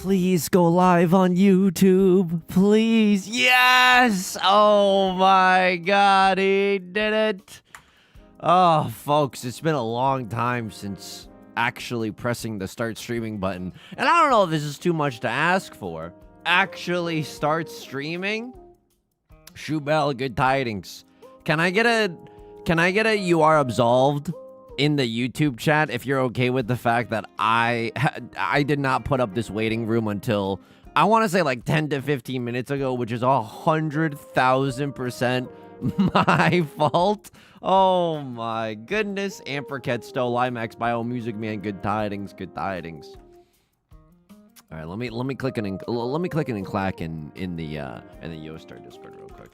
Please go live on YouTube. Please. Yes. Oh my God. He did it. Oh, folks, it's been a long time since actually pressing the start streaming button. And I don't know if this is too much to ask for. Actually start streaming? Shubel, good tidings. Can I get a you are absolved in the YouTube chat if you're okay with the fact that I did not put up this waiting room until I want to say like 10 to 15 minutes ago, which is 100,000% my fault. Oh my goodness. Amperket Stowe, Limax, Bio, Music Man, good tidings, good tidings. All right, let me click it and clack in the Yostar Discord real quick.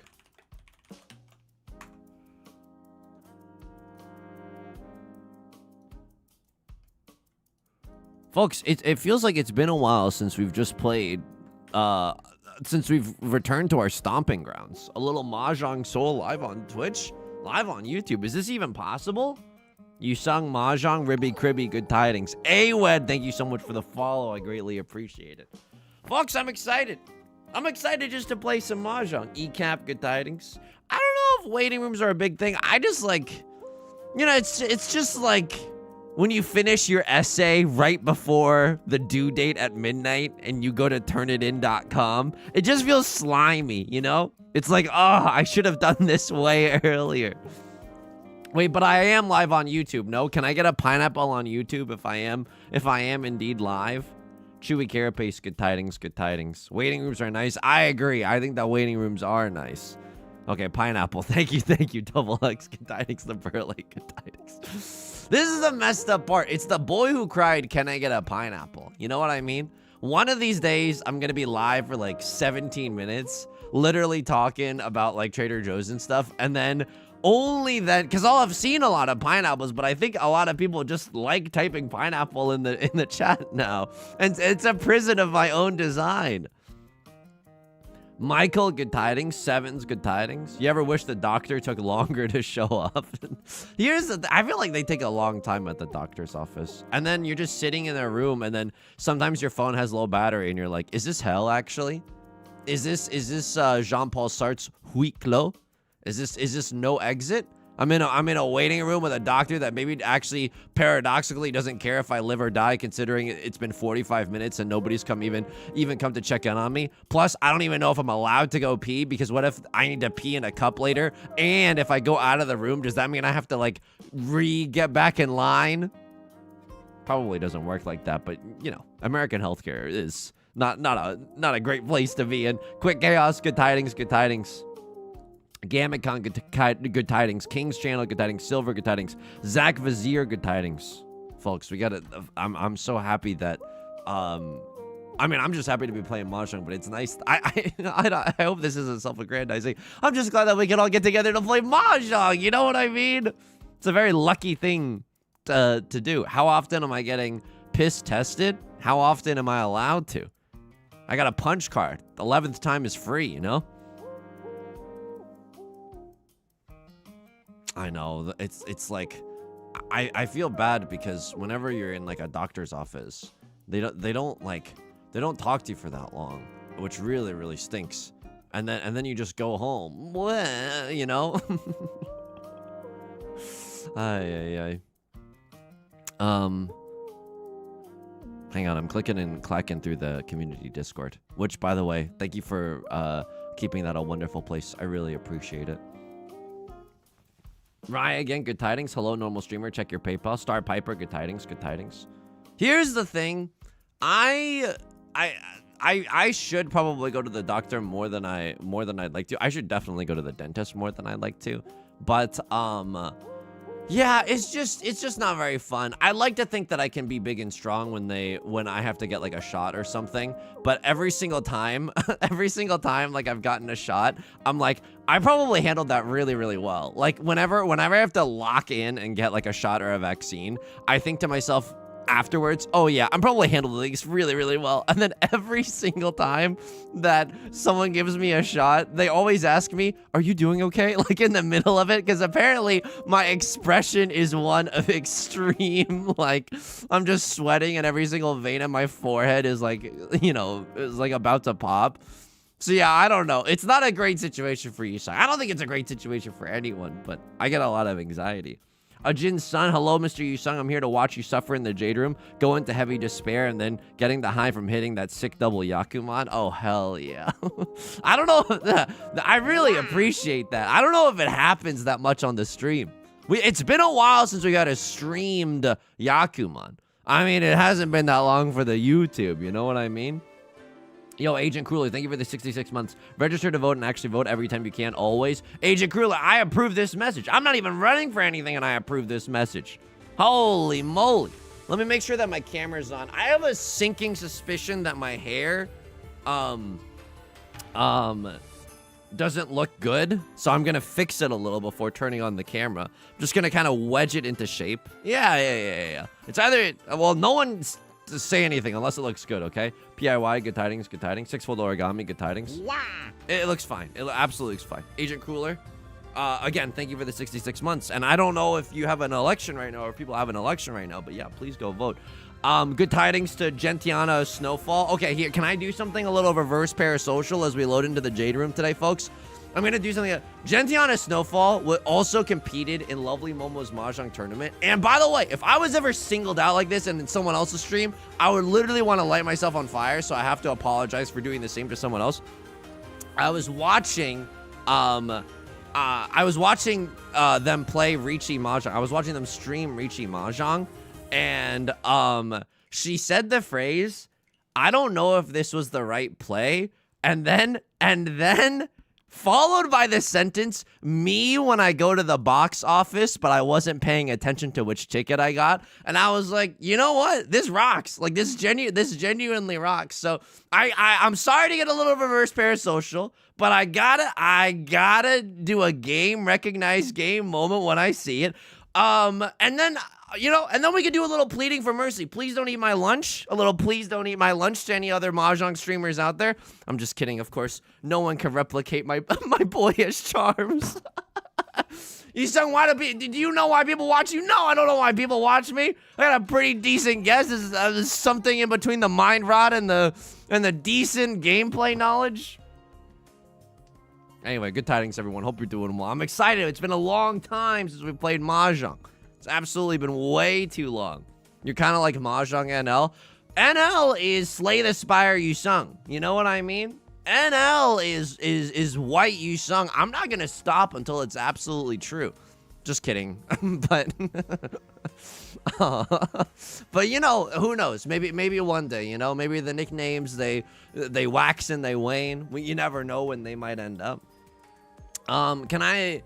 Folks, it feels like it's been a while since we've just played, since we've returned to our stomping grounds. A little Mahjong Soul live on Twitch, live on YouTube. Is this even possible? Yusong Mahjong, Ribby Cribby, good tidings. Awed, thank you so much for the follow. I greatly appreciate it. Folks, I'm excited. I'm excited just to play some Mahjong. ECAP, good tidings. I don't know if waiting rooms are a big thing. I just like, you know, it's just like when you finish your essay right before the due date at midnight and you go to turnitin.com, it just feels slimy, you know? It's like, oh, I should have done this way earlier. Wait, but I am live on YouTube. No, can I get a pineapple on YouTube if I am indeed live? Chewy Carapace, good tidings, good tidings. Waiting rooms are nice. I agree. I think that waiting rooms are nice. Okay, pineapple. Thank you, Double X, good tidings. The Burley, good tidings. This is the messed up part. It's the boy who cried, can I get a pineapple? You know what I mean? One of these days, I'm going to be live for like 17 minutes, literally talking about like Trader Joe's and stuff. And then only then, because I've seen a lot of pineapples, but I think a lot of people just like typing pineapple in the chat now. And it's a prison of my own design. Michael, good tidings. Sevens, good tidings. You ever wish the doctor took longer to show up? I feel like they take a long time at the doctor's office. And then you're just sitting in their room, and then sometimes your phone has low battery, and you're like, is this hell, actually? Is this Jean-Paul Sartre's huis clos? Is this no exit? I'm in a waiting room with a doctor that maybe actually paradoxically doesn't care if I live or die, considering it's been 45 minutes and nobody's come even come to check in on me. Plus, I don't even know if I'm allowed to go pee, because what if I need to pee in a cup later? And if I go out of the room, does that mean I have to like get back in line? Probably doesn't work like that, but you know, American healthcare is not a great place to be in. Quick Chaos, good tidings, good tidings. Gamicon, good tidings. King's Channel, good tidings. Silver, good tidings. Zach Vizier, good tidings. Folks, we got it. I'm so happy that, I mean, I'm just happy to be playing Mahjong, but it's nice. I hope this isn't self-aggrandizing. I'm just glad that we can all get together to play Mahjong. You know what I mean? It's a very lucky thing to do. How often am I getting piss tested? How often am I allowed to? I got a punch card. The 11th time is free, you know? I know, it's like, I feel bad because whenever you're in like a doctor's office, they don't talk to you for that long, which really stinks. And then you just go home, you know. Hang on, I'm clicking and clacking through the community Discord, which, by the way, thank you for keeping that a wonderful place. I really appreciate it. Rye again, good tidings. Hello, normal streamer. Check your PayPal. Star Piper, good tidings, good tidings. Here's the thing. I should probably go to the doctor more than I'd like to. I should definitely go to the dentist more than I'd like to. But yeah, it's just not very fun. I like to think that I can be big and strong when I have to get like a shot or something. But every single time like I've gotten a shot, I'm like, I probably handled that really well. Like whenever I have to lock in and get like a shot or a vaccine, I think to myself, afterwards, oh yeah, I'm probably handling things really, really well. And then every single time that someone gives me a shot, they always ask me, are you doing okay? Like in the middle of it, because apparently my expression is one of extreme, like, I'm just sweating and every single vein in my forehead is like, you know, is like about to pop. So yeah, I don't know. It's not a great situation for Yusong. I don't think it's a great situation for anyone, but I get a lot of anxiety. Ajin's son, hello, Mr. Yusong. I'm here to watch you suffer in the Jade Room, go into heavy despair, and then getting the high from hitting that sick double Yakuman. Oh, hell yeah. I don't know. I really appreciate that. I don't know if it happens that much on the stream. It's been a while since we got a streamed Yakuman. I mean, it hasn't been that long for the YouTube, you know what I mean? Yo, Agent Crueler, thank you for the 66 months. Register to vote and actually vote every time you can, always. Agent Crueler, I approve this message. I'm not even running for anything and I approve this message. Holy moly. Let me make sure that my camera's on. I have a sinking suspicion that my hair, doesn't look good. So I'm gonna fix it a little before turning on the camera. I'm just gonna kind of wedge it into shape. Yeah. It's either, well, no one's to say anything unless it looks good, okay? PIY, good tidings, good tidings. Six-fold origami, good tidings. Wow. It looks fine. It absolutely looks fine. Agent Cooler, again, thank you for the 66 months. And I don't know if you have an election right now or if people have an election right now, but yeah, please go vote. Good tidings to Gentiana Snowfall. Okay, here, can I do something a little reverse parasocial as we load into the Jade Room today, folks? I'm gonna do something. Gentiana Snowfall also competed in Lovely Momo's Mahjong tournament. And by the way, if I was ever singled out like this and in someone else's stream, I would literally want to light myself on fire. So I have to apologize for doing the same to someone else. I was watching, them play Riichi Mahjong. I was watching them stream Riichi Mahjong, and she said the phrase, "I don't know if this was the right play," and then. Followed by the sentence, me when I go to the box office, but I wasn't paying attention to which ticket I got. And I was like, you know what? This rocks. Like, this genuinely rocks. So I'm sorry to get a little reverse parasocial, but I gotta do a recognized game moment when I see it. And then we could do a little pleading for mercy. Please don't eat my lunch. A little please don't eat my lunch to any other Mahjong streamers out there. I'm just kidding, of course. No one can replicate my boyish charms. Yusong, do you know why people watch you? No, I don't know why people watch me. I got a pretty decent guess. This is something in between the mind rot and the decent gameplay knowledge. Anyway, good tidings, everyone. Hope you're doing well. I'm excited. It's been a long time since we played Mahjong. It's absolutely been way too long. You're kind of like Mahjong NL. NL is Slay the Spire Yusong. You know what I mean? NL is white Yusong. I'm not gonna stop until it's absolutely true. Just kidding. But you know, who knows? Maybe one day. You know, maybe the nicknames they wax and they wane. You never know when they might end up. Can I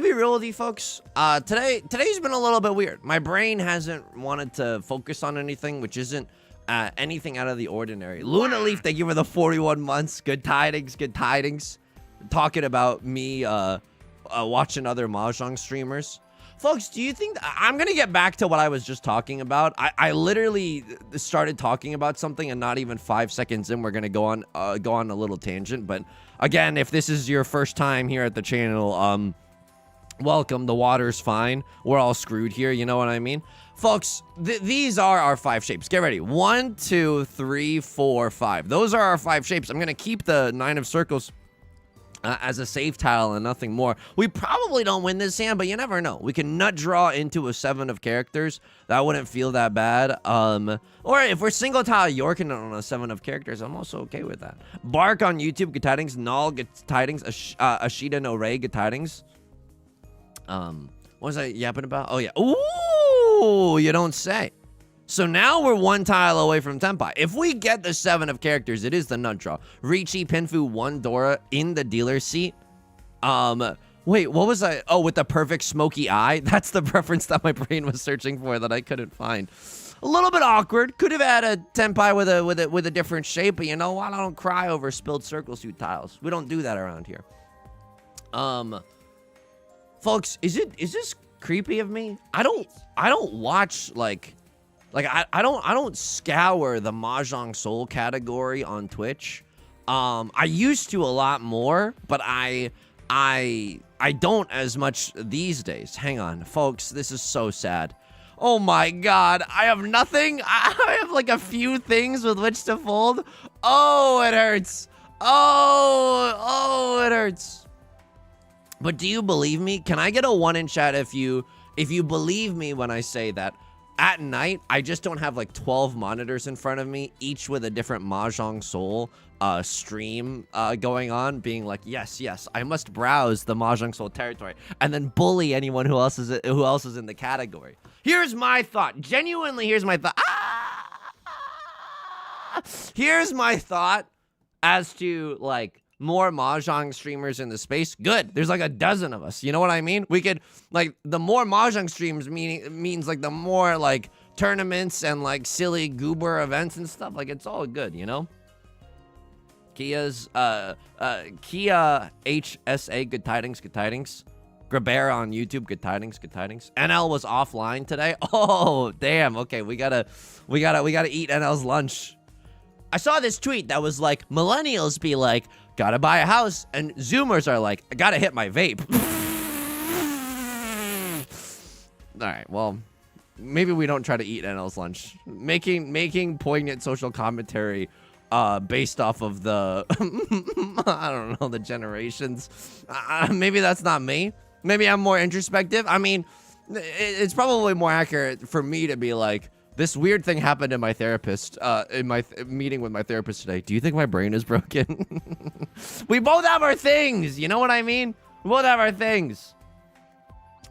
be real with you folks? Today's been a little bit weird. My brain hasn't wanted to focus on anything, which isn't anything out of the ordinary. Luna Leaf, thank you for the 41 months. Good tidings, good tidings. Talking about me watching other Mahjong streamers. Folks, do you think I'm gonna get back to what I was just talking about? I literally started talking about something, and not even 5 seconds in, we're gonna go on a little tangent. But again, if this is your first time here at the channel, welcome. The water's fine. We're all screwed here. You know what I mean? Folks, these are our 5 shapes. Get ready. 1, 2, 3, 4, 5. Those are our 5 shapes. I'm going to keep the 9 of circles as a save tile and nothing more. We probably don't win this hand, but you never know. We can nut draw into a 7 of characters. That wouldn't feel that bad. Or if we're single tile Yorkin on a 7 of characters, I'm also okay with that. Bark on YouTube, good tidings. Null, good tidings. Ashida no Ray, good tidings. What was I yapping about? Oh, yeah. Ooh, you don't say. So now we're 1 tile away from Tenpai. If we get the 7 of characters, it is the nut draw. Riichi, Pinfu, 1 Dora in the dealer's seat. Wait, what was I? Oh, with the perfect smoky eye. That's the preference that my brain was searching for that I couldn't find. A little bit awkward. Could have had a Tenpai with a different shape, but you know what? I don't cry over spilled circle suit tiles. We don't do that around here. Folks, is this creepy of me? I don't watch like Like, I don't scour the Mahjong Soul category on Twitch. I used to a lot more, but I don't as much these days. Hang on, folks, this is so sad. Oh my god, I have nothing. I have like a few things with which to fold. Oh, it hurts. Oh, it hurts. But do you believe me? Can I get a 1 in chat if you believe me when I say that at night I just don't have like 12 monitors in front of me, each with a different Mahjong Soul stream going on, being like, yes, I must browse the Mahjong Soul territory and then bully anyone who else is in the category. Here's my thought. Genuinely, here's my thought. Here's my thought as to like more Mahjong streamers in the space. Good. There's like a dozen of us. You know what I mean? We could like the more Mahjong streams means like the more like tournaments and like silly goober events and stuff. Like it's all good, you know? Kia HSA, good tidings. Grabera on YouTube, good tidings. NL was offline today. Oh, damn. Okay, we gotta eat NL's lunch. I saw this tweet that was like, millennials be like, gotta buy a house, and Zoomers are like, I gotta hit my vape. All right, well, maybe we don't try to eat NL's lunch. Making poignant social commentary based off of the, I don't know, the generations. Maybe that's not me. Maybe I'm more introspective. I mean, it's probably more accurate for me to be like, this weird thing happened in my therapist, in my meeting with my therapist today. Do you think my brain is broken? We both have our things. You know what I mean? We both have our things.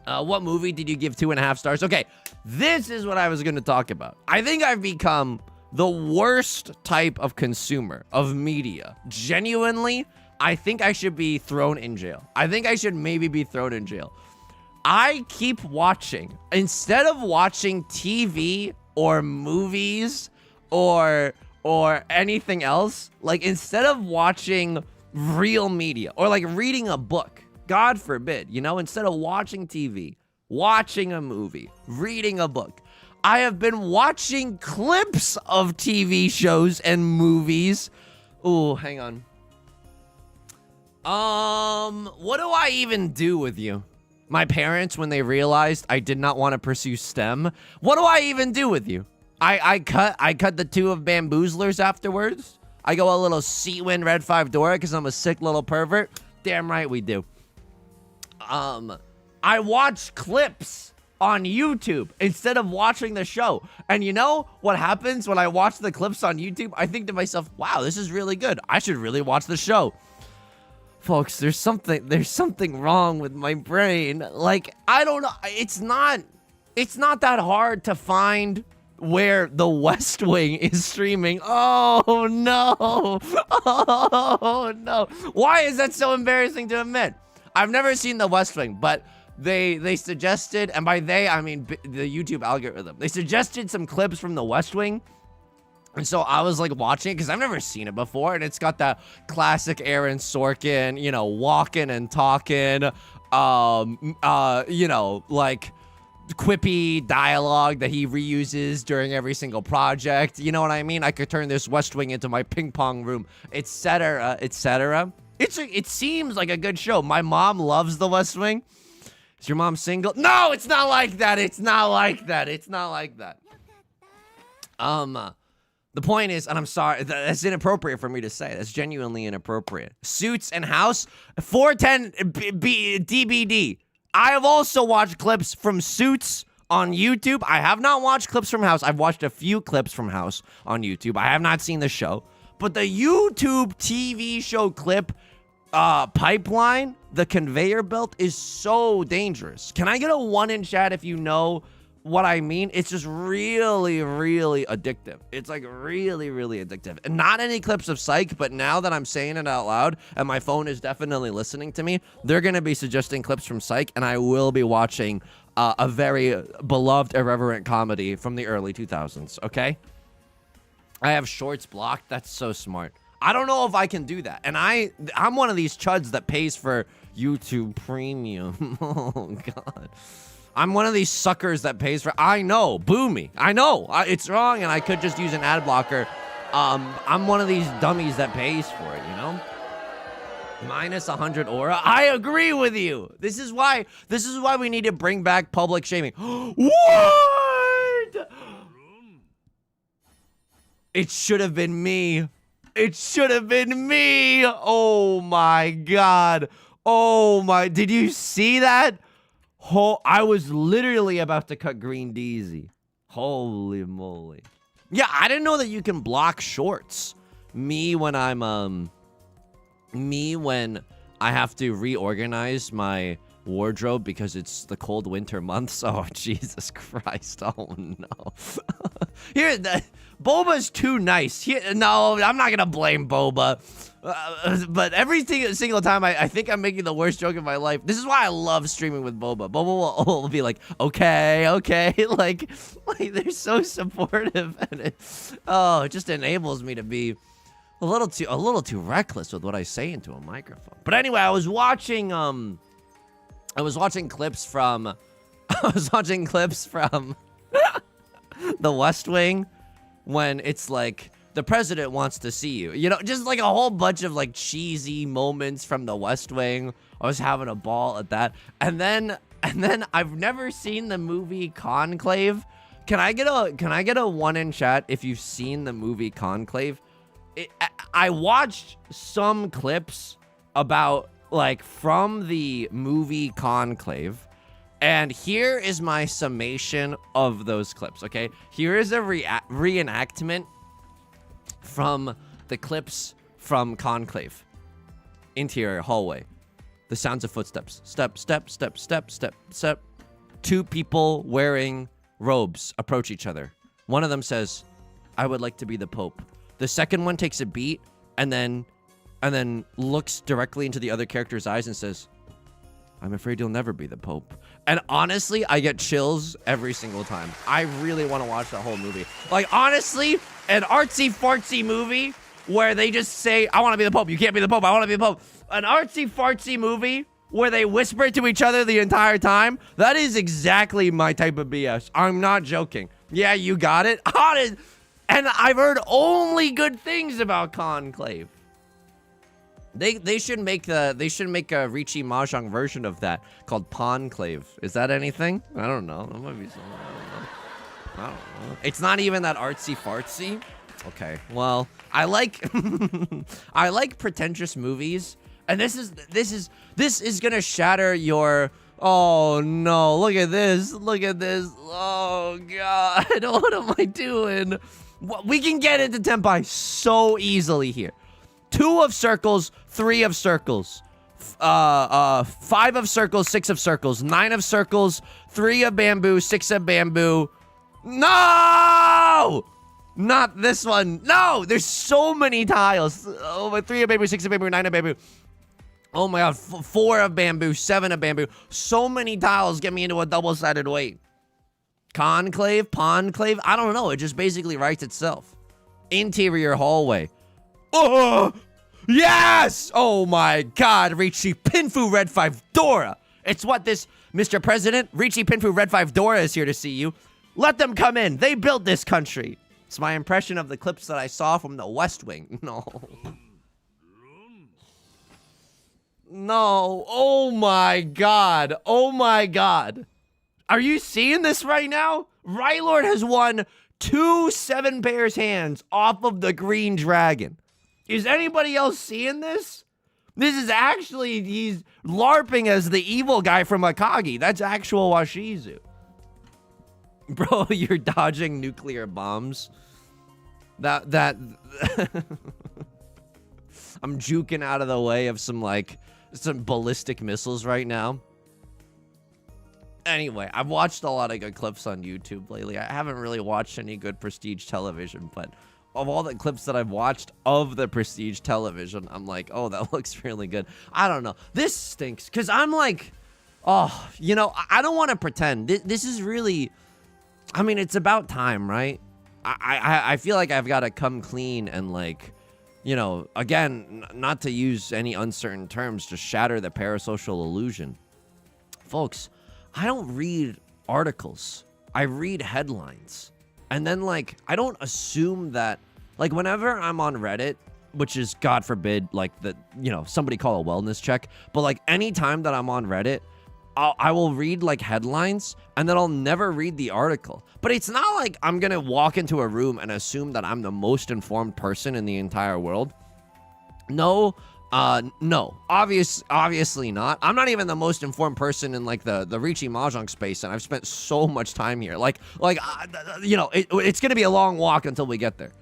What movie did you give 2.5 stars? Okay, this is what I was going to talk about. I think I've become the worst type of consumer of media. Genuinely, I think I should be thrown in jail. I think I should maybe be thrown in jail. I keep watching, instead of watching TV or movies or anything else, like instead of watching real media or like reading a book, God forbid, you know, instead of watching TV, watching a movie, reading a book, I have been watching clips of TV shows and movies. Ooh, hang on. What do I even do with you? My parents, when they realized I did not want to pursue STEM, what do I even do with you? I cut the 2 of bamboozlers afterwards. I go a little Seawind Red 5 Dora because I'm a sick little pervert. Damn right we do. I watch clips on YouTube instead of watching the show. And you know what happens when I watch the clips on YouTube? I think to myself, wow, this is really good. I should really watch the show. Folks, there's something wrong with my brain. Like, I don't know. It's not that hard to find where The West Wing is streaming. Oh no. Oh no. Why is that so embarrassing to admit? I've never seen The West Wing, but they suggested, and by they I mean the YouTube algorithm. They suggested some clips from The West Wing. And so I was like watching it because I've never seen it before, and it's got that classic Aaron Sorkin, you know, walking and talking, you know, like quippy dialogue that he reuses during every single project. You know what I mean? I could turn this West Wing into my ping pong room, etc., etc. It seems like a good show. My mom loves The West Wing. Is your mom single? No, it's not like that. It's not like that. It's not like that. The point is, and I'm sorry, that's inappropriate for me to say. That's genuinely inappropriate. Suits and House, 410 DBD. I have also watched clips from Suits on YouTube. I have not watched clips from House. I've watched a few clips from House on YouTube. I have not seen the show. But the YouTube TV show clip pipeline, the conveyor belt, is so dangerous. Can I get a 1 in chat if you know what I mean? It's just really, really addictive. It's like really, really addictive. And not any clips of Psych, but now that I'm saying it out loud and my phone is definitely listening to me, they're going to be suggesting clips from Psych, and I will be watching a very beloved irreverent comedy from the early 2000s, okay? I have shorts blocked. That's so smart. I don't know if I can do that. And I'm one of these chuds that pays for YouTube Premium. Oh, God. I'm one of these suckers that pays for. I know, boo me. I know it's wrong, and I could just use an ad blocker. I'm one of these dummies that pays for it, you know. Minus 100 aura. I agree with you. This is why we need to bring back public shaming. What? It should have been me. It should have been me. Oh my god. Oh my. Did you see that? I was literally about to cut Green Deezy. Holy moly. Yeah, I didn't know that you can block shorts. Me when I have to reorganize my wardrobe because it's the cold winter months. Oh, Jesus Christ. Oh, no. Here, Boba's too nice. No, I'm not going to blame Boba. But every single time, I think I'm making the worst joke of my life. This is why I love streaming with Boba. Boba will be like, okay. like they're so supportive. And it just enables me to be a little too reckless with what I say into a microphone. But anyway, I was watching clips from The West Wing when it's like the president wants to see you. You know, just like a whole bunch of like cheesy moments from The West Wing. I was having a ball at that. And then I've never seen the movie Conclave. Can I get a one in chat if you've seen the movie Conclave? I watched some clips about like from the movie Conclave, and here is my summation of those clips. Okay, here is a reenactment from the clips from Conclave. Interior hallway, the sounds of footsteps, step, step, step, step, step, step. Two people wearing robes approach each other. One of them says, "I would like to be the Pope." The second one takes a beat and then looks directly into the other character's eyes and says, "I'm afraid you'll never be the Pope." And honestly, I get chills every single time. I really want to watch that whole movie. Like, honestly, an artsy-fartsy movie where they just say, "I want to be the Pope. You can't be the Pope. I want to be the Pope." An artsy-fartsy movie where they whisper to each other the entire time. That is exactly my type of BS. I'm not joking. Yeah, you got it. And I've heard only good things about Conclave. They should make a Riichi Mahjong version of that called Conclave. Is that anything? I don't know. That might be something. I don't know. It's not even that artsy fartsy. Okay. Well, I like I like pretentious movies, and this is gonna shatter your. Oh no! Look at this! Look at this! Oh god! What am I doing? We can get into Tenpai so easily here. 2 of circles, 3 of circles, 5 of circles, 6 of circles, 9 of circles, 3 of bamboo, 6 of bamboo. No! Not this one. No! There's so many tiles. Oh, but 3 of bamboo, 6 of bamboo, 9 of bamboo. Oh my god, 4 of bamboo, 7 of bamboo. So many tiles get me into a double-sided weight. Conclave, Conclave, I don't know. It just basically writes itself. Interior hallway. Oh, yes! Oh my god, Riichi Pinfu Red 5 Dora. It's what this, Mr. President, Riichi Pinfu Red 5 Dora is here to see you. Let them come in. They built this country. It's my impression of the clips that I saw from The West Wing. No. No. Oh my god. Oh my god. Are you seeing this right now? Rylord has won 2 7 pairs hands off of the green dragon. Is anybody else seeing this? This is actually, he's LARPing as the evil guy from Akagi. That's actual Washizu. Bro, you're dodging nuclear bombs. That I'm juking out of the way of some ballistic missiles right now. Anyway, I've watched a lot of good clips on YouTube lately. I haven't really watched any good prestige television, but of all the clips that I've watched of the prestige television, I'm like, oh, that looks really good. I don't know. This stinks, because I'm like, oh, you know, I don't want to pretend. This is really, I mean, it's about time, right? I feel like I've got to come clean and, like, you know, again, not to use any uncertain terms, just shatter the parasocial illusion. Folks, I don't read articles. I read headlines. And then, like, I don't assume that, like, whenever I'm on Reddit, which is, God forbid, like, somebody call a wellness check. But, like, anytime that I'm on Reddit, I will read, like, headlines, and then I'll never read the article. But it's not like I'm going to walk into a room and assume that I'm the most informed person in the entire world. No, obviously not. I'm not even the most informed person in, like, the Riichi Mahjong space, and I've spent so much time here. It's going to be a long walk until we get there.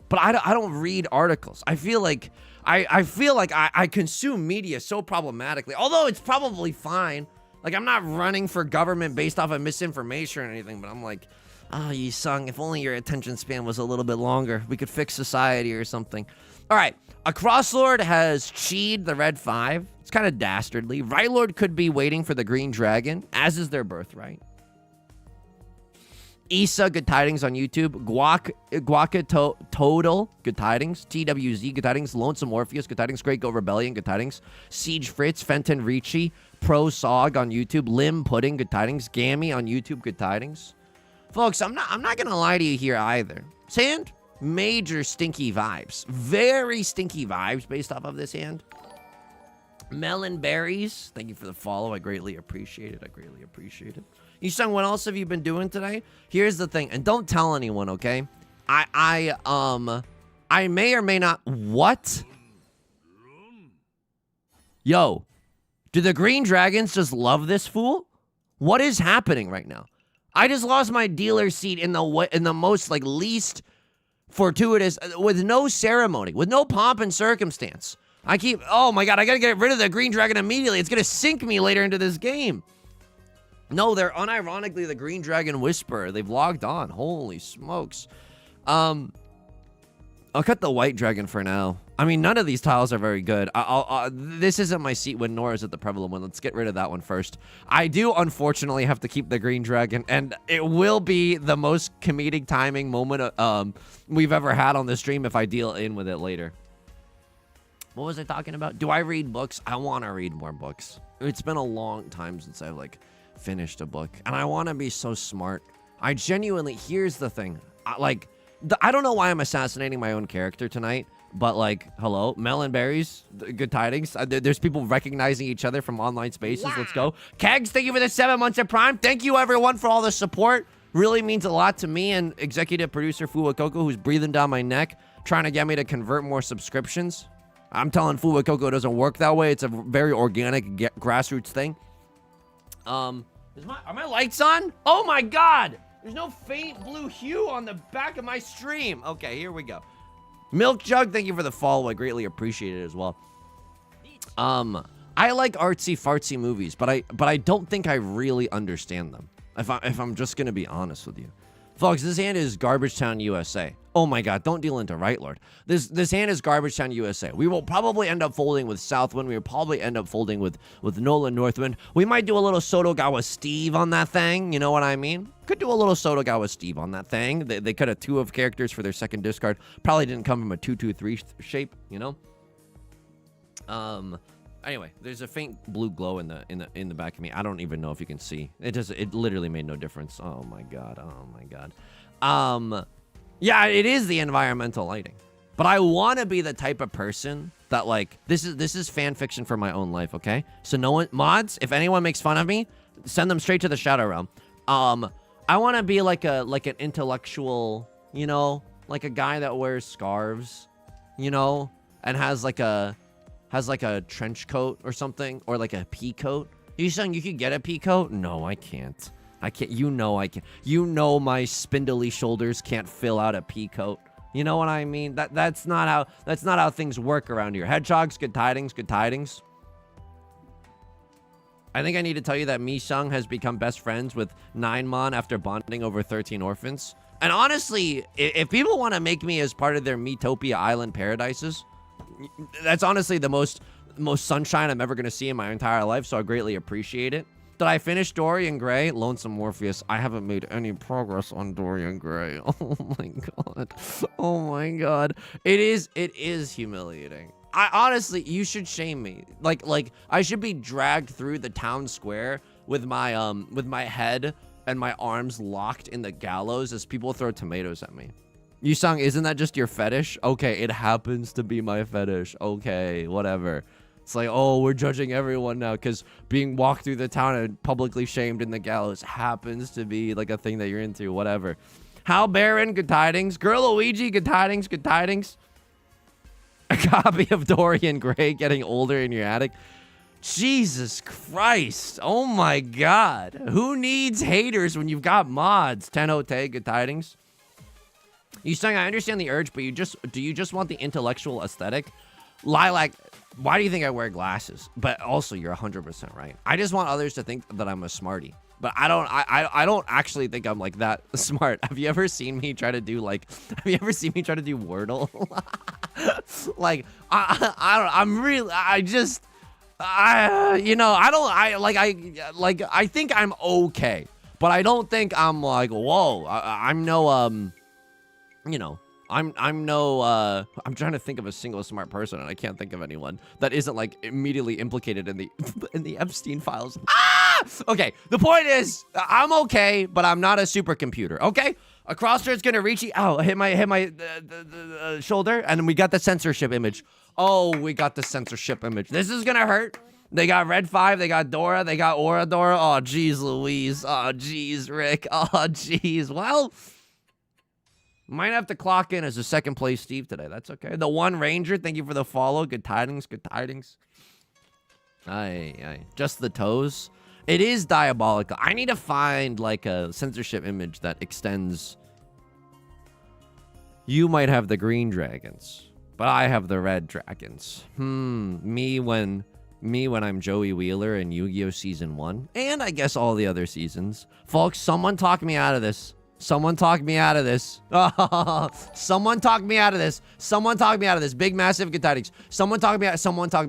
But I don't read articles. I feel like I consume media so problematically, although it's probably fine. Like, I'm not running for government based off of misinformation or anything, but I'm like, Yusong, if only your attention span was a little bit longer, we could fix society or something. All right, a Crosslord has cheated the red 5. It's kind of dastardly. Right Lord could be waiting for the green dragon, as is their birthright. Issa, good tidings on YouTube. Total, good tidings. TWZ, good tidings. Lonesome Morpheus, good tidings. Great Go Rebellion, good tidings. Siege Fritz, Fenton Riichi, Pro Sog on YouTube. Lim Pudding, good tidings. Gammy on YouTube, good tidings. Folks, I'm not gonna lie to you here either. Sand, major stinky vibes. Very stinky vibes based off of this hand. Melon Berries, thank you for the follow. I greatly appreciate it. Yusong, what else have you been doing today? Here's the thing, and don't tell anyone, okay? I may or may not. What? Yo, do the green dragons just love this fool? What is happening right now? I just lost my dealer seat in the most, like, least fortuitous, with no ceremony, with no pomp and circumstance. Oh my God, I gotta get rid of the green dragon immediately. It's gonna sink me later into this game. No, they're unironically the Green Dragon Whisperer. They've logged on. Holy smokes. I'll cut the White Dragon for now. I mean, none of these tiles are very good. This isn't my seat win, nor is it the prevalent one. Let's get rid of that one first. I do, unfortunately, have to keep the Green Dragon, and it will be the most comedic timing moment we've ever had on the stream if I deal in with it later. What was I talking about? Do I read books? I want to read more books. It's been a long time since I've, like, finished a book, and I want to be so smart. I genuinely, here's the thing, I don't know why I'm assassinating my own character tonight, but, like, hello, Melon Berries, good tidings. There's people recognizing each other from online spaces. Yeah. Let's go. Kegs, thank you for the 7 months of Prime. Thank you, everyone, for all the support. Really means a lot to me and executive producer Fuwakoko, who's breathing down my neck, trying to get me to convert more subscriptions. I'm telling Fuwakoko it doesn't work that way. It's a very organic grassroots thing. Are my lights on? Oh my God! There's no faint blue hue on the back of my stream. Okay, here we go. Milk Jug, thank you for the follow. I greatly appreciate it as well. I like artsy fartsy movies, but I don't think I really understand them. If I'm just gonna be honest with you. Folks, this hand is Garbage Town, USA. Oh my God, don't deal into Right Lord. This hand is Garbage Town, USA. We will probably end up folding with Southwind. We will probably end up folding with Nolan Northwind. We might do a little Sotogawa Steve on that thing. You know what I mean? Could do a little Sotogawa Steve on that thing. They cut a 2 of characters for their second discard. Probably didn't come from a 2-2-3 shape, you know? Anyway, there's a faint blue glow in the back of me. I don't even know if you can see. It literally made no difference. Oh my God. Oh my God. Yeah, it is the environmental lighting. But I want to be the type of person that, like, this is fan fiction for my own life, okay? So no one, mods, if anyone makes fun of me, send them straight to the Shadow Realm. I want to be like an intellectual, you know, like a guy that wears scarves, you know, and has like a trench coat or something, or like a pea coat. You saying you could get a pea coat? No, I can't. I can't. You know I can't. You know my spindly shoulders can't fill out a pea coat. You know what I mean? That's not how things work around here. Hedgehogs, good tidings, good tidings. I think I need to tell you that Mi-Sung has become best friends with 9mon after bonding over 13 orphans. And honestly, if people want to make me as part of their Metopia Island paradises, that's honestly the most sunshine I'm ever going to see in my entire life, so I greatly appreciate it. Did I finish Dorian Gray? Lonesome Morpheus. I haven't made any progress on Dorian Gray. Oh my God. Oh my God. It is humiliating. I honestly, you should shame me. Like I should be dragged through the town square with my head and my arms locked in the gallows as people throw tomatoes at me. Yusong, isn't that just your fetish? Okay, it happens to be my fetish. Okay, whatever. It's like, oh, we're judging everyone now because being walked through the town and publicly shamed in the gallows happens to be like a thing that you're into. Whatever. Hal Baron, good tidings. Girl Luigi, good tidings, good tidings. A copy of Dorian Gray getting older in your attic. Jesus Christ. Oh my God. Who needs haters when you've got mods? Tenhou, good tidings. You saying I understand the urge, but do you just want the intellectual aesthetic? Lilac, why do you think I wear glasses? But also, you're 100% right. I just want others to think that I'm a smarty. But I don't actually think I'm like that smart. Have you ever seen me try to do like, have you ever seen me try to do Wordle? Like, I think I'm okay, but I don't think I'm like, whoa, I'm no, you know, I'm trying to think of a single smart person, and I can't think of anyone that isn't like immediately implicated in the Epstein files. Okay, the point is, I'm okay, but I'm not a supercomputer. Okay, a crossroad's gonna reach you. Oh, hit my shoulder, and then we got the censorship image. Oh, we got the censorship image. This is gonna hurt. They got Red 5, they got Dora, they got Oradora. Oh, geez, Louise. Oh, geez, Rick. Oh, geez. Well, might have to clock in as a second place Steve today. That's okay. The One Ranger, thank you for the follow. Good tidings, good tidings. Aye. Just the toes. It is diabolical. I need to find like a censorship image that extends. You might have the green dragons, but I have the red dragons. Me when I'm Joey Wheeler in Yu-Gi-Oh! Season 1. And I guess all the other seasons. Folks, someone talk me out of this. Someone talk me out of this. Someone talk me out of this. Someone talk me out of this. Big, massive good tidings. Someone talk me out of this. Someone talk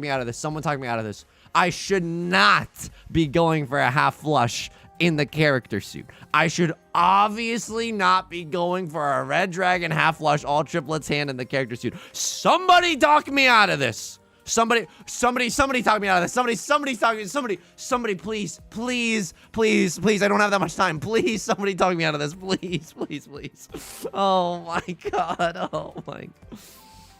me out of this. I should not be going for a half flush in the character suit. I should obviously not be going for a red dragon half flush all triplets hand in the character suit. Somebody talk me out of this. Somebody talk me out of this. Somebody, please. I don't have that much time. Please, somebody talk me out of this. Please. Oh my God. Oh my.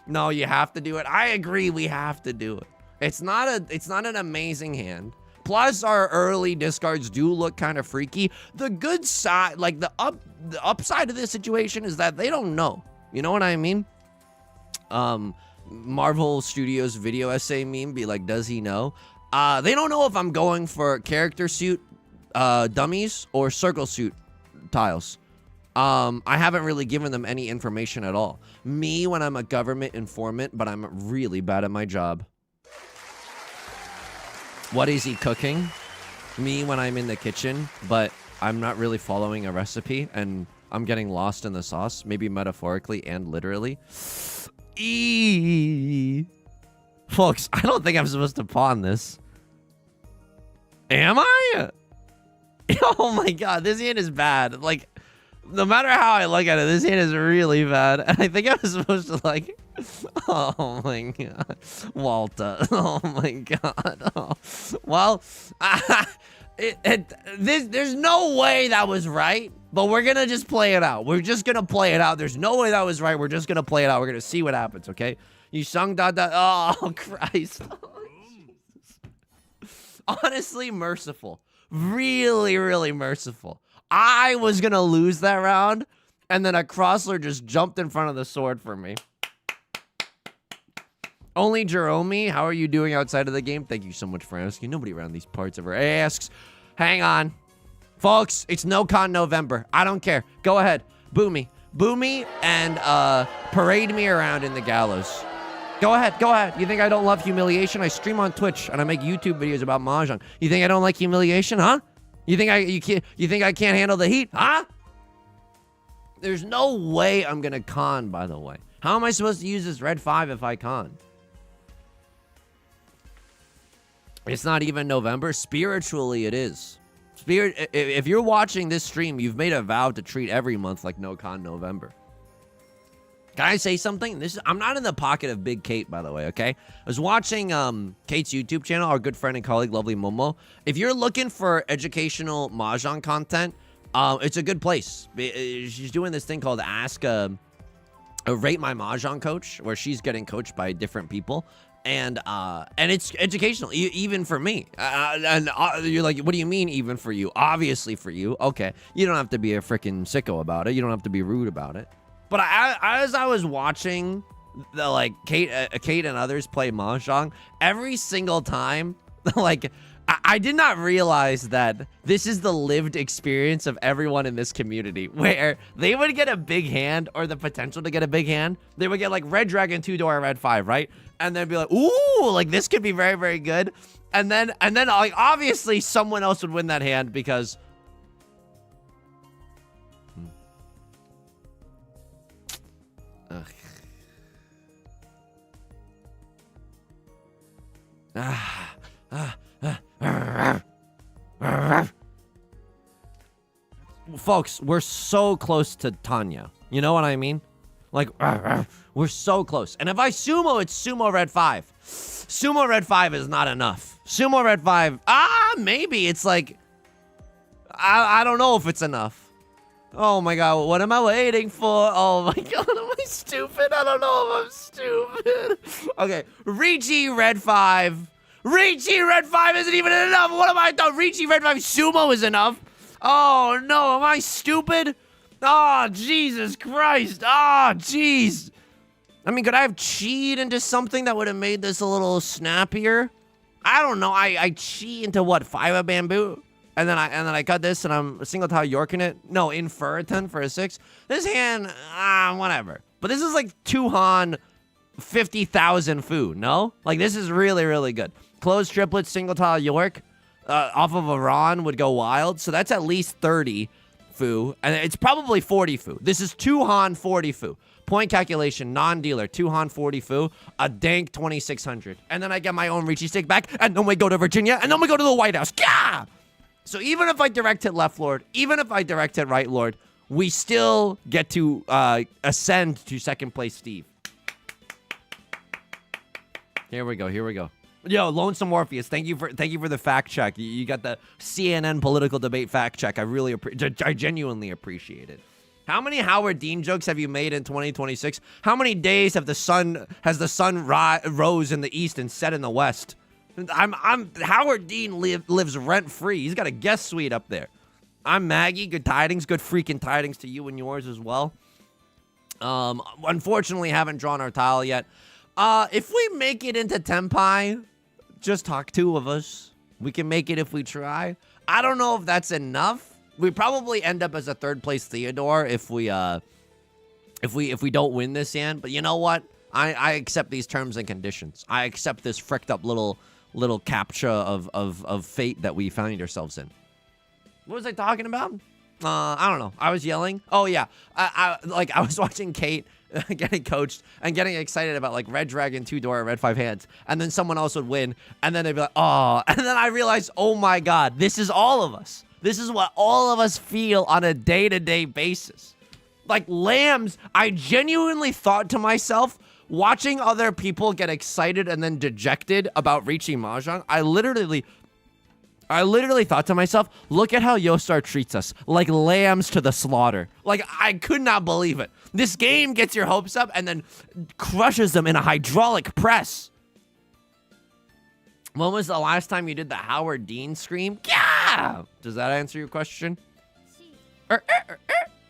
No, you have to do it. I agree. We have to do it. It's not an amazing hand. Plus, our early discards do look kind of freaky. The good side, like the upside of this situation is that they don't know. You know what I mean? Marvel Studios video essay meme be like, does he know? They don't know if I'm going for character suit dummies or circle suit tiles. I haven't really given them any information at all. Me when I'm a government informant, but I'm really bad at my job. What is he cooking? Me when I'm in the kitchen, but I'm not really following a recipe and I'm getting lost in the sauce, maybe metaphorically and literally. Folks, I don't think I'm supposed to pawn this. Am I? Oh my God, this hand is bad. Like, no matter how I look at it, this hand is really bad. And I think I'm supposed to like, oh my God, Walter. Oh my God. Oh. Well, there's no way that was right, but we're gonna just play it out. We're just gonna play it out. There's no way that was right. We're just gonna play it out. We're gonna see what happens, okay? You sung da. Oh, Christ. Honestly, merciful. Really merciful. I was gonna lose that round, and then a Crossler just jumped in front of the sword for me. Only Jerome, how are you doing outside of the game? Thank you so much for asking. Nobody around these parts ever asks. Hang on. Folks, it's no-con November. I don't care. Go ahead. Boo me. Boo me and parade me around in the gallows. Go ahead. You think I don't love humiliation? I stream on Twitch and I make YouTube videos about Mahjong. You think I don't like humiliation, huh? You think I can't handle the heat, huh? There's no way I'm gonna con, by the way. How am I supposed to use this red 5 if I con? It's not even November. Spiritually, it is. If you're watching this stream, you've made a vow to treat every month like no con November. Can I say something? I'm not in the pocket of Big Kate, by the way, okay? I was watching Kate's YouTube channel, our good friend and colleague, Lovely Momo. If you're looking for educational Mahjong content, It's a good place. She's doing this thing called Ask Rate My Mahjong Coach, where she's getting coached by different people. And it's educational, even for me. And you're like, what do you mean, even for you? Obviously for you. Okay, you don't have to be a freaking sicko about it. You don't have to be rude about it. But as I was watching the like Kate and others play Mahjong, every single time, like I did not realize that this is the lived experience of everyone in this community, where they would get a big hand or the potential to get a big hand. They would get like red dragon 2-door, red 5, right? And then be like, ooh, like this could be very, very good. And then like obviously someone else would win that hand because folks, we're so close to Tanya. You know what I mean? Like, we're so close. And if I sumo, it's sumo red 5. Sumo red 5 is not enough. Sumo red 5, maybe. It's like, I don't know if it's enough. Oh my god, what am I waiting for? Oh my god, am I stupid? I don't know if I'm stupid. Okay, Riichi red 5. Riichi red 5 isn't even enough. What am I done? Riichi red 5 sumo is enough. Oh no, am I stupid? Oh, Jesus Christ. Oh, jeez. I mean, could I have chi'd into something that would have made this a little snappier? I don't know. I chi into what, 5 of bamboo? And then I cut this and I'm single tile Yorking it. No, in for a 10 for a 6. This hand, whatever. But this is like 2 Han, 50,000 fu, no? Like, this is really, really good. Closed triplet, single tile York, off of a Ron would go wild. So that's at least 30 fu. And it's probably 40 fu. This is 2 Han, 40 fu. Point calculation, non-dealer, 2 Han, 40 fu, a dank 2,600. And then I get my own Riichi stick back, and then we go to Virginia, and then we go to the White House. Gah! So even if I direct hit left lord, even if I direct hit right lord, we still get to ascend to second place Steve. Here we go. Here we go. Yo, Lonesome Morpheus, thank you for the fact check. You got the CNN political debate fact check. I genuinely appreciate it. How many Howard Dean jokes have you made in 2026? How many days has the sun rose in the east and set in the west? Howard Dean lives rent free. He's got a guest suite up there. I'm Maggie. Good tidings. Good freaking tidings to you and yours as well. Unfortunately, haven't drawn our tile yet. If we make it into Tenpai, just talk 2 of us. We can make it if we try. I don't know if that's enough. We probably end up as a 3rd place Theodore if we don't win this hand. But you know what? I accept these terms and conditions. I accept this fricked up little captcha of fate that we find ourselves in. What was I talking about? I don't know. I was yelling. Oh yeah. I was watching Kate getting coached and getting excited about like red dragon 2-door red 5 hands, and then someone else would win, and then they'd be like, oh, and then I realized, oh my god, this is all of us. This is what all of us feel on a day-to-day basis. Like lambs, I genuinely thought to myself, watching other people get excited and then dejected about Riichi Mahjong, I literally thought to myself, look at how Yostar treats us, like lambs to the slaughter. Like, I could not believe it. This game gets your hopes up and then crushes them in a hydraulic press. When was the last time you did the Howard Dean scream? Yeah! Does that answer your question?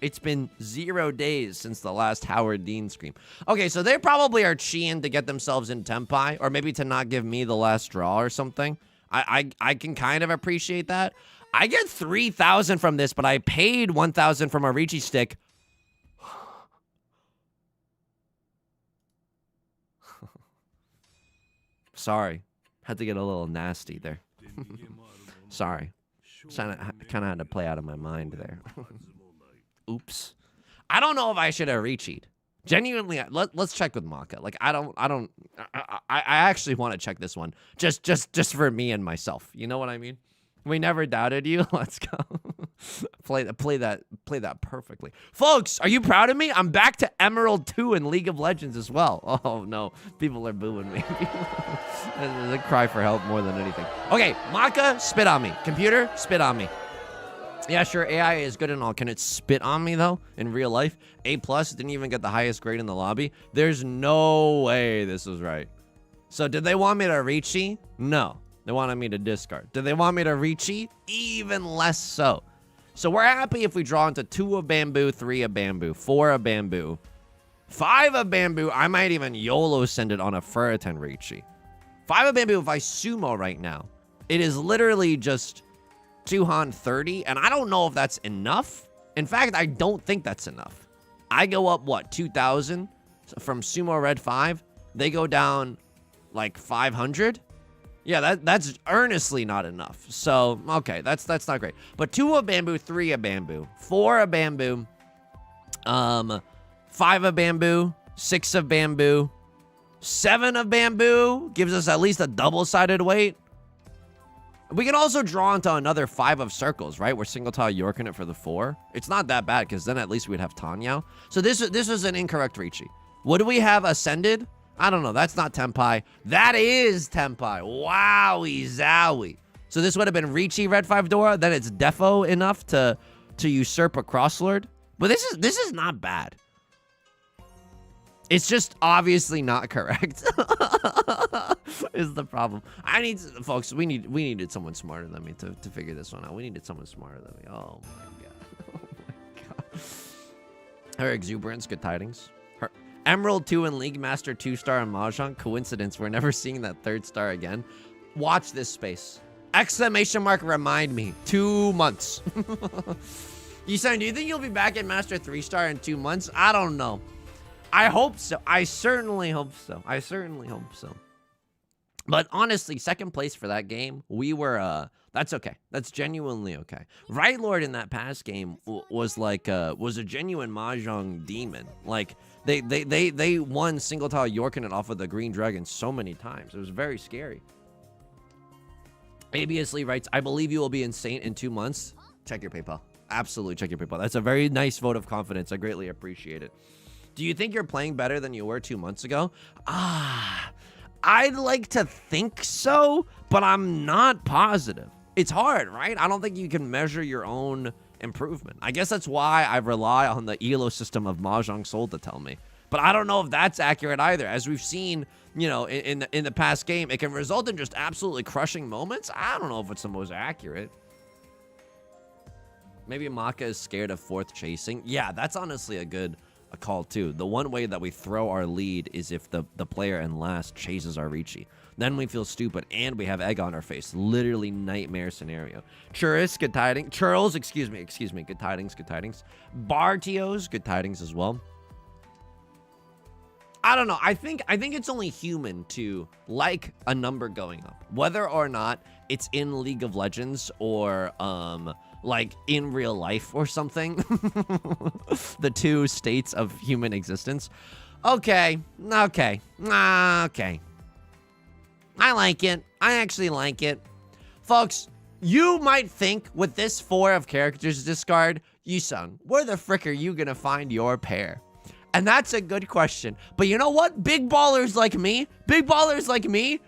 It's been 0 days since the last Howard Dean scream. Okay, so they probably are cheating to get themselves in Tenpai, or maybe to not give me the last draw or something. I can kind of appreciate that. I get 3,000 from this, but I paid 1,000 from a Riichi stick. Sorry. Had to get a little nasty there. Sorry. Kind of had to play out of my mind there. Oops. I don't know if I should have Riichi'd. Genuinely, let's check with Maka. Like, I actually want to check this one. Just for me and myself. You know what I mean? We never doubted you. Let's go. play that perfectly. Folks, are you proud of me? I'm back to Emerald 2 in League of Legends as well. Oh no, people are booing me. They cry for help more than anything. Okay, Maka, spit on me. Computer, spit on me. Yeah, sure, AI is good and all. Can it spit on me, though, in real life? A+, didn't even get the highest grade in the lobby. There's no way this is right. So did they want me to Riichi? No. They wanted me to discard. Did they want me to Riichi? Even less so. So we're happy if we draw into 2 of bamboo, 3 of bamboo, 4 of bamboo, 5 of bamboo. I might even YOLO send it on a Furiten Riichi. 5 of bamboo if I sumo right now. It is literally just 230, and I don't know if that's enough. In fact, I don't think that's enough. I go up, what, 2,000 from sumo red 5? They go down like 500? Yeah, that's earnestly not enough. So, okay, that's not great. But 2 of bamboo, 3 of bamboo, 4 of bamboo, 5 of bamboo, 6 of bamboo, 7 of bamboo gives us at least a double-sided weight. We can also draw into another 5 of circles, right? We're single tile Yorking it for the 4. It's not that bad, because then at least we'd have Tanyao. So this was an incorrect Riichi. Would we have ascended? I don't know. That's not Tenpai. That is Tenpai. Wowie zowie. So this would have been Riichi red 5 Dora. Then it's defo enough to usurp a crosslord. But this is not bad. It's just obviously not correct. Is the problem. Folks, we needed someone smarter than me to figure this one out. We needed someone smarter than me. Oh my god. Oh my god. Her exuberance, good tidings. Her Emerald 2 and League Master 2-star in Mahjong. Coincidence, we're never seeing that 3rd star again. Watch this space. Exclamation mark, remind me. 2 months. Yusong, do you think you'll be back at Master 3-star in 2 months? I don't know. I hope so. I certainly hope so. I certainly hope so. But honestly, 2nd place for that game, we were, that's okay. That's genuinely okay. Right Lord in that past game was like, was a genuine Mahjong demon. Like, they won single tile Yorking it off of the Green Dragon so many times. It was very scary. ABSly writes, I believe you will be insane in 2 months. Check your PayPal. Absolutely check your PayPal. That's a very nice vote of confidence. I greatly appreciate it. Do you think you're playing better than you were 2 months ago? I'd like to think so, but I'm not positive. It's hard, right? I don't think you can measure your own improvement. I guess that's why I rely on the ELO system of Mahjong Soul to tell me. But I don't know if that's accurate either. As we've seen, you know, in the past game, it can result in just absolutely crushing moments. I don't know if it's the most accurate. Maybe Maka is scared of 4th chasing. Yeah, that's honestly a call too. The one way that we throw our lead is if the player in last chases our Riichi. Then we feel stupid and we have egg on our face. Literally nightmare scenario. Churris, good tidings. Churls, excuse me. Good tidings. Bartios, good tidings as well. I don't know. I think it's only human to like a number going up, whether or not it's in League of Legends or like in real life or something. The 2 states of human existence. Okay. I like it. I actually like it. Folks, you might think with this 4 of characters discard, Yusong, where the frick are you gonna find your pair? And that's a good question. But you know what? Big ballers like me,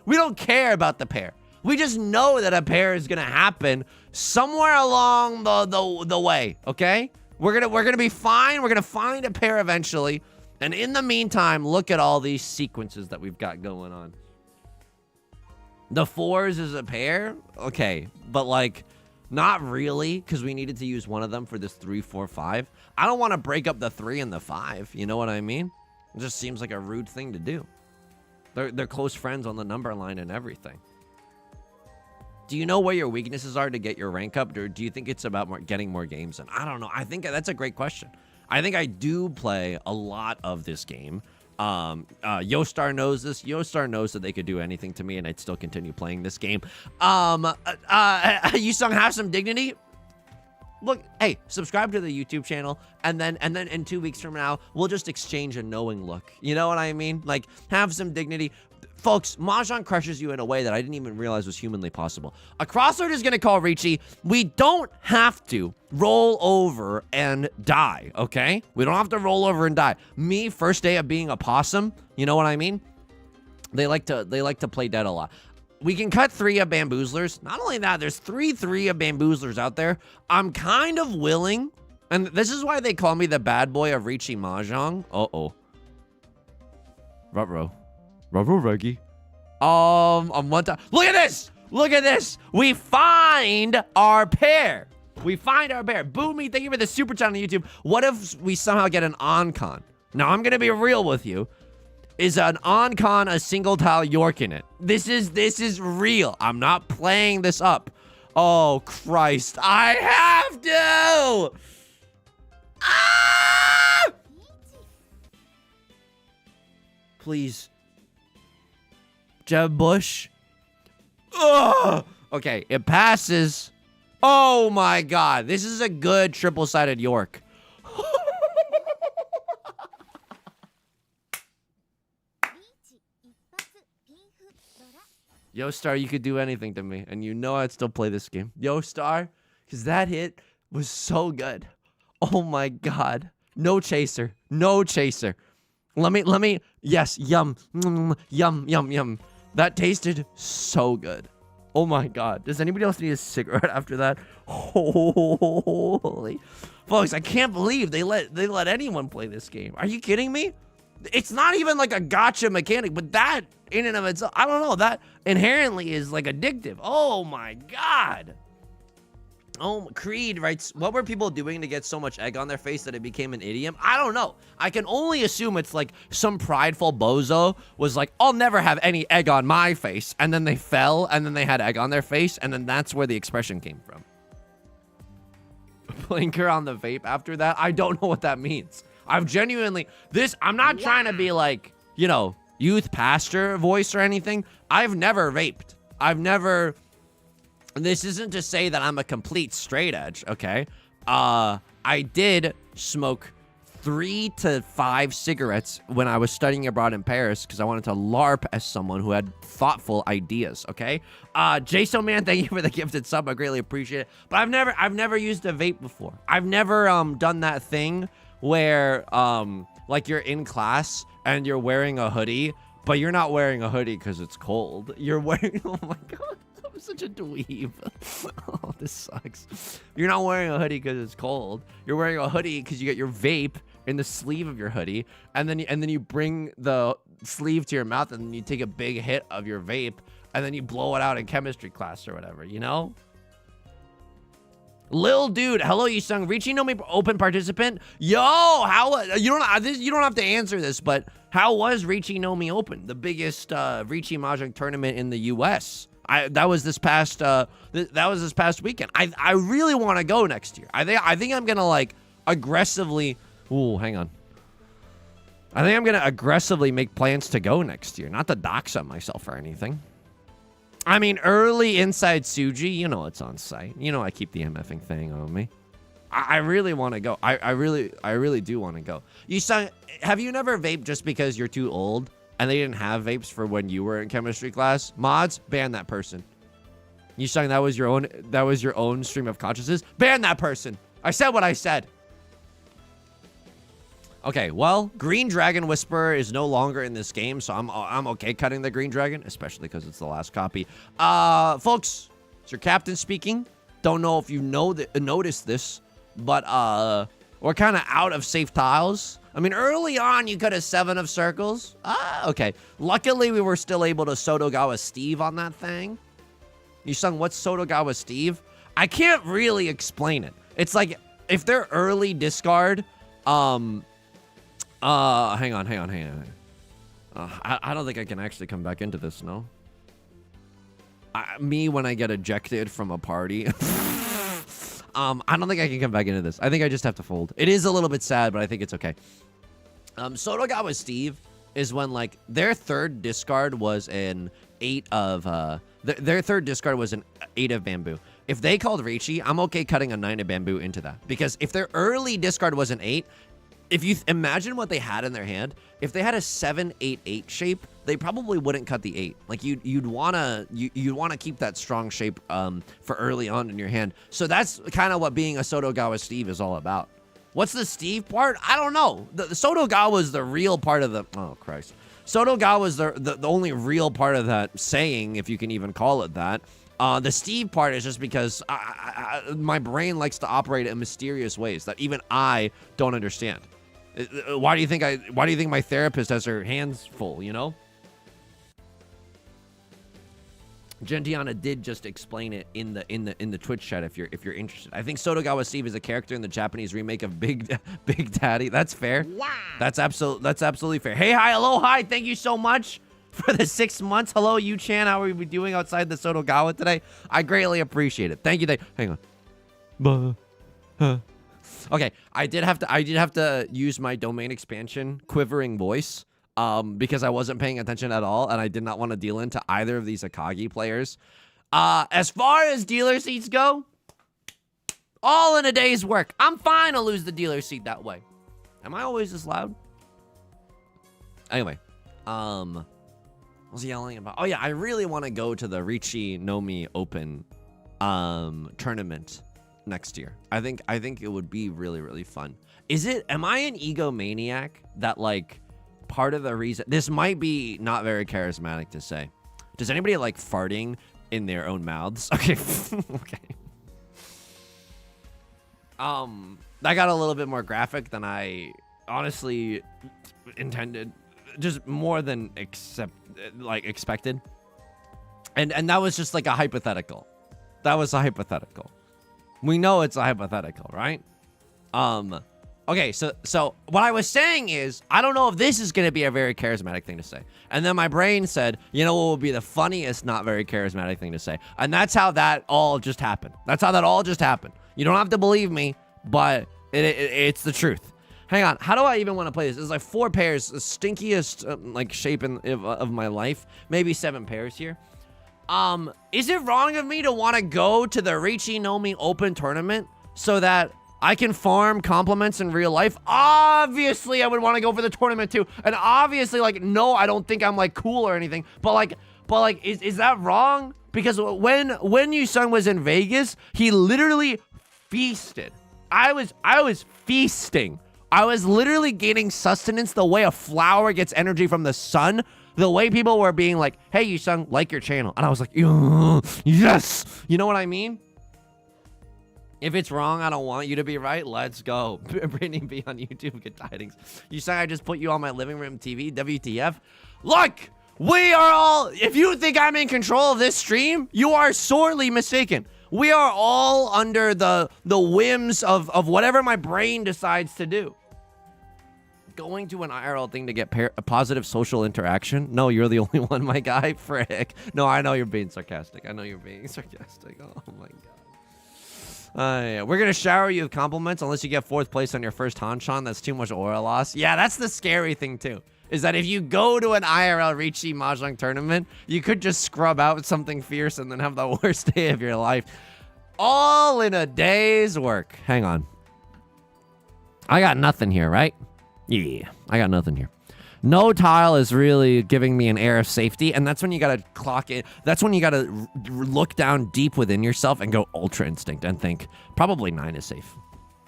we don't care about the pair. We just know that a pair is gonna happen somewhere along the way, okay? We're gonna be fine. We're gonna find a pair eventually. And in the meantime, look at all these sequences that we've got going on. The 4s is a pair? Okay, but like, not really, because we needed to use one of them for this 3, 4, 5. I don't want to break up the 3 and the 5, you know what I mean? It just seems like a rude thing to do. They're close friends on the number line and everything. Do you know where your weaknesses are to get your rank up, or do you think it's about getting more games in? I don't know. I think that's a great question. I think I do play a lot of this game. Yostar knows this. Yostar knows that they could do anything to me and I'd still continue playing this game. Yusong, have some dignity. Look, hey, subscribe to the YouTube channel, and then in 2 weeks from now, we'll just exchange a knowing look. You know what I mean? Like, have some dignity. Folks, Mahjong crushes you in a way that I didn't even realize was humanly possible. A crosslord is going to call Riichi. We don't have to roll over and die, okay? We don't have to roll over and die. Me, first day of being a possum, you know what I mean? They like to play dead a lot. We can cut 3 of bamboozlers. Not only that, there's 3 of bamboozlers out there. I'm kind of willing, and this is why they call me the bad boy of Riichi Mahjong. Ruh-roh. Ruh-roh, Reggie. On one time. Look at this! Look at this! We find our pair. We find our pair. Boomy, thank you for the super chat on YouTube. What if we somehow get an on-con? Now, I'm gonna be real with you. Is an on-con a single tile York in it? This is real. I'm not playing this up. Oh, Christ. I have to! Ah! Please. Jeb Bush. Ugh. Okay, it passes. Oh my God. This is a good triple-sided York. Yo, Star, you could do anything to me, and you know I'd still play this game. Yo, Star, because that hit was so good. Oh my God. No chaser. No chaser. Let me, yes, yum, yum, yum, yum. That tasted so good. Oh my God. Does anybody else need a cigarette after that? Holy. Folks, I can't believe they let anyone play this game. Are you kidding me? It's not even like a gotcha mechanic, but that in and of itself, I don't know, that inherently is like addictive. Oh my God. Oh, Creed writes, what were people doing to get so much egg on their face that it became an idiom? I don't know. I can only assume it's like some prideful bozo was like, I'll never have any egg on my face. And then they fell, and then they had egg on their face, and then that's where the expression came from. Blinker on the vape after that? I don't know what that means. I've genuinely, I'm not trying to be like, you know, youth pastor voice or anything. I've never vaped. This isn't to say that I'm a complete straight edge, okay? I did smoke 3 to 5 cigarettes when I was studying abroad in Paris because I wanted to LARP as someone who had thoughtful ideas, okay? Jason Man, thank you for the gifted sub. I greatly appreciate it. But I've never used a vape before. I've never done that thing where like you're in class and you're wearing a hoodie, but you're not wearing a hoodie because it's cold. You're wearing, oh my God. I'm such a dweeb. Oh, this sucks. You're not wearing a hoodie because it's cold. You're wearing a hoodie because you get your vape in the sleeve of your hoodie, and then you bring the sleeve to your mouth, and then you take a big hit of your vape, and then you blow it out in chemistry class or whatever, you know? Lil dude, hello, Yusong. Riichi no me open participant. Yo, how you don't have to answer this, but how was Riichi no me open? The biggest Riichi Mahjong tournament in the US. That was this past weekend. I really want to go next year. I think I'm gonna like aggressively. Ooh, hang on. I think I'm gonna aggressively make plans to go next year, not to dox on myself or anything. I mean, early inside Suji, you know it's on site. You know I keep the MFing thing on me. I really want to go. I really do want to go. Have you never vaped just because you're too old? And they didn't have vapes for when you were in chemistry class? Mods, ban that person. You saying that was your own stream of consciousness? Ban that person. I said what I said. Okay, well, Green Dragon Whisperer is no longer in this game, so I'm okay cutting the Green Dragon, especially because it's the last copy. Folks, it's your captain speaking. Don't know if you noticed this, but we're kind of out of safe tiles. I mean, early on, you could have 7 of circles. Okay. Luckily, we were still able to Sotogawa Steve on that thing. Yusong, what's Sotogawa Steve? I can't really explain it. It's like, if they're early discard, hang on. I don't think I can actually come back into this, no? Me, when I get ejected from a party... I don't think I can come back into this. I think I just have to fold. It is a little bit sad, but I think it's okay. Sotogawa Steve is when, like, their third discard was an 8 of, their third discard was an 8 of bamboo. If they called Riichi, I'm okay cutting a 9 of bamboo into that. Because if their early discard was an 8, if you imagine what they had in their hand, if they had a 7-8-8 shape, they probably wouldn't cut the 8. Like you'd wanna keep that strong shape for early on in your hand. So that's kind of what being a Sotogawa Steve is all about. What's the Steve part? I don't know. The Sotogawa is the real part of the. Oh Christ. Sotogawa was the only real part of that saying, if you can even call it that. The Steve part is just because my brain likes to operate in mysterious ways that even I don't understand. Why do you think my therapist has her hands full, you know? Gentiana did just explain it in the Twitch chat if you're interested. I think Sotogawa Steve is a character in the Japanese remake of Big Daddy. That's fair. Wow. That's absolutely fair. Hey, hi, hello, hi. Thank you so much for the 6 months. Hello, Yu-chan. How are we doing outside the Sotogawa today? I greatly appreciate it. Thank you. Hang on. Okay, I did have to use my domain expansion quivering voice because I wasn't paying attention at all, and I did not want to deal into either of these Akagi players. As far as dealer seats go, all in a day's work. I'm fine to lose the dealer seat that way. Am I always this loud? Anyway, what was he yelling about? Oh yeah, I really want to go to the Riichi Nomi Open tournament next year. I think it would be really, really fun. Am I an egomaniac that, like, part of the reason this might be not very charismatic to say? Does anybody like farting in their own mouths? Okay. Okay. That got a little bit more graphic than I honestly intended. Just more than expected. And that was just like a hypothetical. That was a hypothetical. We know it's a hypothetical, right? Okay, so what I was saying is, I don't know if this is going to be a very charismatic thing to say. And then my brain said, you know what would be the funniest, not very charismatic thing to say? And that's how that all just happened. That's how that all just happened. You don't have to believe me, but it's the truth. Hang on, how do I even want to play this? It's like 4 pairs, the stinkiest like shape of my life. Maybe 7 pairs here. Is it wrong of me to want to go to the Riichi Nomi Open tournament so that I can farm compliments in real life? Obviously, I would want to go for the tournament too. And obviously, like, no, I don't think I'm like cool or anything. But like, is that wrong? Because when Yusong was in Vegas, he literally feasted. I was feasting. I was literally gaining sustenance the way a flower gets energy from the sun. The way people were being like, hey, Yusong, like your channel. And I was like, yes. You know what I mean? If it's wrong, I don't want you to be right. Let's go. Brittany B on YouTube. Good tidings. Yusong, I just put you on my living room TV. WTF. Look, we are all, if you think I'm in control of this stream, you are sorely mistaken. We are all under the whims of whatever my brain decides to do. Going to an IRL thing to get a positive social interaction? No, you're the only one, my guy. Frick. No, I know you're being sarcastic. I know you're being sarcastic. Oh, my God. Yeah. We're going to shower you with compliments unless you get 4th place on your first Hanshan. That's too much aura loss. Yeah, that's the scary thing, too. Is that if you go to an IRL Riichi Mahjong tournament, you could just scrub out something fierce and then have the worst day of your life. All in a day's work. Hang on. I got nothing here, right? Yeah, I got nothing here. No tile is really giving me an air of safety, and that's when you gotta clock it. That's when you gotta look down deep within yourself and go Ultra Instinct and think, probably 9 is safe.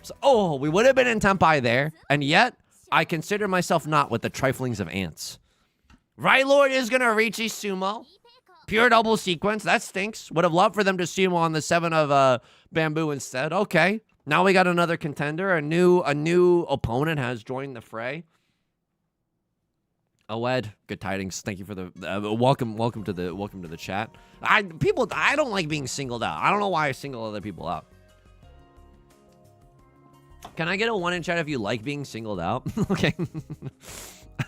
So, oh, we would have been in Tenpai there, and yet, I consider myself not with the triflings of ants. Right Lord is gonna Riichi Sumo. Pure double sequence, that stinks. Would have loved for them to sumo on the 7 of bamboo instead. Okay. Now we got another contender. A new opponent has joined the fray. Ed, good tidings. Thank you for the welcome to the chat. I don't like being singled out. I don't know why I single other people out. Can I get a 1 in chat if you like being singled out? Okay.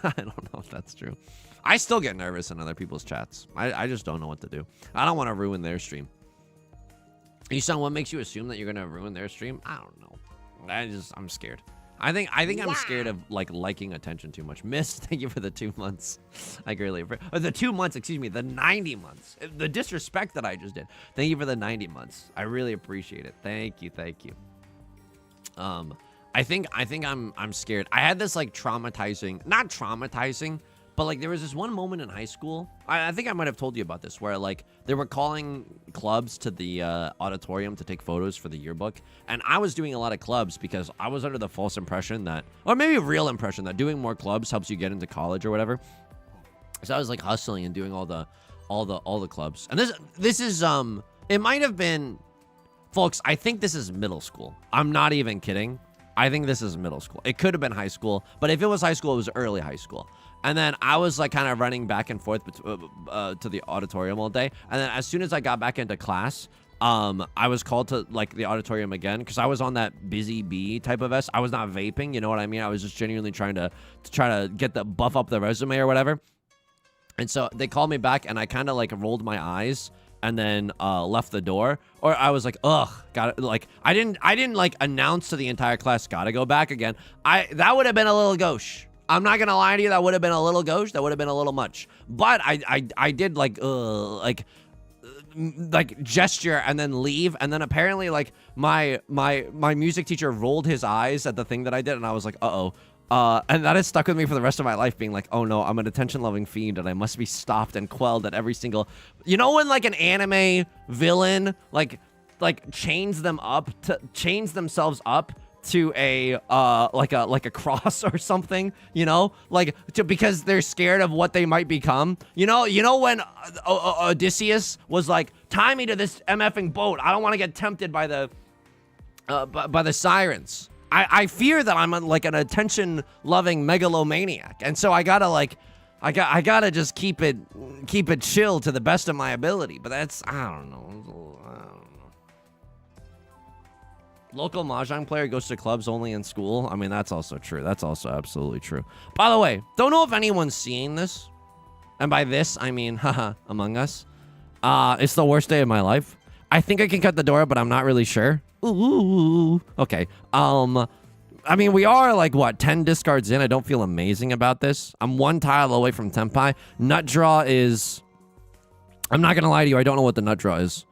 I don't know if that's true. I still get nervous in other people's chats. I just don't know what to do. I don't want to ruin their stream. Yusong, what makes you assume that you're gonna ruin their stream? I don't know. I'm scared. I think I'm scared of liking attention too much. Miss, thank you for the 2 months. I greatly appreciate the 2 months. Excuse me, the 90 months. The disrespect that I just did. Thank you for the 90 months. I really appreciate it. Thank you. I think I'm scared. I had this like traumatizing, not traumatizing, but like there was this one moment in high school. I think I might have told you about this, where like they were calling clubs to the auditorium to take photos for the yearbook, and I was doing a lot of clubs because I was under the false impression that, or maybe a real impression that doing more clubs helps you get into college or whatever. So I was like hustling and doing all the clubs. And this is it might have been, folks, I think this is middle school. I'm not even kidding. I think this is middle school. It could have been high school, but if it was high school, it was early high school. And then I was like kind of running back and forth to the auditorium all day. And then as soon as I got back into class, I was called to like the auditorium again because I was on that busy bee type of S. I was not vaping, you know what I mean? I was just genuinely trying to get the buff up the resume or whatever. And so they called me back, and I kind of like rolled my eyes and then left the door. Or I was like, ugh, got like I didn't like announce to the entire class, gotta go back again. That would have been a little gauche. I'm not gonna lie to you, that would have been a little gauche. That would have been a little much. But I did like gesture and then leave, and then apparently like my music teacher rolled his eyes at the thing that I did, and I was like, uh-oh. And that has stuck with me for the rest of my life, being like, oh no, I'm an attention-loving fiend, and I must be stopped and quelled at every single... You know when like an anime villain like chains themselves up to a like a cross or something, you know, like because they're scared of what they might become. You know when Odysseus was like, tie me to this MFing boat, I don't want to get tempted by the sirens. I fear that I'm like an attention-loving megalomaniac, and so I gotta just keep it chill to the best of my ability. But that's I don't know. Local Mahjong player goes to clubs only in school. I mean, that's also true. That's also absolutely true. By the way, don't know if anyone's seeing this, and by this I mean, haha, Among Us. It's the worst day of my life. I think I can cut the door, but I'm not really sure. Ooh, okay. I mean, we are like, what, 10 discards in? I don't feel amazing about this. I'm one tile away from Tenpai. Nut draw is... I'm not gonna lie to you, I don't know what the nut draw is.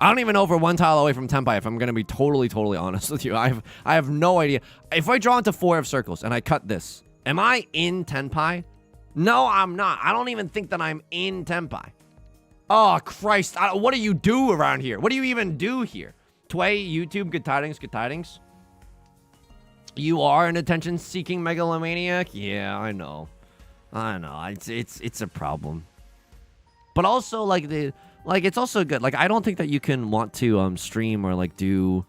I don't even know if we're one tile away from Tenpai, if I'm gonna be totally honest with you. I have no idea. If I draw into 4 of circles and I cut this, am I in Tenpai? No, I'm not. I don't even think that I'm in Tenpai. Oh, Christ. What do you do around here? What do you even do here? Tway, YouTube, good tidings. You are an attention-seeking megalomaniac? Yeah, I know. It's a problem. But also, like, it's also good. Like, I don't think that you can want to stream or like do,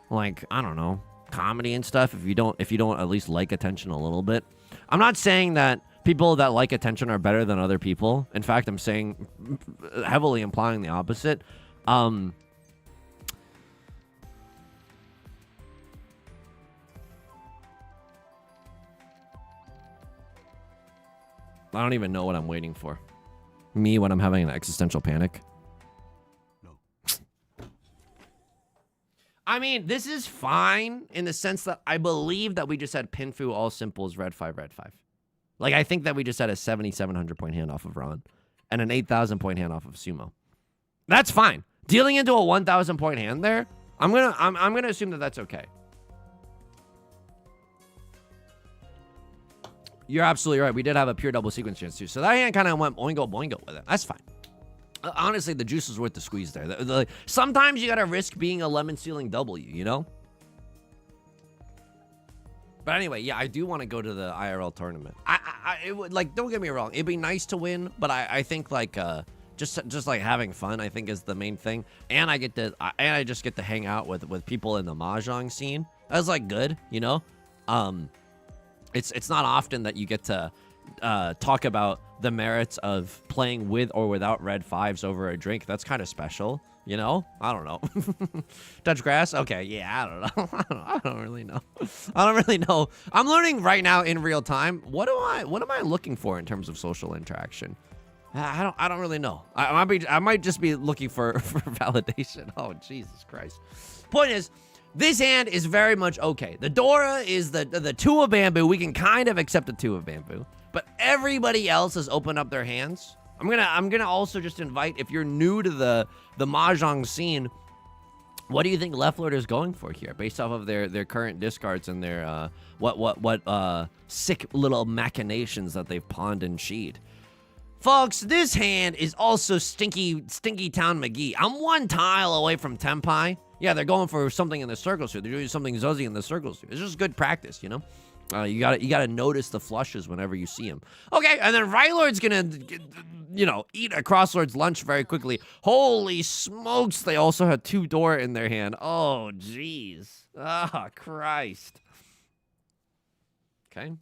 like, I don't know, comedy and stuff if you don't at least like attention a little bit. I'm not saying that people that like attention are better than other people. In fact, I'm saying heavily implying the opposite. I don't even know what I'm waiting for. Me when I'm having an existential panic. No. I mean, this is fine in the sense that I believe that we just had Pinfu all simples red 5. Like, I think that we just had a 7,700 point hand off of Ron and an 8,000 point hand off of Sumo. That's fine. Dealing into a 1,000 point hand there, I'm gonna assume that that's okay. You're absolutely right. We did have a pure double sequence chance too. So that hand kind of went boingo boingo with it. That's fine. Honestly, the juice was worth the squeeze there. Sometimes you gotta risk being a lemon ceiling W, you know? But anyway, yeah, I do want to go to the IRL tournament. It would, like, don't get me wrong. It'd be nice to win, but I think like just like having fun, I think is the main thing. And I just get to hang out with people in the Mahjong scene. That's like good, you know? It's not often that you get to talk about the merits of playing with or without red 5s over a drink. That's kind of special, you know? I don't know. Touch grass? Okay, yeah, I don't know. I don't really know. I'm learning right now in real time. What am I looking for in terms of social interaction? I don't really know. I might just be looking for validation. Oh, Jesus Christ. Point is, this hand is very much okay. The Dora is the 2 of bamboo. We can kind of accept the 2 of bamboo, but everybody else has opened up their hands. I'm gonna also just invite, if you're new to the Mahjong scene, what do you think Left Lord is going for here, based off of their current discards and their what sick little machinations that they've pawned and sheed? Folks, this hand is also Stinky Town McGee. I'm one tile away from Tenpai. Yeah, they're going for something in the circles here. They're doing something Zuzzy in the circles here. It's just good practice, you know? You gotta notice the flushes whenever you see him. Okay, and then Rylord's gonna, you know, eat a Crosslord's lunch very quickly. Holy smokes, they also had 2 door in their hand. Oh, jeez. Ah, Christ. Okay.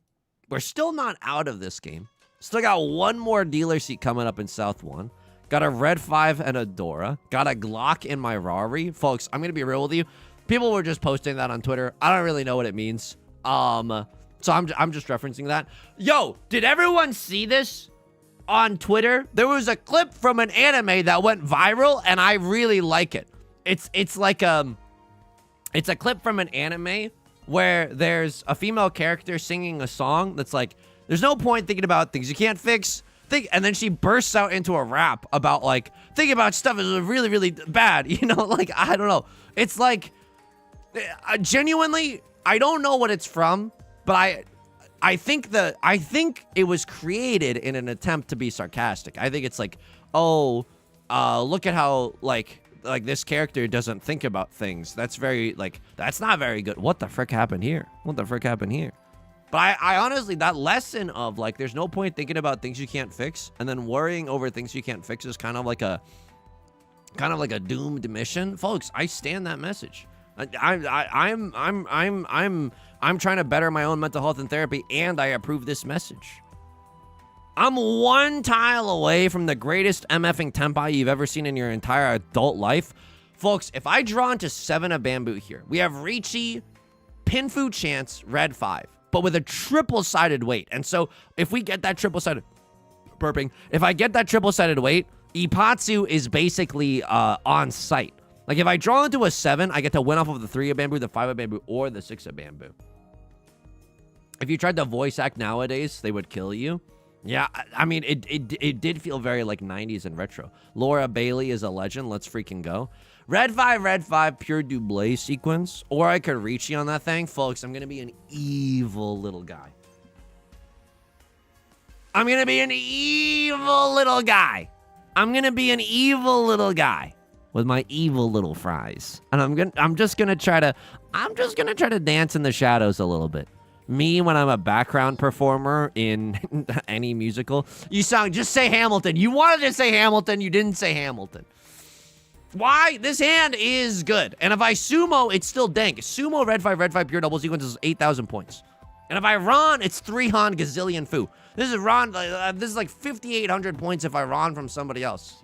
We're still not out of this game. Still got 1 more dealer seat coming up in South 1. Got a Red 5 and a Dora. Got a Glock in my Rari. Folks, I'm gonna be real with you. People were just posting that on Twitter. I don't really know what it means. So I'm just referencing that. Yo, did everyone see this on Twitter? There was a clip from an anime that went viral, and I really like it. It's like it's a clip from an anime where there's a female character singing a song that's like, there's no point thinking about things you can't fix. And then she bursts out into a rap about like thinking about stuff is really, really bad. You know, like, I don't know. It's like, genuinely, I don't know what it's from. But I think it was created in an attempt to be sarcastic. I think it's like, oh, look at how like this character doesn't think about things. That's very like, that's not very good. What the frick happened here? What the frick happened here? But I honestly, that lesson of like, there's no point thinking about things you can't fix, and then worrying over things you can't fix is kind of like a doomed mission, folks. I stand that message. I'm trying to better my own mental health and therapy, and I approve this message. I'm 1 tile away from the greatest MFing tempai you've ever seen in your entire adult life. Folks, if I draw into 7 of bamboo here, we have Riichi, Pinfu Chance, Red 5, but with a triple-sided weight. And so if we get that triple-sided, if I get that triple-sided weight, Ipatsu is basically on site. Like, if I draw into a 7, I get to win off of the 3 of bamboo, the 5 of bamboo, or the 6 of bamboo. If you tried to voice act nowadays, they would kill you. Yeah, I mean, it did feel very, like, 90s and retro. Laura Bailey is a legend. Let's freaking go. Red 5, pure double sequence. Or I could Riichi on that thing. Folks, I'm going to be an evil little guy. I'm going to be an evil little guy. I'm going to be an evil little guy. With my evil little fries. And I'm just gonna try to dance in the shadows a little bit. Me when I'm a background performer in any musical. Just say Hamilton. You wanted to say Hamilton, you didn't say Hamilton. Why? This hand is good. And if I sumo, it's still dank. Sumo red 5 pure double sequence is 8,000 points. And if I Ron, it's 3 Han gazillion foo. This is Ron, this is like 5,800 points if I Ron from somebody else.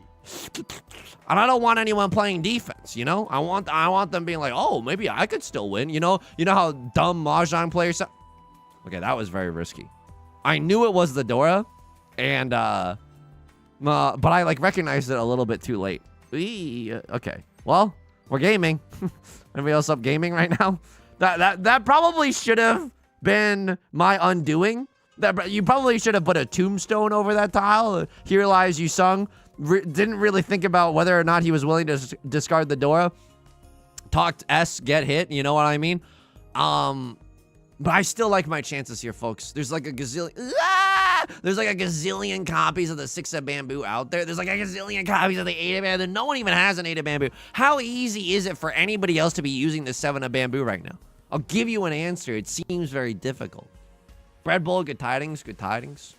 And I don't want anyone playing defense, you know? I want them being like, oh, maybe I could still win, you know? You know how dumb Mahjong players sound? Okay, that was very risky. I knew it was the Dora, and but I like recognized it a little bit too late. Okay, well, we're gaming. Anybody else up gaming right now? That probably should have been my undoing. That you probably should have put a tombstone over that tile. Here lies Yusong. Didn't really think about whether or not he was willing to discard the Dora. Talked S, get hit, you know what I mean? But I still like my chances here, folks. There's like a gazillion... There's like a gazillion copies of the 6 of bamboo out there. There's like a gazillion copies of the 8 of bamboo. No one even has an 8 of bamboo. How easy is it for anybody else to be using the 7 of bamboo right now? I'll give you an answer. It seems very difficult. Bread Bowl, good tidings, good tidings.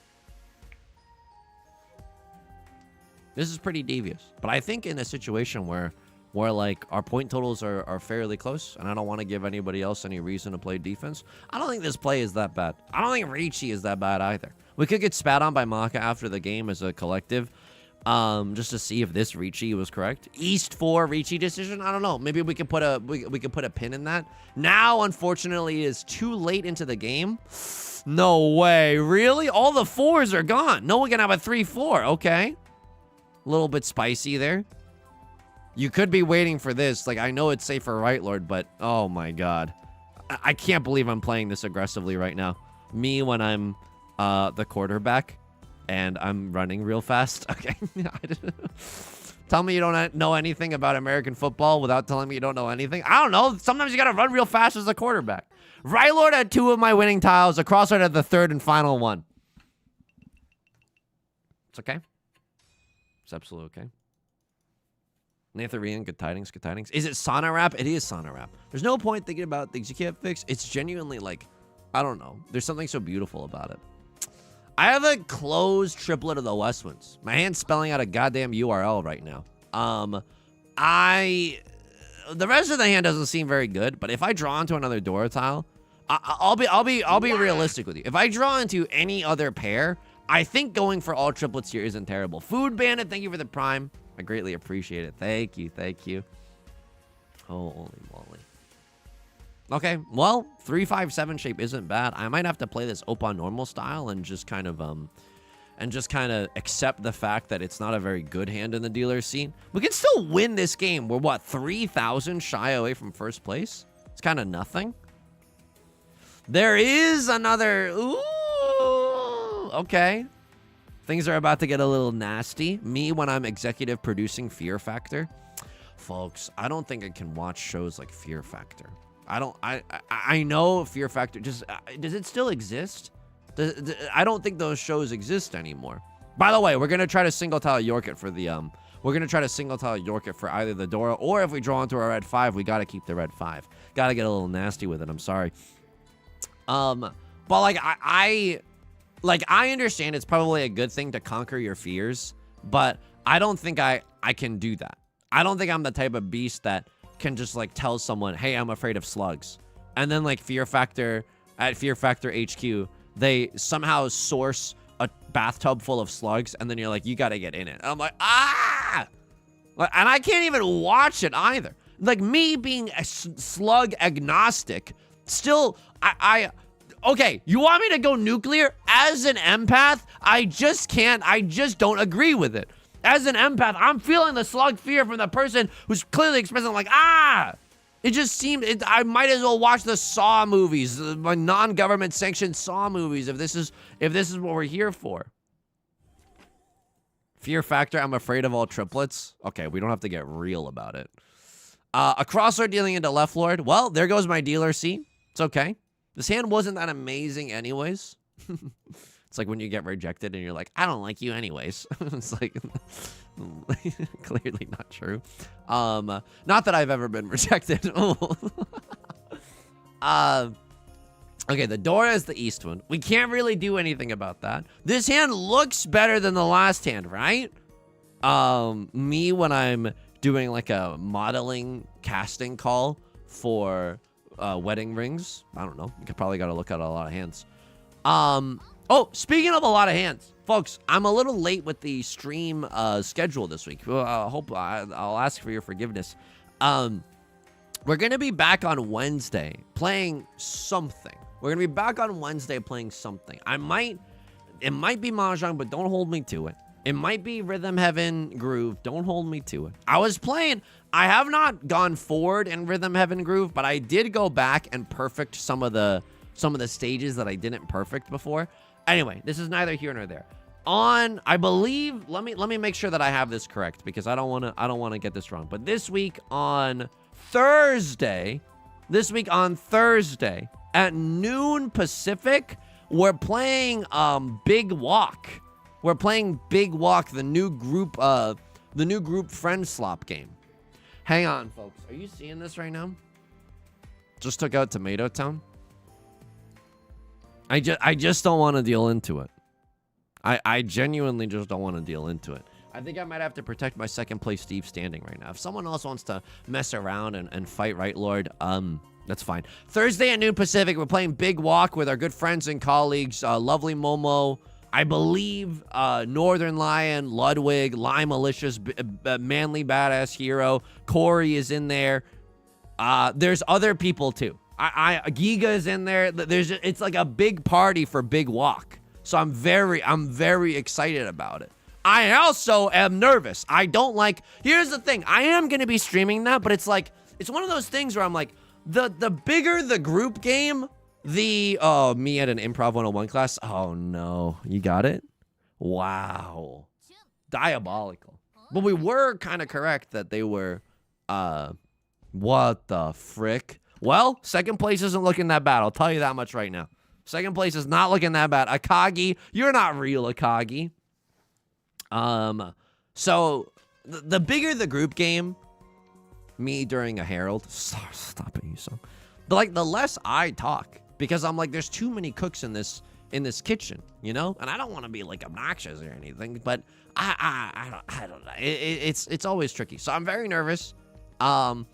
This is pretty devious. But I think in a situation where like our point totals are fairly close, and I don't want to give anybody else any reason to play defense, I don't think this play is that bad. I don't think Riichi is that bad either. We could get spat on by Maka after the game as a collective, just to see if this Riichi was correct. East 4 Riichi decision. I don't know. Maybe we could put a pin in that. Now, unfortunately, it is too late into the game. No way. Really? All the 4s are gone. No one can have a 3-4. Okay. A little bit spicy there. You could be waiting for this. Like, I know it's safe for Right Lord, but oh my god. I can't believe I'm playing this aggressively right now. Me when I'm the quarterback and I'm running real fast. Okay. Tell me you don't know anything about American football without telling me you don't know anything. I don't know. Sometimes you got to run real fast as a quarterback. Right Lord had 2 of my winning tiles. A Crosslord had the 3rd and final one. It's okay. It's absolutely okay. Natharian, good tidings, good tidings. Is it Sauna Rap? It is Sauna Rap. There's no point thinking about things you can't fix. It's genuinely like I don't know. There's something so beautiful about it. I have a closed triplet of the Westwinds. My hand's spelling out a goddamn URL right now. The rest of the hand doesn't seem very good, but if I draw into another Dora tile, I'll be realistic with you. If I draw into any other pair, I think going for all triplets here isn't terrible. Food Bandit, thank you for the prime. I greatly appreciate it. Thank you, thank you. Holy moly. Okay, well, 3-5-7 shape isn't bad. I might have to play this Opa normal style and just kind of accept the fact that it's not a very good hand in the dealer's seat. We can still win this game. We're what, 3,000 shy away from first place? It's kind of nothing. There is another. Ooh, okay. Things are about to get a little nasty. Me when I'm executive producing Fear Factor. Folks, I don't think I can watch shows like Fear Factor. I know Fear Factor just does it still exist? I don't think those shows exist anymore. By the way, we're gonna try to single tile York it for the we're gonna try to single tile York it for either the Dora, or if we draw into a red 5, we gotta keep the red 5. Gotta get a little nasty with it. I'm sorry. But like I understand it's probably a good thing to conquer your fears, but I don't think I can do that. I don't think I'm the type of beast that can just like tell someone, hey, I'm afraid of slugs. And then like Fear Factor HQ, they somehow source a bathtub full of slugs, and then you're like, you gotta get in it. And I'm like, ah! And I can't even watch it either. Like me being a slug agnostic, still, okay, you want me to go nuclear? As an empath, I just can't, I just don't agree with it. As an empath, I'm feeling the slug fear from the person who's clearly expressing like, ah! It just seemed, I might as well watch the Saw movies, my non-government sanctioned Saw movies, if this is what we're here for. Fear Factor, I'm afraid of all triplets. Okay, we don't have to get real about it. A crossroad dealing into left lord. Well, there goes my dealer seat. It's okay. This hand wasn't that amazing anyways. It's like when you get rejected and you're like, I don't like you anyways. It's like, clearly not true. Not that I've ever been rejected. Okay, the Dora is the east one. We can't really do anything about that. This hand looks better than the last hand, right? Me when I'm doing like a modeling casting call for wedding rings. I don't know. You probably got to look at a lot of hands. Oh, speaking of a lot of hands, folks, I'm a little late with the stream schedule this week. I'll ask for your forgiveness. We're going to be back on Wednesday playing something. We're going to be back on Wednesday playing something. It might be Mahjong, but don't hold me to it. It might be Rhythm Heaven Groove. Don't hold me to it. I have not gone forward in Rhythm Heaven Groove, but I did go back and perfect some of the stages that I didn't perfect before. Anyway, this is neither here nor there. I believe, let me make sure that I have this correct because I don't want to get this wrong. But this week on Thursday at noon Pacific, we're playing Big Walk. We're playing Big Walk, the new group friend slop game. Hang on, folks. Are you seeing this right now? Just took out Tomato Town. I just don't want to deal into it. I genuinely just don't want to deal into it. I think I might have to protect my second place Steve standing right now. If someone else wants to mess around and fight Right Lord, that's fine. Thursday at noon Pacific, we're playing Big Walk with our good friends and colleagues, Lovely Momo, I believe Northern Lion, Ludwig, Lime Malicious, Manly Badass Hero, Corey is in there. There's other people too. Giga is in there. It's like a big party for Big Walk. So I'm very excited about it. I also am nervous. Here's the thing. I am going to be streaming that, but it's like, it's one of those things where I'm like, the bigger the group game, me at an Improv 101 class. Oh no, you got it? Wow. Diabolical. But we were kind of correct that they were, what the frick? Well, second place isn't looking that bad. I'll tell you that much right now. Second place is not looking that bad. Akagi, you're not real, Akagi. So the bigger the group game, me during a Herald, stop it, Yusong. But like the less I talk, because I'm like, there's too many cooks in this kitchen, you know, and I don't want to be like obnoxious or anything, but I don't know. It's always tricky. So I'm very nervous. I'm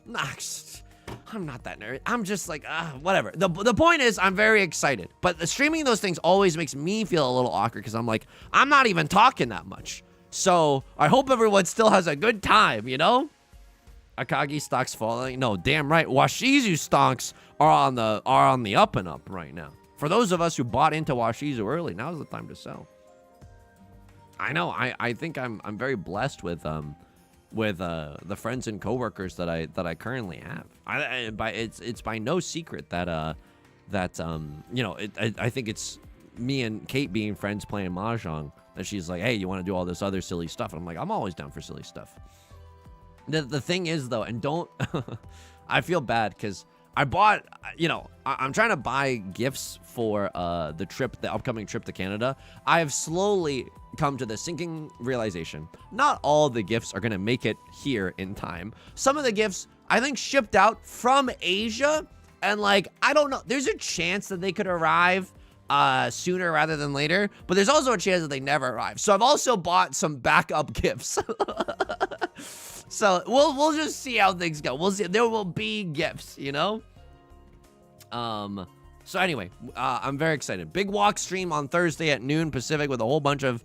not that nervous. I'm just like, whatever. The point is, I'm very excited. But streaming those things always makes me feel a little awkward because I'm like, I'm not even talking that much. So I hope everyone still has a good time, you know? Akagi stocks falling. No, damn right. Washizu stocks are on the up and up right now. For those of us who bought into Washizu early, now's the time to sell. I know. I think I'm very blessed with the friends and coworkers that I currently have. It's by no secret that you know, I think it's me and Kate being friends playing Mahjong that she's like, hey, you want to do all this other silly stuff? And I'm like, I'm always down for silly stuff. The thing is though, and don't I feel bad because I bought, you know, I'm trying to buy gifts for the upcoming trip to Canada. I have slowly come to the sinking realization. Not all the gifts are going to make it here in time. Some of the gifts, I think, shipped out from Asia. And, like, I don't know. There's a chance that they could arrive sooner rather than later. But there's also a chance that they never arrive. So I've also bought some backup gifts. So we'll just see how things go. We'll see. There will be gifts, you know? So anyway, I'm very excited. Big walk stream on Thursday at noon Pacific with a whole bunch of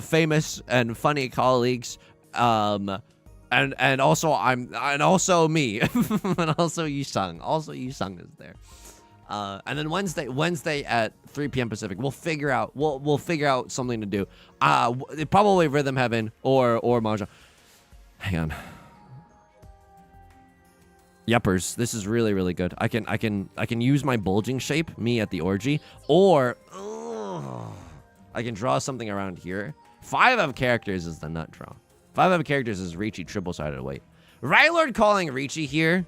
famous and funny colleagues. And also me, and also Yusong. Also Yusong is there. And then Wednesday at 3 p.m. Pacific, we'll figure out something to do. Probably Rhythm Heaven or Mahjong. Hang on. Yuppers, this is really, really good. I can use my bulging shape, me at the orgy, or I can draw something around here. 5 of characters is the nut draw. 5 of characters is Riichi triple-sided weight. Rylord calling Riichi here.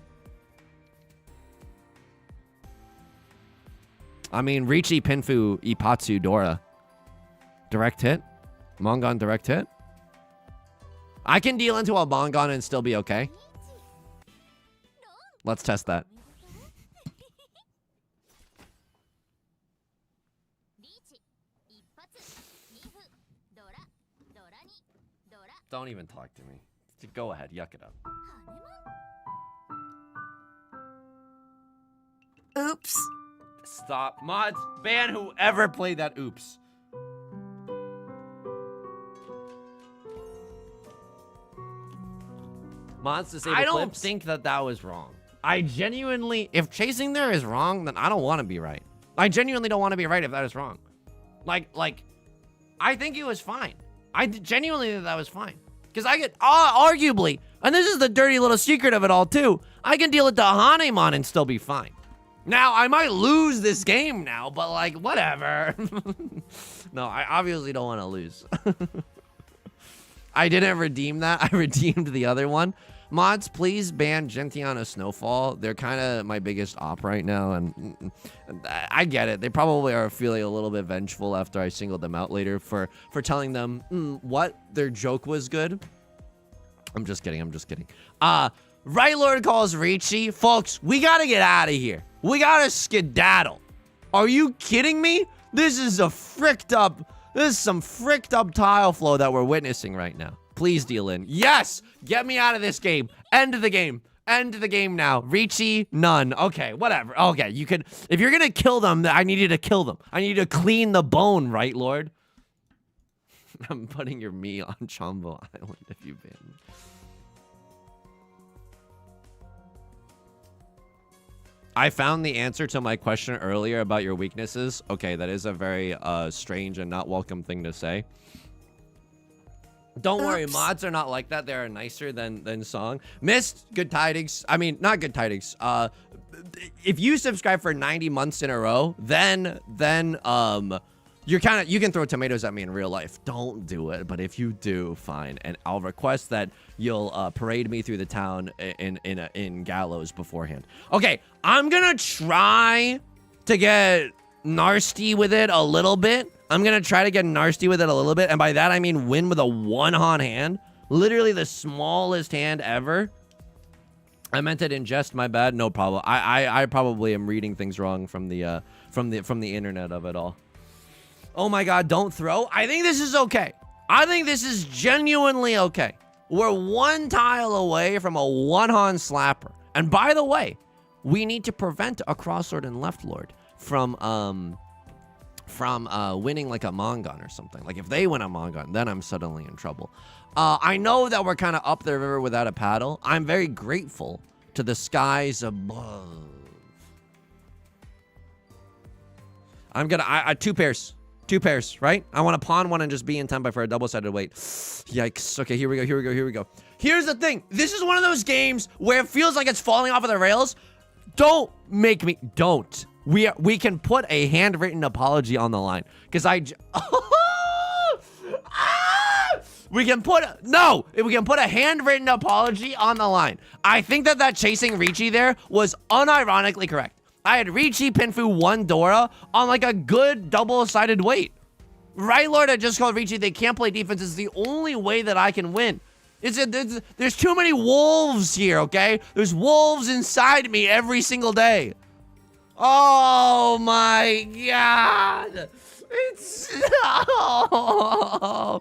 I mean, Riichi, Pinfu, Ipatsu, Dora. Direct hit? Mongon direct hit? I can deal into a Mongon and still be okay. Let's test that. Don't even talk to me. Go ahead, yuck it up. Oops. Stop. Mods, ban whoever played that oops. Mods disable clips. I don't think that was wrong. I genuinely, if chasing there is wrong, then I don't want to be right. I genuinely don't want to be right if that is wrong. Like, I think it was fine. I genuinely think that was fine. Because I get, arguably, and this is the dirty little secret of it all too, I can deal it to Hanemon and still be fine. Now, I might lose this game now, but like, whatever. No, I obviously don't want to lose. I didn't redeem that. I redeemed the other one. Mods, please ban Gentiana Snowfall. They're kind of my biggest op right now, and I get it. They probably are feeling a little bit vengeful after I singled them out later for telling them what their joke was good. I'm just kidding. I'm just kidding. Rylord calls Riichi. Folks, we got to get out of here. We got to skedaddle. Are you kidding me? This is some fricked up tile flow that we're witnessing right now. Please deal in. Yes! Get me out of this game. End the game. End the game now. Riichi, none. Okay, whatever. Okay, you could... If you're gonna kill them, I need you to kill them. I need you to clean the bone, right, Lord? I'm putting your me on Chombo Island if you ban me. I found the answer to my question earlier about your weaknesses. Okay, that is a very strange and not welcome thing to say. Don't worry, mods are not like that. They are nicer than Song. Missed, good tidings. I mean, not good tidings. If you subscribe for 90 months in a row, then you can throw tomatoes at me in real life. Don't do it, but if you do, fine. And I'll request that you'll parade me through the town in gallows beforehand. Okay, I'm gonna try to get nasty with it a little bit. I'm gonna try to get nasty with it a little bit, and by that I mean win with a one-on hand. Literally the smallest hand ever. I meant it in jest. My bad. No problem. I probably am reading things wrong from the internet of it all. Oh my God! Don't throw. I think this is okay. I think this is genuinely okay. We're one tile away from a one-hand slapper. And by the way, we need to prevent a crossword and left lord from winning like a Mongon or something. Like if they win a Mongon, then I'm suddenly in trouble. I know that we're kind of up the river without a paddle. I'm very grateful to the skies above. I'm gonna, two pairs. Two pairs, right? I want to pawn one and just be in tempo for a double-sided weight. Yikes. Okay, here we go, here we go, here we go. Here's the thing. This is one of those games where it feels like it's falling off of the rails. Don't make me, don't. We can put a handwritten apology on the line. Because we can put a handwritten apology on the line. I think that chasing Riichi there was unironically correct. I had Riichi, Pinfu, 1 Dora on like a good double-sided weight. Right, Lord, I just called Riichi. They can't play defense. It's the only way that I can win. There's too many wolves here, okay? There's wolves inside me every single day. Oh, my God. It's... Oh,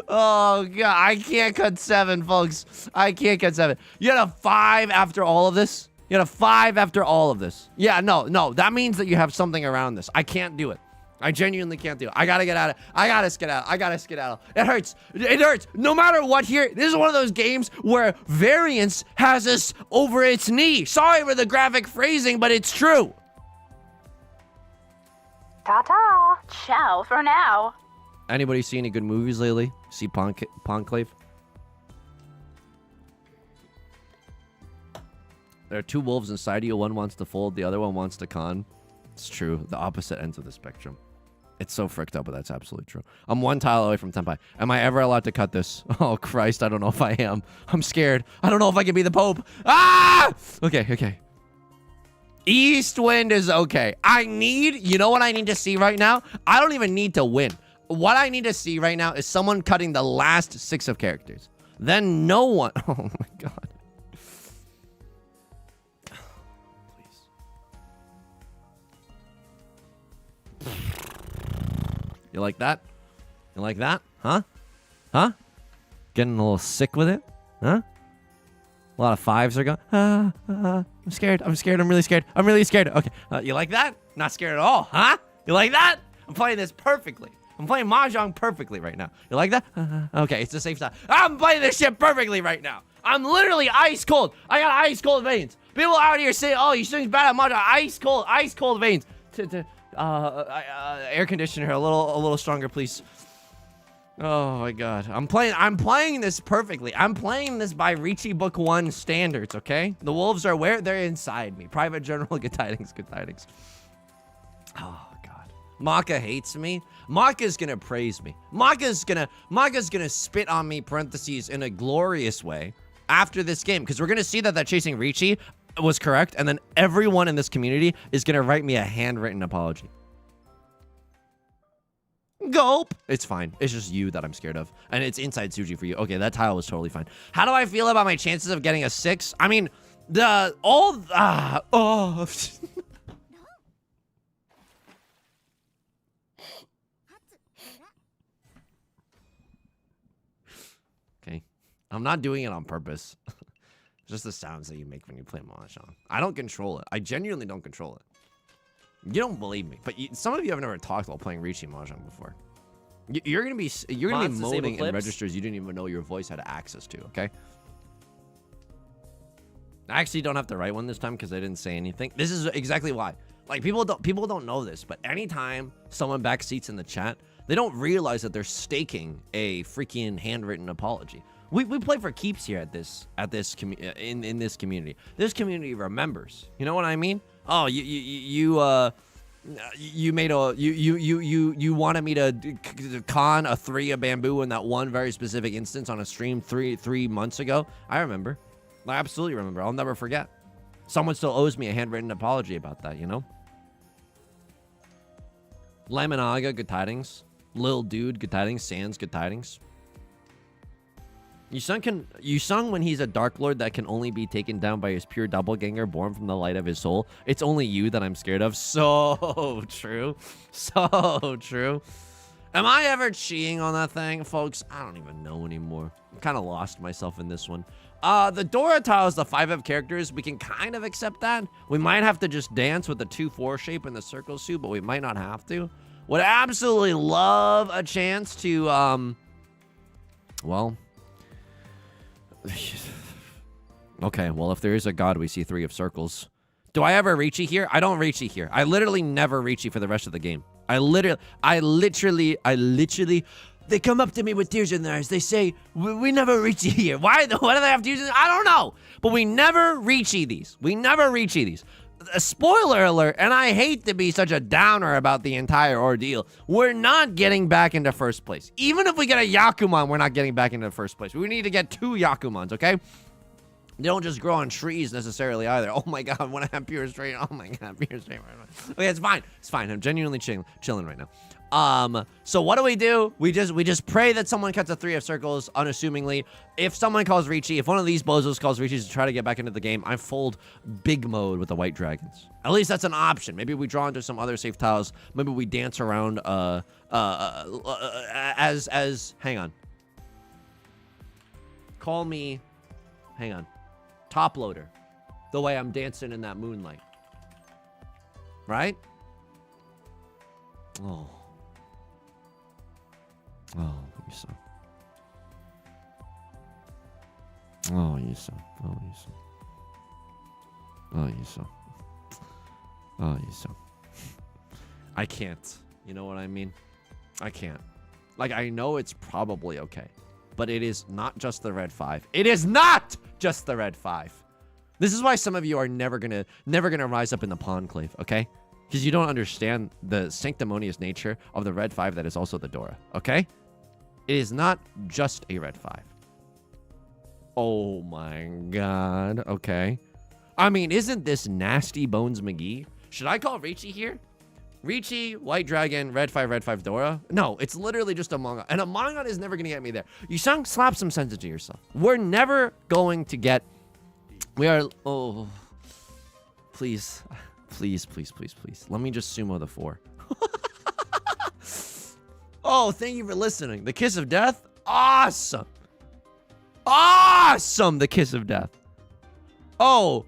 God. I can't cut 7, folks. I can't cut 7. You had a 5 after all of this? You had a 5 after all of this. Yeah, no. That means that you have something around this. I can't do it. I genuinely can't do it. I gotta get out of it. I gotta skedaddle. I gotta skedaddle. It hurts. It hurts. No matter what here, this is one of those games where variance has us over its knee. Sorry for the graphic phrasing, but it's true. Ta-ta. Ciao for now. Anybody see any good movies lately? See Conclave? There are 2 wolves inside you. One wants to fold, the other one wants to con. It's true. The opposite ends of the spectrum. It's so fricked up, but that's absolutely true. I'm 1 tile away from Tenpai. Am I ever allowed to cut this? Oh, Christ. I don't know if I am. I'm scared. I don't know if I can be the Pope. Ah! Okay. East wind is okay. You know what I need to see right now? I don't even need to win. What I need to see right now is someone cutting the last 6 of characters. Then no one... Oh, my God. You like that? You like that? Huh? Getting a little sick with it? Huh? A lot of 5s are going. I'm scared. I'm really scared. Okay. You like that? Not scared at all, huh? You like that? I'm playing this perfectly. I'm playing Mahjong perfectly right now. You like that? Okay, it's a safe side. I'm playing this shit perfectly right now. I'm literally ice cold. I got ice cold veins. People out here say, oh, you swing's bad at Mahjong. Ice cold veins. Air conditioner a little stronger, please. Oh my God. I'm playing this perfectly. I'm playing this by Riichi Book 1 standards, okay? The wolves are where? They're inside me. Private General, good tidings. Oh God. Maka hates me. Maka's gonna praise me. Maka's gonna spit on me, parentheses, in a glorious way after this game, because we're gonna see that chasing Riichi was correct, and then everyone in this community is gonna write me a handwritten apology. Gulp. It's fine. It's just you that I'm scared of, and it's inside Suji for you. Okay, that tile was totally fine. How do I feel about my chances of getting a 6? I mean, Okay, I'm not doing it on purpose. Just the sounds that you make when you play Mahjong. I don't control it. I genuinely don't control it. You don't believe me, but some of you have never talked while playing Riichi Mahjong before. You're gonna be moaning in registers you didn't even know your voice had access to. Okay. I actually don't have to write one this time because I didn't say anything. This is exactly why. Like people don't know this, but anytime someone backseats in the chat, they don't realize that they're staking a freaking handwritten apology. We play for keeps here in this community. This community remembers. You know what I mean? Oh, you wanted me to con a 3 of bamboo in that one very specific instance on a stream three months ago. I remember. I absolutely remember. I'll never forget. Someone still owes me a handwritten apology about that, you know? Lemonaga, good tidings. Lil Dude, good tidings. Sans, good tidings. Yusong, when he's a Dark Lord that can only be taken down by his pure doppelganger born from the light of his soul. It's only you that I'm scared of. So true. So true. Am I ever cheating on that thing, folks? I don't even know anymore. I'm kind of lost myself in this one. The Dora tiles, the 5F characters, we can kind of accept that. We might have to just dance with the 2-4 shape and the circle suit, but we might not have to. Would absolutely love a chance to, well... Okay, well, if there is a god, we see 3 of circles. Do I ever Riichi here? I don't Riichi here. I literally never Riichi for the rest of the game. I literally, they come up to me with tears in their eyes. They say, we never Riichi here. Why do they have tears in their eyes? I don't know. But we never Riichi these. We never Riichi these. A spoiler alert, and I hate to be such a downer about the entire ordeal. We're not getting back into first place. Even if we get a Yakuman, we're not getting back into first place. We need to get 2 Yakumans, okay? They don't just grow on trees necessarily either. Oh my god, when I have pure straight. Oh my god, pure straight. Okay, it's fine. It's fine. I'm genuinely chilling right now. So what do? We just pray that someone cuts a 3 of circles, unassumingly. If someone calls Riichi, if one of these bozos calls Riichi to try to get back into the game, I fold big mode with the white dragons. At least that's an option. Maybe we draw into some other safe tiles. Maybe we dance around, hang on. Call me, hang on. Top loader. The way I'm dancing in that moonlight. Right? Oh. Oh, Yusong. Oh, Yusong. Oh, Yusong. Oh, Yusong. Oh, Yusong. I can't. You know what I mean? I can't. Like, I know it's probably okay, but it is not just the red 5. It is not just the red 5. This is why some of you are never gonna rise up in the Conclave, okay? Because you don't understand the sanctimonious nature of the red 5 that is also the Dora, okay? It is not just a red 5. Oh my god, okay. I mean, isn't this nasty Bones McGee? Should I call Riichi here? Riichi, White Dragon, red 5, Dora? No, it's literally just a manga. And a manga is never going to get me there. Yusong, slap some sense into yourself. We're never going to get... We are... Oh... Please. Please. Let me just sumo the 4. Oh, thank you for listening. The Kiss of Death? Awesome. Awesome, the Kiss of Death. Oh,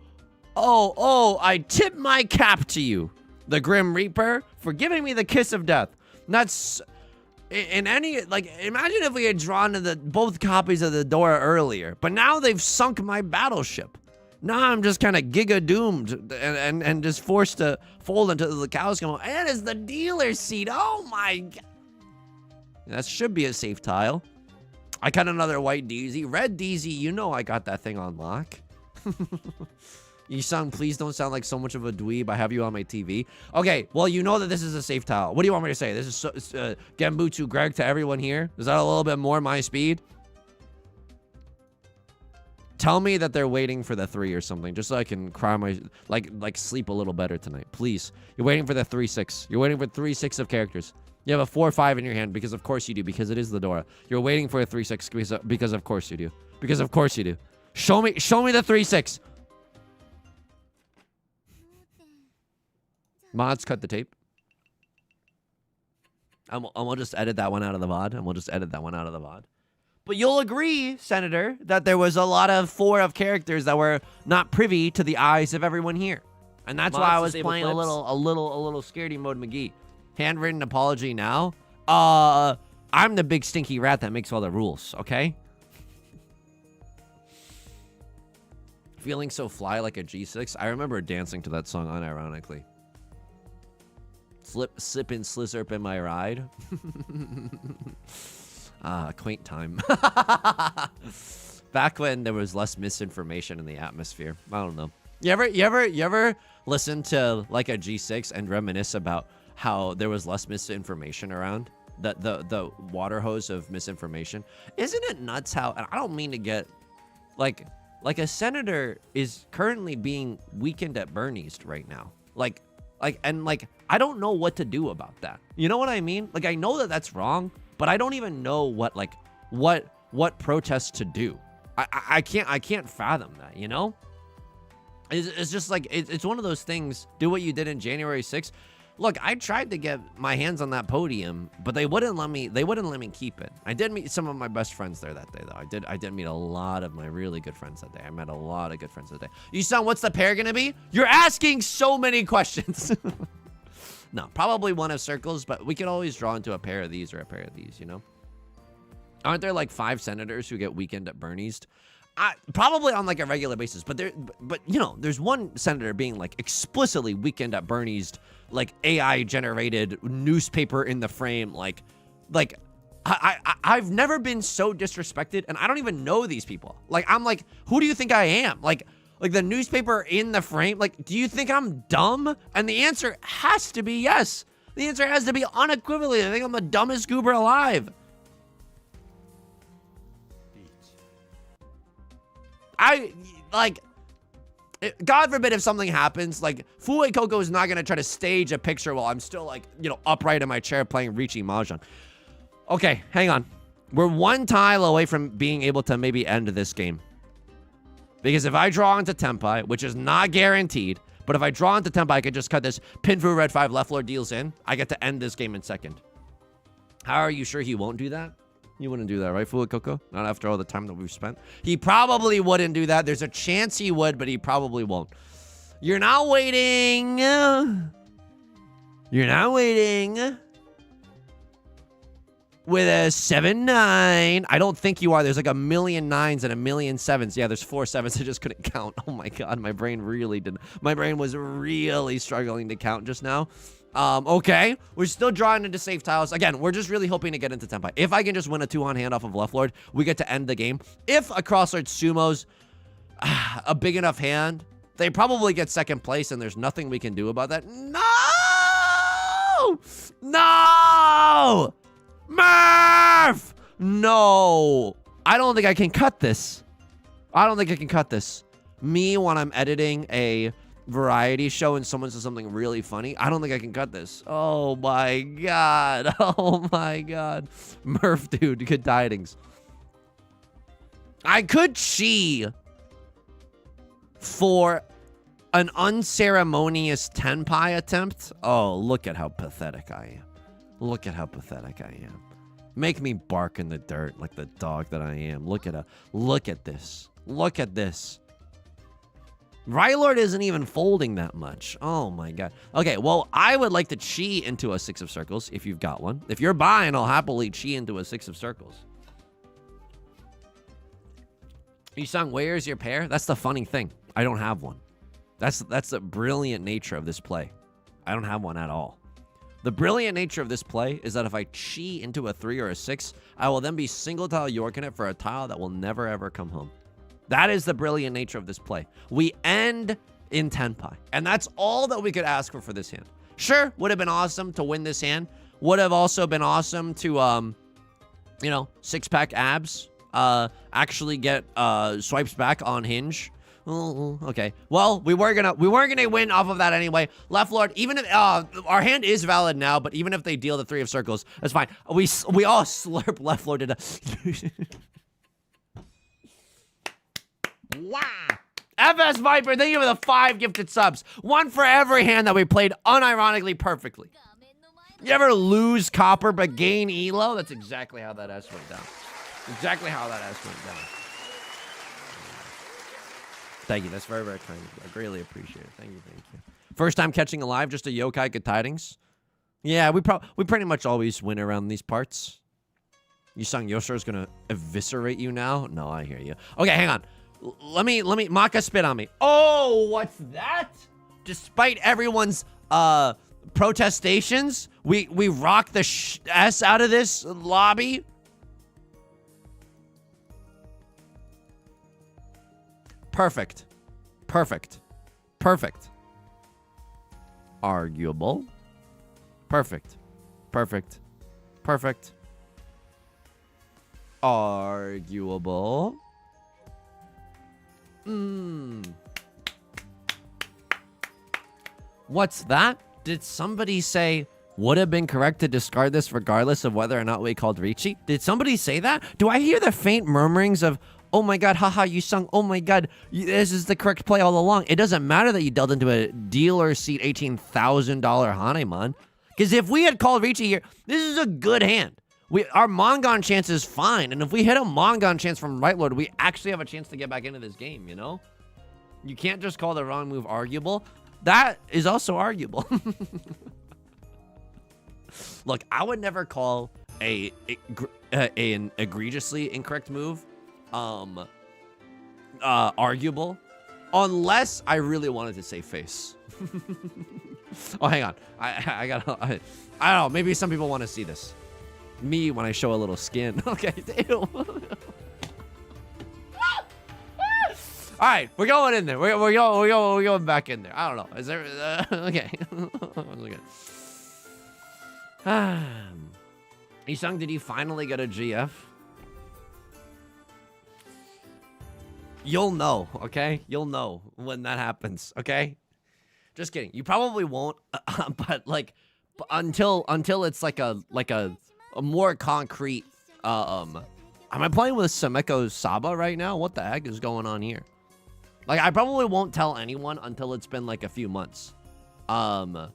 I tip my cap to you, the Grim Reaper, for giving me the Kiss of Death. That's... In any... Like, imagine if we had drawn to both copies of the Dora earlier, but now they've sunk my battleship. Now I'm just kind of giga-doomed and just forced to fold until the cows come home. And it's the dealer's seat. Oh, my God. That should be a safe tile. I got another white DZ. Red DZ, you know I got that thing on lock. Yusong, please don't sound like so much of a dweeb. I have you on my TV. Okay, well, you know that this is a safe tile. What do you want me to say? This is Genbutsu Greg to everyone here. Is that a little bit more my speed? Tell me that they're waiting for the 3 or something, just so I can cry my like sleep a little better tonight. Please. You're waiting for the 3/6. You're waiting for 3/6 of characters. You have a 4/5 in your hand because of course you do, because it is the Dora. You're waiting for a 3/6 because of course you do. Because of course you do. Show me the 3/6. Mods, cut the tape. And we'll just edit that one out of the VOD. But you'll agree, Senator, that there was a lot of 4 of characters that were not privy to the eyes of everyone here. And that's why I was playing a little scaredy mode McGee. Handwritten apology now. I'm the big stinky rat that makes all the rules, okay? Feeling so fly like a G6. I remember dancing to that song unironically. Slip and slizzerp in my ride. Quaint time. Back when there was less misinformation in the atmosphere. I don't know. You ever listen to like a G6 and reminisce about how there was less misinformation around? The water hose of misinformation. Isn't it nuts how, and I don't mean to get like a senator is currently being weakened at Bernie's right now. Like I don't know what to do about that. You know what I mean? Like I know that that's wrong, but I don't even know what what protests to do. I can't fathom that, you know? It's just like, it's one of those things. Do what you did in January 6th. Look, I tried to get my hands on that podium, but they wouldn't let me keep it. I did meet some of my best friends there that day, though. I did meet a lot of my really good friends that day. I met a lot of good friends that day. Yusong, what's the pair gonna be? You're asking so many questions. No, probably one of circles, but we could always draw into a pair of these or a pair of these, you know? Aren't there like 5 senators who get weekend at Bernie's? Probably on like a regular basis, but you know, there's one senator being like explicitly weekend at Bernie's, like AI generated newspaper in the frame, like I've never been so disrespected, and I don't even know these people. Like, I'm like, who do you think I am? Like the newspaper in the frame. Like, do you think I'm dumb? And the answer has to be yes. The answer has to be unequivocally. I think I'm the dumbest goober alive. God forbid if something happens, like, Fue Koko is not going to try to stage a picture while I'm still, like, you know, upright in my chair playing Riichi Mahjong. Okay, hang on. We're 1 tile away from being able to maybe end this game. Because if I draw into Tenpai, which is not guaranteed, but if I draw into Tenpai, I can just cut this. Pin through red 5, left lord deals in. I get to end this game in second. How are you sure he won't do that? You wouldn't do that, right, Fue Koko? Not after all the time that we've spent. He probably wouldn't do that. There's a chance he would, but he probably won't. You're not waiting. You're not waiting. With a 7-9. I don't think you are. There's like a million 9s and a million 7s. Yeah, there's 4 7s. I just couldn't count. Oh my God, my brain really didn't. My brain was really struggling to count just now. Okay, we're still drawing into safe tiles. Again, we're just really hoping to get into Tenpai. If I can just win a 2-on hand off of left lord, we get to end the game. If a crosslord sumo's a big enough hand, they probably get second place, and there's nothing we can do about that. No! No! Murph! No! I don't think I can cut this. I don't think I can cut this. Me, when I'm editing a variety show and someone says something really funny, I don't think I can cut this. Oh my God. Oh my God. Murph, dude, good tidings. I could chi for an unceremonious Tenpai attempt. Oh, look at how pathetic I am. Look at how pathetic I am. Make me bark in the dirt like the dog that I am. Look at this. Look at this. Rylord isn't even folding that much. Oh my God. Okay, well, I would like to chi into a 6 of circles if you've got one. If you're buying, I'll happily chi into a 6 of circles. Yusong, where's your pair? That's the funny thing. I don't have one. That's the brilliant nature of this play. I don't have one at all. The brilliant nature of this play is that if I chi into a 3 or a 6, I will then be single tile Yorking it for a tile that will never ever come home. That is the brilliant nature of this play. We end in Tenpai, and that's all that we could ask for this hand. Sure, would have been awesome to win this hand. Would have also been awesome to, you know, 6-pack abs. Actually get swipes back on hinge. Okay. Well, we weren't gonna win off of that anyway. Left lord, even if our hand is valid now, but even if they deal the 3 of circles, that's fine. We all slurp left lord to wow. FS Viper, thank you for the 5 gifted subs. 1 for every hand that we played unironically perfectly. You ever lose copper but gain elo? That's exactly how that S went down. Exactly how that S went down. Thank you. That's very, very kind of you. I greatly appreciate it. Thank you. Thank you. First time catching a live, just a yokai, good tidings. Yeah, we pretty much always win around these parts. Yusong Yoshiro's gonna eviscerate you now? No, I hear you. Okay, hang on. Let me Maka spit on me. Oh, what's that? Despite everyone's protestations, we rock the S out of this lobby. Perfect. Perfect. Perfect. Arguable. Perfect. Perfect. Perfect. Arguable. What's that? Did somebody say would have been correct to discard this regardless of whether or not we called Riichi. Did somebody say that? Do I hear the faint murmurings of, oh my god, haha, you sung, oh my god, this is the correct play all along. It doesn't matter that you dealt into a dealer seat $18,000 Hanemon. Because if we had called Riichi here, this is a good hand. Our Mongon chance is fine. And if we hit a Mongon chance from Right Lord, we actually have a chance to get back into this game, you know? You can't just call the wrong move arguable. That is also arguable. Look, I would never call an egregiously incorrect move arguable unless I really wanted to say face. Oh, hang on. I don't know. Maybe some people want to see this. Me when I show a little skin. Okay. Ew. All right, we're going in there. We're going back in there. I don't know. Is there? Okay. Yusong, did you finally get a GF? You'll know, okay? You'll know when that happens, okay? Just kidding. You probably won't, but like, until it's like a more concrete. Am I playing with Sameko Saba right now? What the heck is going on here? Like, I probably won't tell anyone until it's been like a few months. And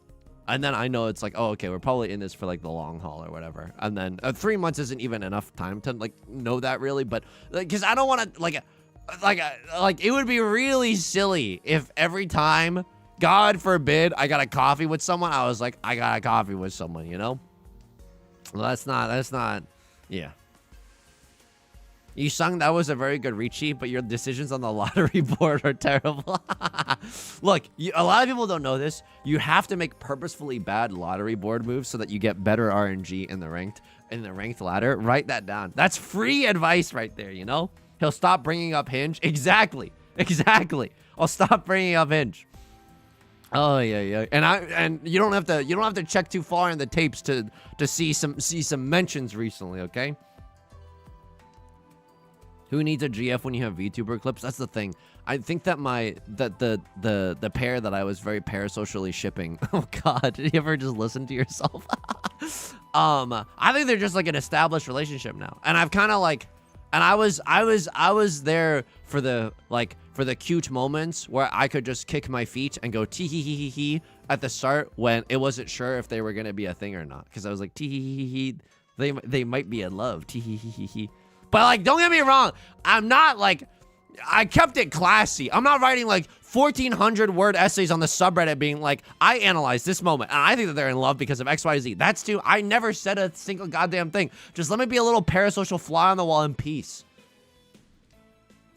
then I know it's like, oh, okay, we're probably in this for like the long haul or whatever. And then 3 months isn't even enough time to like know that really, but like, cause I don't want to like it would be really silly if every time, God forbid, I got a coffee with someone, I was like, I got a coffee with someone, you know? Well, that's not, yeah. Yusong, that was a very good Riichi, but your decisions on the lottery board are terrible. Look, a lot of people don't know this. You have to make purposefully bad lottery board moves so that you get better RNG in the ranked ladder. Write that down. That's free advice right there, you know? He'll stop bringing up Hinge. Exactly. I'll stop bringing up Hinge. Oh yeah. And you don't have to check too far in the tapes to see some mentions recently, okay? Who needs a GF when you have VTuber clips? That's the thing. I think that the pair that I was very parasocially shipping. Oh God, did you ever just listen to yourself? I think they're just like an established relationship now, and I've kind of like, and I was there for the cute moments where I could just kick my feet and go tee hee hee hee hee at the start when it wasn't sure if they were gonna be a thing or not, because I was like tee hee hee hee, they might be in love, tee hee hee hee hee. But like, don't get me wrong, I'm not like, I kept it classy. I'm not writing like 1,400 word essays on the subreddit being like, I analyzed this moment and I think that they're in love because of XYZ. That's too, I never said a single goddamn thing. Just let me be a little parasocial fly on the wall in peace.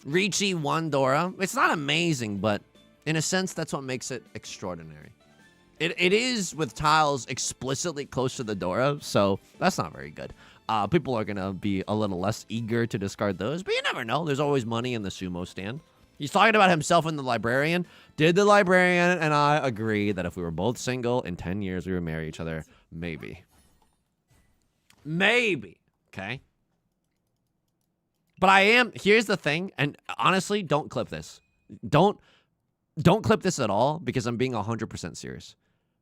Riichi won Dora. It's not amazing, but in a sense, that's what makes it extraordinary. It is with tiles explicitly close to the Dora, so that's not very good. People are going to be a little less eager to discard those, but you never know. There's always money in the sumo stand. He's talking about himself and the librarian. Did the librarian and I agree that if we were both single in 10 years, we would marry each other? Maybe. Maybe. Okay. But I am, here's the thing, and honestly, don't clip this. Don't clip this at all, because I'm being 100% serious.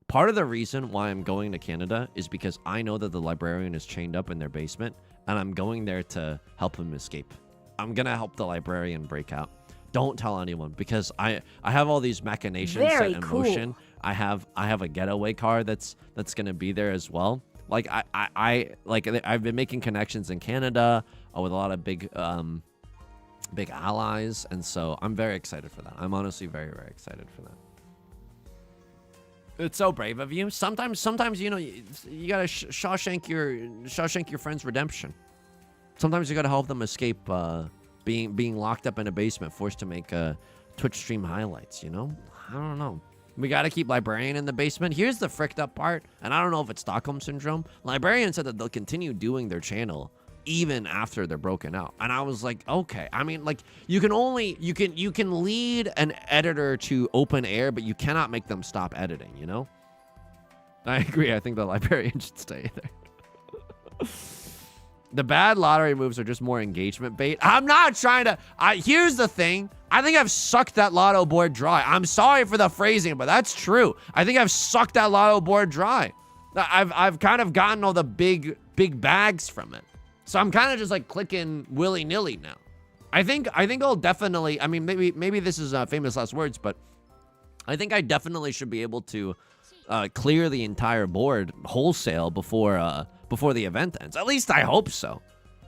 Part of the reason why I'm going to Canada is because I know that the librarian is chained up in their basement, and I'm going there to help him escape. I'm going to help the librarian break out. Don't tell anyone, because I have all these machinations set in motion. I have a getaway car that's going to be there as well. Like I've been making connections in Canada with a lot of big allies, and so I'm very excited for that. I'm honestly very, very excited for that. It's so brave of you. Sometimes you know, you gotta Shawshank your friend's redemption. Sometimes you gotta help them escape being locked up in a basement, forced to make Twitch stream highlights. You know, I don't know. We gotta keep Librarian in the basement. Here's the fricked up part, and I don't know if it's Stockholm syndrome. Librarian said that they'll continue doing their channel even after they're broken out, and I was like, okay. I mean, like, you can lead an editor to open air, but you cannot make them stop editing, you know? I agree. I think the librarian should stay there. The bad lottery moves are just more engagement bait. I'm not trying to, here's the thing. I think I've sucked that lotto board dry. I'm sorry for the phrasing, but that's true. I think I've sucked that lotto board dry. I've kind of gotten all the big bags from it. So I'm kind of just like clicking willy-nilly now. I think I'll definitely, I mean, maybe this is famous last words, but I think I definitely should be able to clear the entire board wholesale before the event ends. At least I hope so.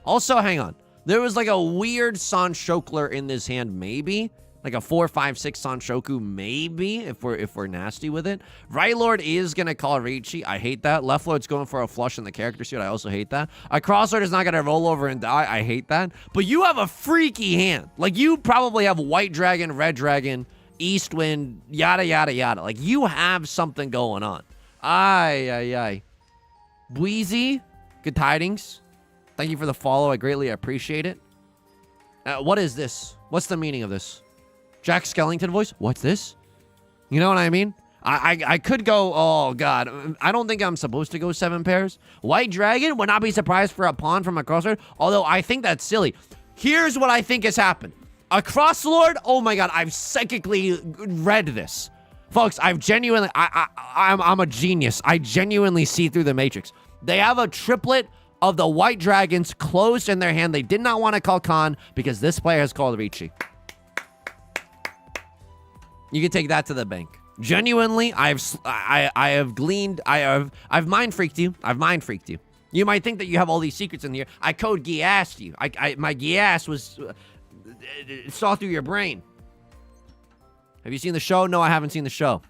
Also, hang on. There was like a weird Sanshokler in this hand, maybe. Like a 4, 5, 6 Sanshoku, maybe, if we're nasty with it. Right Lord is gonna call Riichi. I hate that. Left Lord's going for a flush in the character suit. I also hate that. A Cross Lord is not gonna roll over and die. I hate that. But you have a freaky hand. Like, you probably have White Dragon, Red Dragon, East Wind, yada, yada, yada. Like, you have something going on. Ay. Wheezy, good tidings. Thank you for the follow. I greatly appreciate it. What is this? What's the meaning of this? Jack Skellington voice? What's this? You know what I mean? I could go, oh god. I don't think I'm supposed to go 7 pairs. White Dragon would not be surprised for a pawn from a Crosslord, although I think that's silly. Here's what I think has happened. A Crosslord, oh my god, I've psychically read this. Folks, I've genuinely, I'm a genius. I genuinely see through the matrix. They have a triplet of the White Dragons closed in their hand. They did not want to call Khan because this player has called Riichi. You can take that to the bank. Genuinely, I've mind freaked you. I've mind freaked you. You might think that you have all these secrets in here. I code Giassed you. My Giass was saw through your brain. Have you seen the show? No, I haven't seen the show.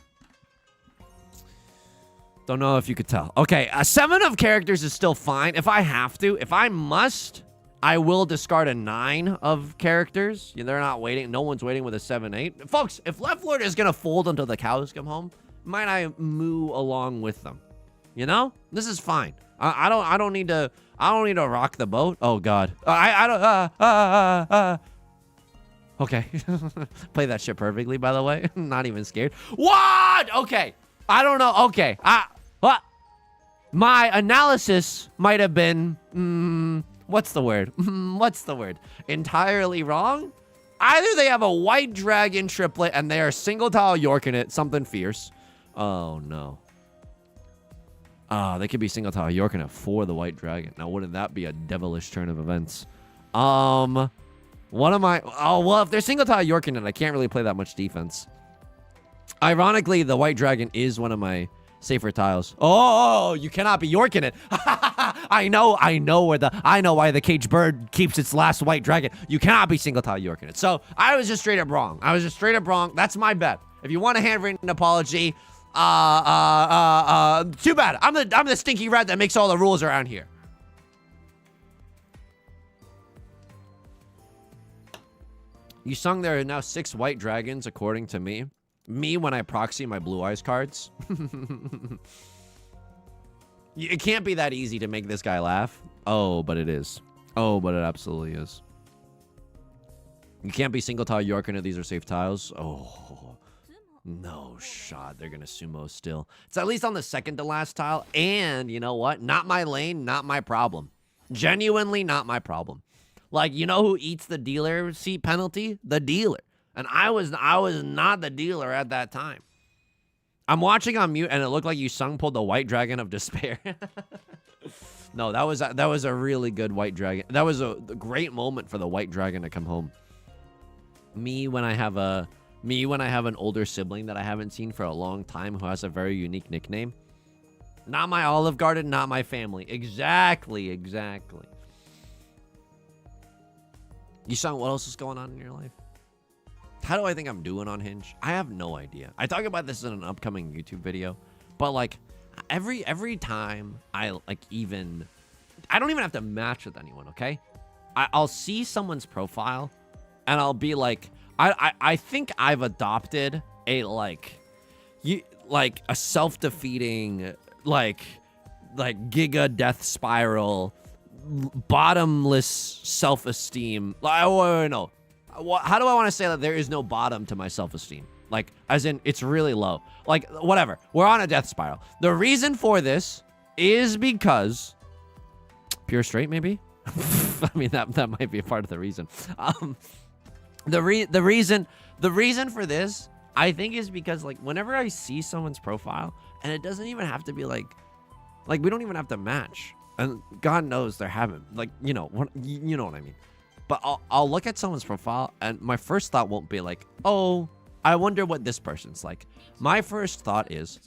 Don't know if you could tell. Okay, 7 of characters is still fine. If I have to, if I must, I will discard a 9 of characters. They're not waiting. No one's waiting with a 7-8. Folks, if Left Lord is gonna fold until the cows come home, might I moo along with them? You know, this is fine. I don't need to rock the boat. Oh God, Okay, play that shit perfectly. By the way, not even scared. What? Okay, I don't know. Okay, what? My analysis might have been. What's the word? What's the word? Entirely wrong? Either they have a White Dragon triplet and they are single tile York in it, something fierce. Oh, no. They could be single tile York in it for the White Dragon. Now, wouldn't that be a devilish turn of events? What am I? Oh, well, if they're single tile York in it, I can't really play that much defense. Ironically, the White Dragon is one of my safer tiles. Oh, you cannot be York in it. I know why the caged bird keeps its last White Dragon. You cannot be single tile York in it. So I was just straight up wrong. That's my bet. If you want a handwritten apology, too bad. I'm the stinky rat that makes all the rules around here. You sung there are now 6 White Dragons, according to me. Me when I proxy my Blue Eyes cards. It can't be that easy to make this guy laugh. Oh, but it is. Oh, but it absolutely is. You can't be single tile York into these are safe tiles. Oh, no shot. They're going to sumo still. It's at least on the second to last tile. And you know what? Not my lane, not my problem. Genuinely not my problem. Like, you know who eats the dealer seat penalty? The dealer. And I was not the dealer at that time. I'm watching on mute, and it looked like Yusong pulled the White Dragon of Despair. No, that was a really good White Dragon. That was a great moment for the White Dragon to come home. Me when I have an older sibling that I haven't seen for a long time who has a very unique nickname. Not my Olive Garden, not my family. Exactly. Yusong, what else is going on in your life? How do I think I'm doing on Hinge? I have no idea. I talk about this in an upcoming YouTube video, but like every time I don't even have to match with anyone, okay? I'll see someone's profile and I'll be like, I think I've adopted a a self-defeating like giga death spiral, bottomless self-esteem. No. How do I want to say that there is no bottom to my self-esteem? Like, as in, it's really low. Like, whatever. We're on a death spiral. The reason for this is because... Pure straight, maybe? I mean, that might be a part of the reason. The reason for this, I think, is because, like, whenever I see someone's profile, and it doesn't even have to be, like, Like, we don't even have to match. And God knows there haven't. Like, you know what I mean. But I'll look at someone's profile, and my first thought won't be like, oh, I wonder what this person's like. My first thought is,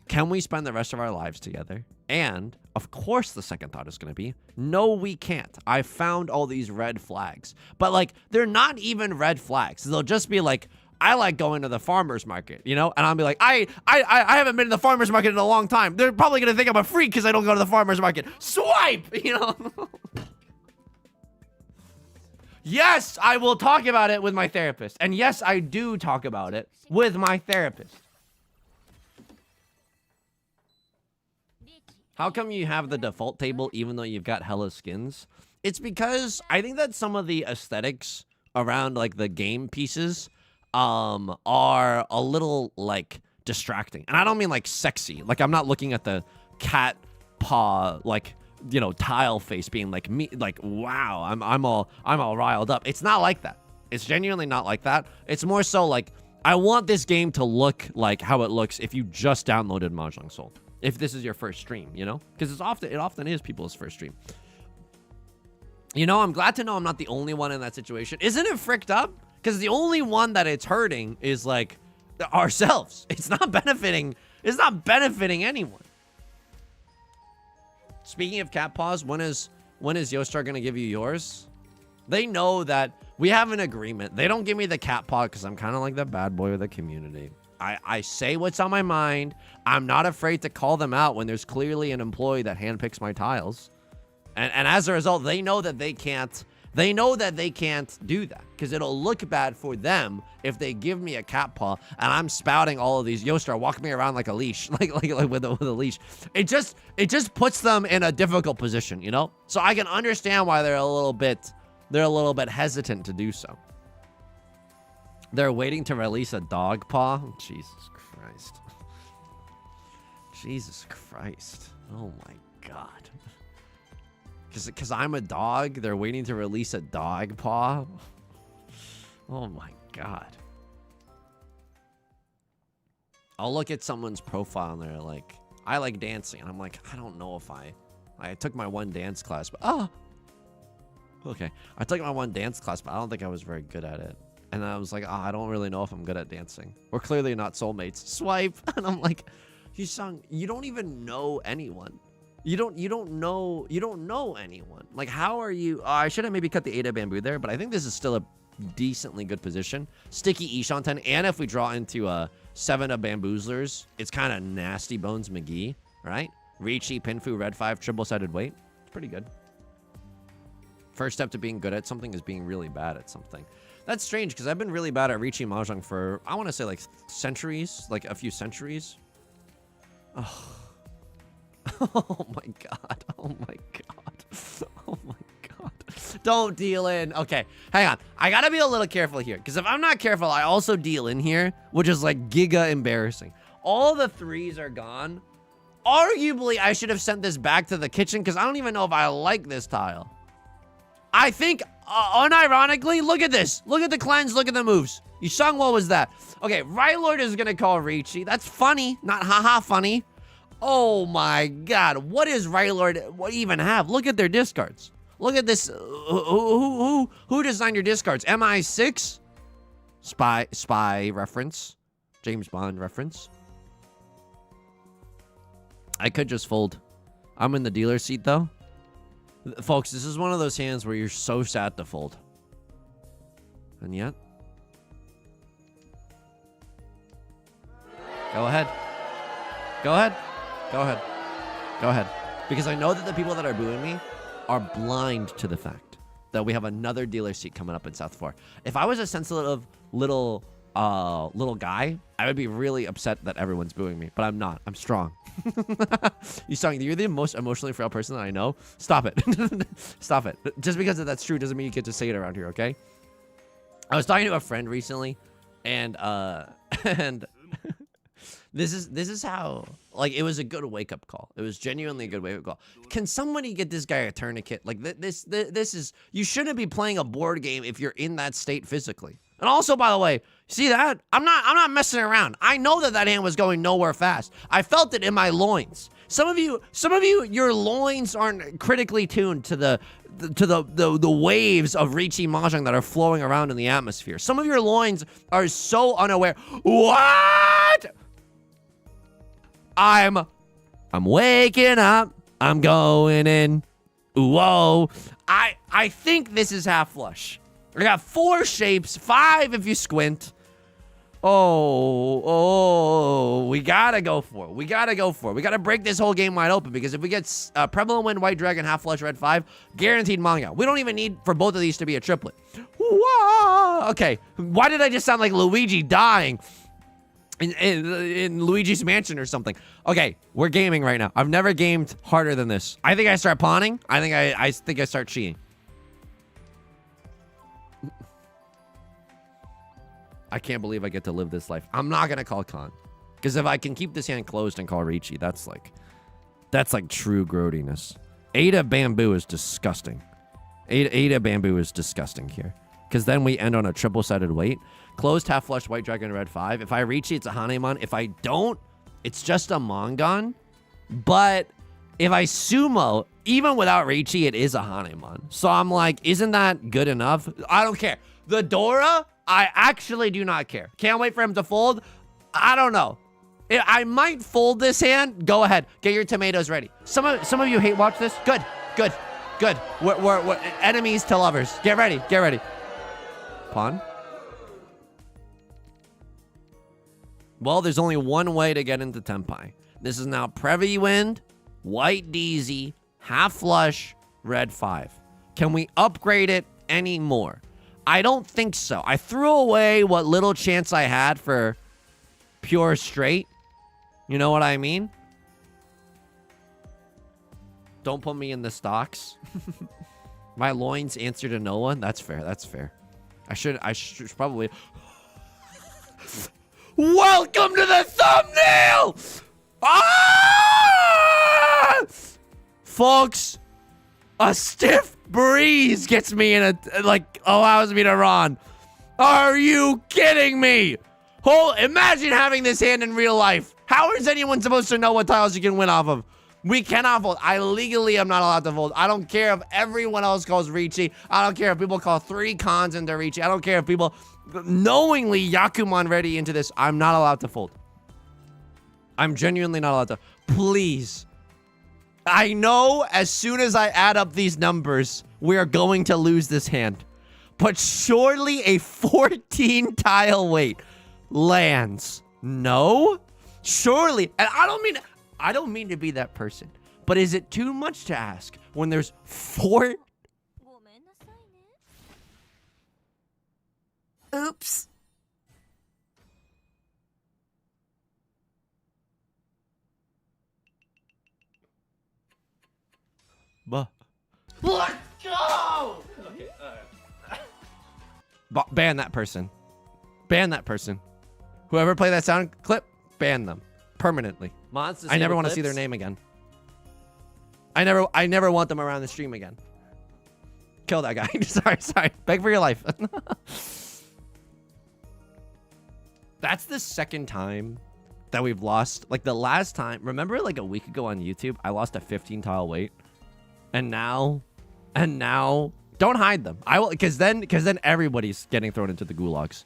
can we spend the rest of our lives together? And, of course, the second thought is going to be, no, we can't. I found all these red flags. But, like, they're not even red flags. They'll just be like, I like going to the farmer's market, you know? And I'll be like, I haven't been to the farmer's market in a long time. They're probably going to think I'm a freak because I don't go to the farmer's market. Swipe, you know? Yes, I will talk about it with my therapist. And yes, I do talk about it with my therapist. How come you have the default table even though you've got hella skins? It's because I think that some of the aesthetics around like the game pieces are a little like distracting. And I don't mean like sexy. Like I'm not looking at the cat paw like, you know, tile face being like me, like wow, I'm all riled up. It's not like that. It's genuinely not like that. It's more so like I want this game to look like how it looks if you just downloaded Mahjong Soul. If this is your first stream, you know? Because it often is people's first stream. You know, I'm glad to know I'm not the only one in that situation. Isn't it fricked up? Because the only one that it's hurting is like ourselves. It's not benefiting anyone. Speaking of cat paws, when is Yostar gonna give you yours? They know that we have an agreement. They don't give me the cat paw because I'm kind of like the bad boy of the community. I say what's on my mind. I'm not afraid to call them out when there's clearly an employee that handpicks my tiles. And as a result, they know that they can't do that because it'll look bad for them if they give me a cat paw and I'm spouting all of these Yostar walk me around like a leash, like with a leash. It just puts them in a difficult position, you know? So I can understand why they're a little bit hesitant to do so. They're waiting to release a dog paw. Jesus Christ. Jesus Christ. Oh my God. Because I'm a dog, they're waiting to release a dog paw. Oh my God. I'll look at someone's profile and they're like, I like dancing. And I'm like, I don't know if I took my one dance class, but okay. I took my one dance class, but I don't think I was very good at it. And I was like, I don't really know if I'm good at dancing. We're clearly not soulmates. Swipe. And I'm like, Yusong, you don't even know anyone. You don't know anyone. Like, how are you? I should have maybe cut the Ada bamboo there, but I think this is still a decently good position. Sticky Ishanten, and if we draw into 7 of Bamboozlers, it's kind of Nasty Bones McGee, right? Riichi, Pinfu, Red 5, triple-sided weight. It's pretty good. First step to being good at something is being really bad at something. That's strange, because I've been really bad at Riichi Mahjong for, I want to say, like, centuries. Like, a few centuries. Oh. Oh, my God. Oh, my God. Oh, my God. Don't deal in. Okay, hang on. I got to be a little careful here, because if I'm not careful, I also deal in here, which is, like, giga embarrassing. All the 3s are gone. Arguably, I should have sent this back to the kitchen, because I don't even know if I like this tile. I think, unironically, look at this. Look at the cleanse. Look at the moves. Yusong, what was that? Okay, Right Lord is going to call Riichi. That's funny. Not haha funny. Oh, my God. What is Right Lord? What do you even have? Look at their discards. Look at this. Who designed your discards? MI6? Spy reference. James Bond reference. I could just fold. I'm in the dealer seat, though. Folks, this is one of those hands where you're so sad to fold. And yet... Go ahead. Go ahead. Go ahead. Go ahead. Because I know that the people that are booing me are blind to the fact that we have another dealer seat coming up in South 4. If I was a sensitive little guy, I would be really upset that everyone's booing me. But I'm not. I'm strong. You're the most emotionally frail person that I know. Stop it. Stop it. Just because that's true doesn't mean you get to say it around here, okay? I was talking to a friend recently, and this is how, like, it was a good wake-up call. It was genuinely a good wake-up call. Can somebody get this guy a tourniquet? Like, this is, you shouldn't be playing a board game if you're in that state physically. And also, by the way, see that? I'm not messing around. I know that hand was going nowhere fast. I felt it in my loins. Some of you, your loins aren't critically tuned to the waves of Riichi Mahjong that are flowing around in the atmosphere. Some of your loins are so unaware. What? I'm waking up. I'm going in. Whoa. I think this is half flush. I got 4 shapes, 5 if you squint. Oh, we gotta go for it. We gotta break this whole game wide open, because if we get Prevalent Wind, White Dragon, Half Flush, Red 5, guaranteed manga. We don't even need for both of these to be a triplet. Whoa. Okay, why did I just sound like Luigi dying in Luigi's Mansion or something? Okay, we're gaming right now. I've never gamed harder than this. I think I start pawning. I think I start cheating. I can't believe I get to live this life. I'm not gonna call Khan, because if I can keep this hand closed and call Riichi, that's like true grody-ness. Ada Bamboo is disgusting. Ada Bamboo is disgusting here, because then we end on a triple-sided weight. Closed, half flush, White Dragon, Red 5. If I Riichi, it's a Hanemon. If I don't, it's just a Mongon. But if I sumo, even without Riichi, it is a Hanemon. So I'm like, isn't that good enough? I don't care. The Dora, I actually do not care. Can't wait for him to fold. I don't know. I might fold this hand. Go ahead. Get your tomatoes ready. Some of you hate watch this. Good. We're enemies to lovers. Get ready. Pawn. Well, there's only one way to get into Tenpai. This is now Previ Wind, White DZ, Half Flush, Red 5. Can we upgrade it anymore? I don't think so. I threw away what little chance I had for pure straight. You know what I mean? Don't put me in the stocks. My loins answer to no one. That's fair. I should probably... Welcome to the thumbnail! Ah! Folks, a stiff breeze gets me in allows me to run. Are you kidding me? Imagine having this hand in real life. How is anyone supposed to know what tiles you can win off of? We cannot fold. I legally am not allowed to fold. I don't care if everyone else calls Riichi. I don't care if people call 3 cons into Riichi. I don't care if people knowingly Yakuman ready into this. I'm not allowed to fold. I'm genuinely not allowed to. Please. I know as soon as I add up these numbers, we are going to lose this hand. But surely a 14 tile weight lands. No? Surely. And I don't mean to be that person. But is it too much to ask when there's 4? Oops. Let's go! Okay, ban that person. Ban that person. Whoever played that sound clip, ban them permanently. I never want to see their name again. I never want them around the stream again. Kill that guy. sorry. Beg for your life. That's the second time that we've lost. Like the last time, remember like a week ago on YouTube, I lost a 15 tile weight. And now, don't hide them. I will, because then everybody's getting thrown into the gulags.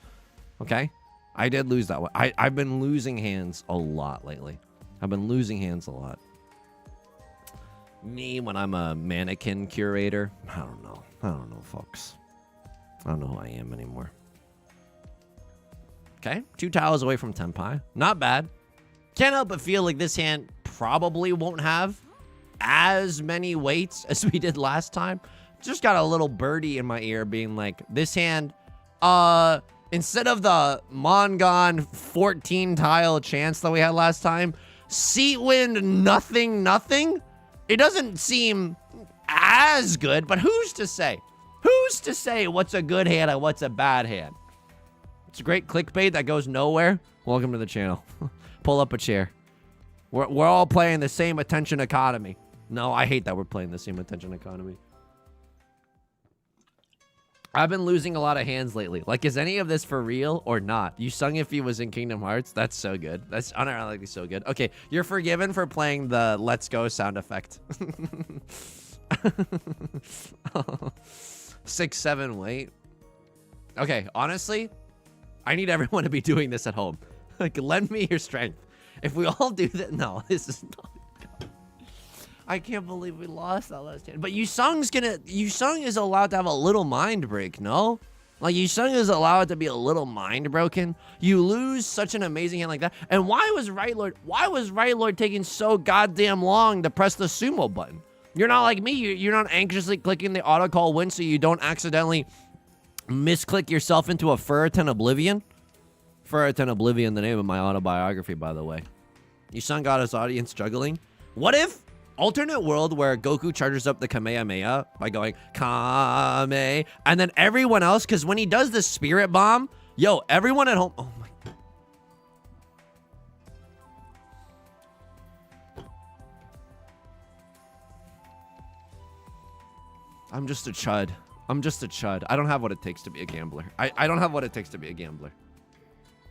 Okay? I did lose that one. I've been losing hands a lot lately. Me, when I'm a mannequin curator, I don't know, folks. I don't know who I am anymore. Okay, 2 tiles away from Tenpai. Not bad. Can't help but feel like this hand probably won't have as many weights as we did last time. Just got a little birdie in my ear being like, this hand, instead of the Mongon 14 tile chance that we had last time, Seat Wind nothing. It doesn't seem as good, but who's to say? Who's to say what's a good hand and what's a bad hand? It's a great clickbait that goes nowhere. Welcome to the channel. Pull up a chair. We're all playing the same attention economy. No, I hate that we're playing the same attention economy. I've been losing a lot of hands lately. Like, is any of this for real or not? You sung if he was in Kingdom Hearts. That's so good. That's unironically so good. Okay, you're forgiven for playing the "Let's Go" sound effect. 6, 7, wait. Okay, honestly, I need everyone to be doing this at home. Like, lend me your strength. If we all do that, no, this is not. I can't believe we lost that last hand. But Yusong is allowed to have a little mind break, no? Like, Yusong is allowed to be a little mind broken. You lose such an amazing hand like that. And why was Right Lord taking so goddamn long to press the sumo button? You're not like me. You're not anxiously clicking the auto call win so you don't accidentally misclick yourself into a Furriton Oblivion. Furriton Oblivion, the name of my autobiography, by the way. Yusong got his audience juggling. What if alternate world where Goku charges up the Kamehameha by going Kame, and then everyone else, because when he does the spirit bomb, yo, everyone at home, oh my god. I'm just a chud. I'm just a chud. I don't have what it takes to be a gambler. I don't have what it takes to be a gambler.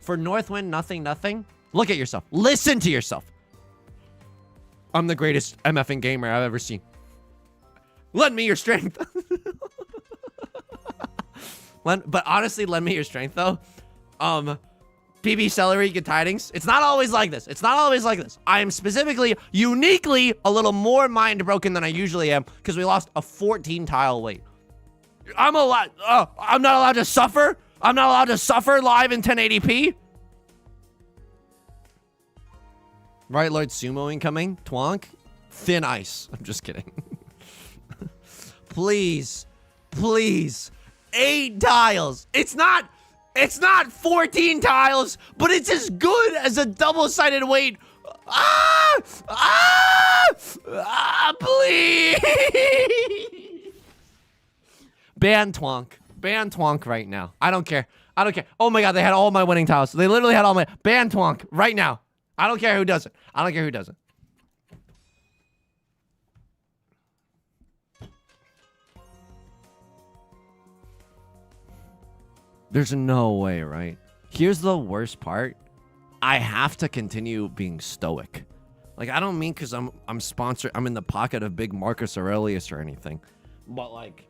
For Northwind, nothing. Look at yourself. Listen to yourself. I'm the greatest MFing gamer I've ever seen. Lend me your strength. But honestly, lend me your strength, though. PB Celery, good tidings. It's not always like this. It's not always like this. I am specifically, uniquely, a little more mind broken than I usually am because we lost a 14 tile wait. I'm not allowed to suffer? I'm not allowed to suffer live in 1080p? Right Lord Sumo incoming. Twonk. Thin ice. I'm just kidding. Please. 8 tiles. It's not 14 tiles, but it's as good as a double-sided weight. Please. Ban Twonk right now. I don't care. Oh my god, they had all my winning tiles. They literally had all my... Ban Twonk right now. I don't care who does it. There's no way, right? Here's the worst part. I have to continue being stoic. Like, I don't mean because I'm sponsored. I'm in the pocket of big Marcus Aurelius or anything. But, like...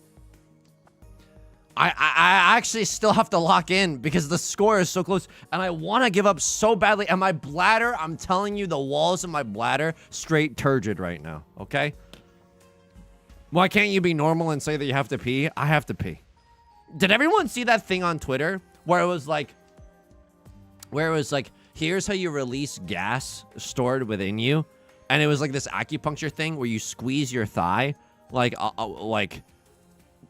I actually still have to lock in because the score is so close and I want to give up so badly. And my bladder, I'm telling you, the walls of my bladder straight turgid right now, okay? Why can't you be normal and say that you have to pee? I have to pee. Did everyone see that thing on Twitter where it was like, here's how you release gas stored within you? And it was like this acupuncture thing where you squeeze your thigh like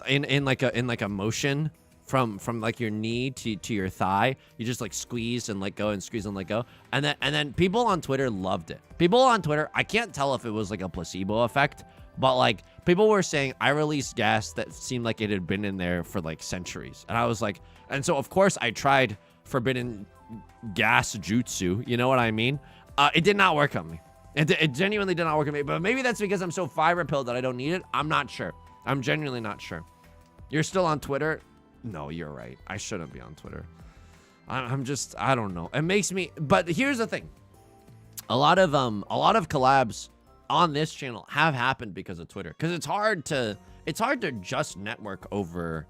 in like a motion from like your knee to your thigh. You just like squeeze and let go and squeeze and let go. And then people on Twitter loved it. People on Twitter, I can't tell if it was like a placebo effect, but like people were saying I released gas that seemed like it had been in there for like centuries. And I was like, and so of course I tried forbidden gas jutsu, you know what I mean? It did not work on me. It genuinely did not work on me, but maybe that's because I'm so fiber pilled that I don't need it. I'm not sure. I'm genuinely not sure. You're still on Twitter? No, you're right. I shouldn't be on Twitter. I don't know. It makes me, but here's the thing. A lot of collabs on this channel have happened because of Twitter. Because it's hard to just network over,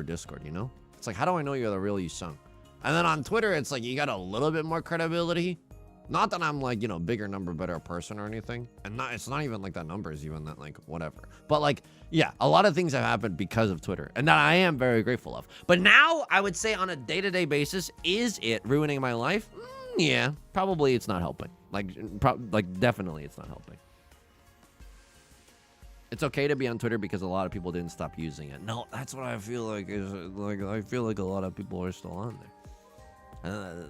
Discord, you know? It's like, how do I know you're the real Yusong? And then on Twitter, it's like, you got a little bit more credibility. Not that I'm like, you know, bigger number, better person or anything. And it's not even like that number is even that like whatever. But like, yeah, a lot of things have happened because of Twitter and that I am very grateful of. But now I would say on a day-to-day basis, is it ruining my life? Yeah, probably it's not helping. Like definitely it's not helping. It's okay to be on Twitter because a lot of people didn't stop using it. No, that's what I feel like is like, I feel like a lot of people are still on there.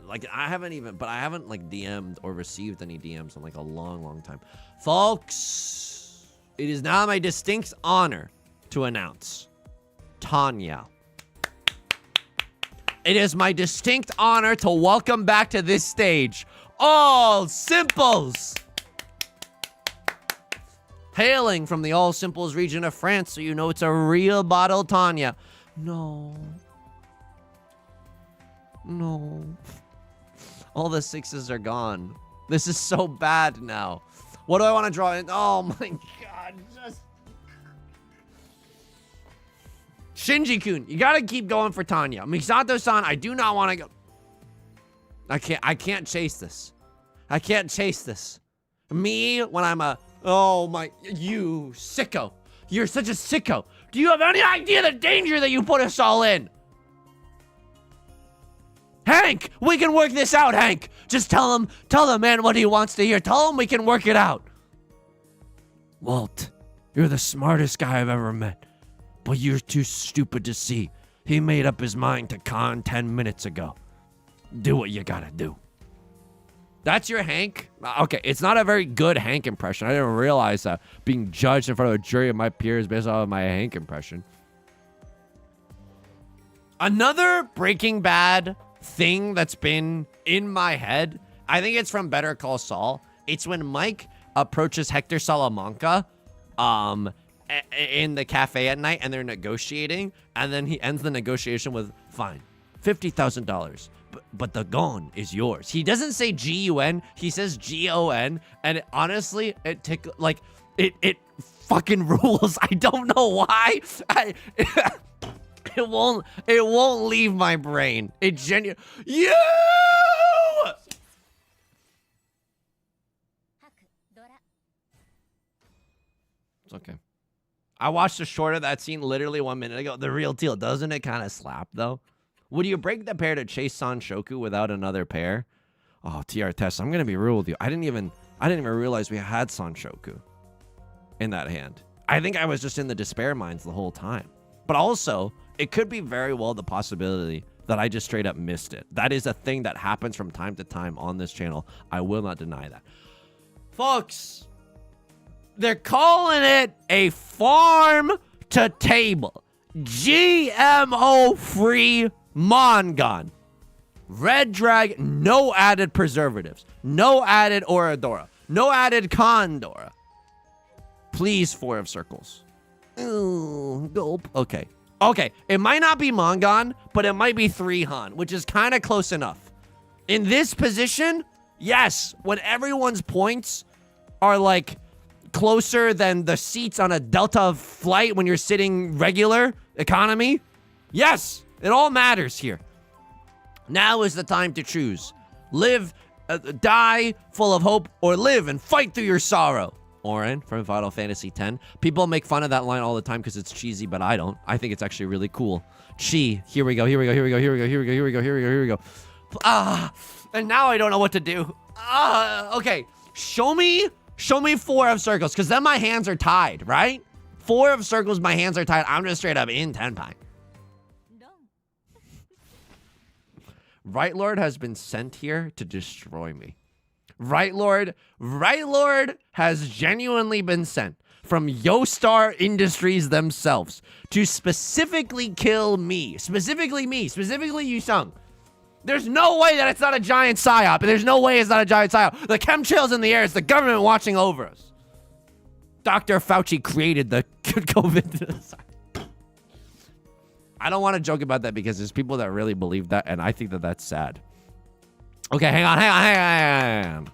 Like I haven't like DM'd or received any DMs in like a long time. Folks, it is now my distinct honor to announce Tanya. It is my distinct honor to welcome back to this stage all Simples. Hailing from the All Simples region of France, so you know it's a real bottle Tanya. No. No. All the 6s are gone. This is so bad now. What do I want to draw in? Oh my god. Just... Shinji-kun, you gotta keep going for Tanya. Misato-san, I do not want to go. I can't chase this. I can't chase this. Me, when I'm a... Oh my... You sicko. You're such a sicko. Do you have any idea the danger that you put us all in? Hank, we can work this out, Hank. Just tell the man what he wants to hear. Tell him we can work it out. Walt, you're the smartest guy I've ever met. But you're too stupid to see. He made up his mind to con 10 minutes ago. Do what you gotta do. That's your Hank? Okay, it's not a very good Hank impression. I didn't realize that. Being judged in front of a jury of my peers based off of my Hank impression. Another Breaking Bad thing that's been in my head, I think it's from Better Call Saul. It's when Mike approaches Hector Salamanca in the cafe at night, and they're negotiating, and then he ends the negotiation with, fine, $50,000. But the gun is yours. He doesn't say G-U-N, he says G-O-N, and honestly, it fucking rules. I don't know why. It won't leave my brain. It genuinely... You! It's okay. I watched a short of that scene literally 1 minute ago. The real deal. Doesn't it kind of slap, though? Would you break the pair to chase Sanshoku without another pair? Oh, TR Test, I'm going to be real with you. I didn't even realize we had Sanshoku in that hand. I think I was just in the despair mines the whole time. But also, it could be very well the possibility that I just straight up missed it. That is a thing that happens from time to time on this channel. I will not deny that. Folks, they're calling it a farm to table GMO-free Mongon. Red Drag, no added preservatives. No added Oradora. No added Condora. Please, 4 of circles. Ooh, gulp. Okay. Okay, it might not be Mongon, but it might be 3 Han, which is kind of close enough. In this position, yes, when everyone's points are like closer than the seats on a Delta flight when you're sitting regular economy, yes, it all matters here. Now is the time to choose. Live, die full of hope, or live and fight through your sorrow. Oren from Final Fantasy X. People make fun of that line all the time because it's cheesy, but I don't. I think it's actually really cool. Chi, here we go, here we go, here we go, here we go, here we go, here we go, here we go, here we go. And now I don't know what to do. Okay, show me 4 of circles, because then my hands are tied, right? 4 of circles, my hands are tied. I'm just straight up in Tenpai. Right Lord has been sent here to destroy me. Right Lord has genuinely been sent from Yostar Industries themselves to specifically kill me. Specifically Yusong. There's no way that it's not a giant psyop, and there's no way it's not a giant psyop. The chemtrails in the air, it's the government watching over us. Dr. Fauci created the COVID. I don't want to joke about that because there's people that really believe that, and I think that that's sad. Okay, hang on.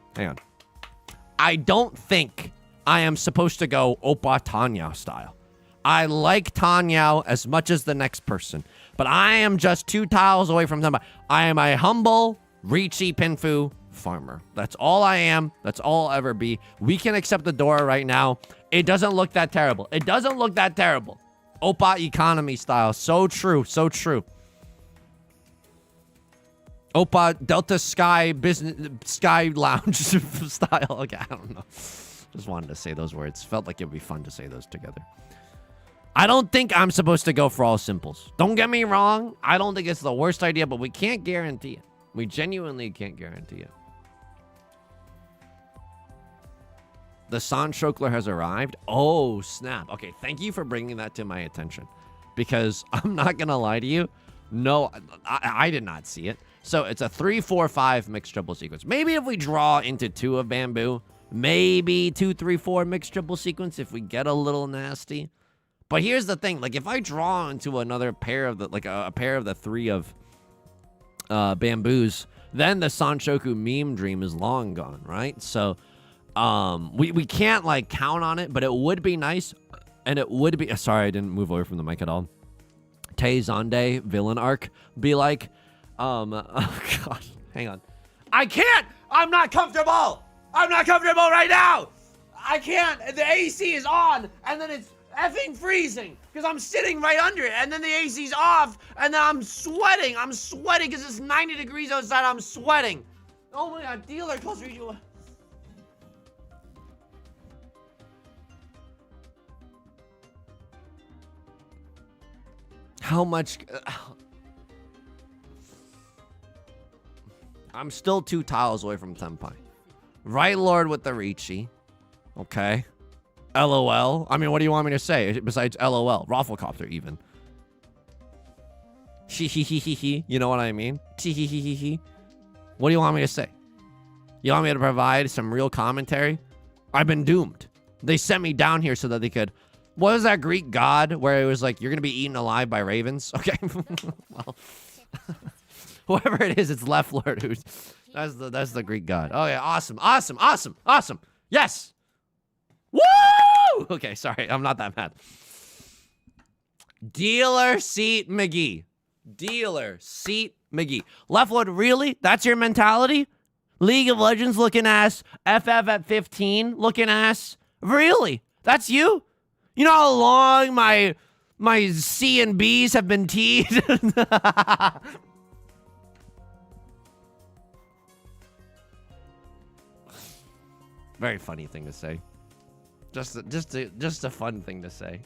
I don't think I am supposed to go Oppa Tanya style. I like Tanya as much as the next person, but I am just 2 tiles away from them. I am a humble Riichi Pinfu farmer. That's all I am. That's all I'll ever be. We can accept the Dora right now. It doesn't look that terrible. It doesn't look that terrible. Oppa economy style. So true. So true. Oppa Delta Sky Business Sky Lounge style. Okay, I don't know. Just wanted to say those words. Felt like it'd be fun to say those together. I don't think I'm supposed to go for all simples. Don't get me wrong. I don't think it's the worst idea, but we can't guarantee it. We genuinely can't guarantee it. The Sanshokler has arrived. Oh, snap. Okay, thank you for bringing that to my attention. Because I'm not going to lie to you. No, I did not see it. So it's a 3-4-5 mixed triple sequence. Maybe if we draw into 2 of bamboo, Maybe 2, 3, 4 mixed triple sequence if we get a little nasty. But here's the thing, like if I draw into another pair of the, like a pair of the 3 of bamboos, then the Sanshoku meme dream is long gone, right? So we can't like count on it, but it would be nice, and it would be, sorry, I didn't move away from the mic at all. Teizande villain arc be like, oh god, hang on. I can't! I'm not comfortable! I'm not comfortable right now! I can't! The AC is on, and then it's effing freezing, because I'm sitting right under it, and then the AC's off, and then I'm sweating because it's 90 degrees outside, I'm sweating. Oh my god, dealer, close reach. How much? I'm still 2 tiles away from Tenpai. Right Lord with the Riichi. Okay. LOL. I mean, what do you want me to say besides LOL? Rafflecopter even. He. You know what I mean? He. What do you want me to say? You want me to provide some real commentary? I've been doomed. They sent me down here so that they could... What was that Greek god where it was like, you're going to be eaten alive by ravens? Okay. Well, whoever it is, it's Left Lord who's... That's the Greek god. Oh, yeah. Awesome. Yes. Woo! Okay, sorry. I'm not that mad. Dealer Seat McGee. Left Lord, really? That's your mentality? League of Legends looking ass. FF at 15 looking ass. Really? That's you? You know how long my C and B's have been teed? Very funny thing to say. Just a fun thing to say.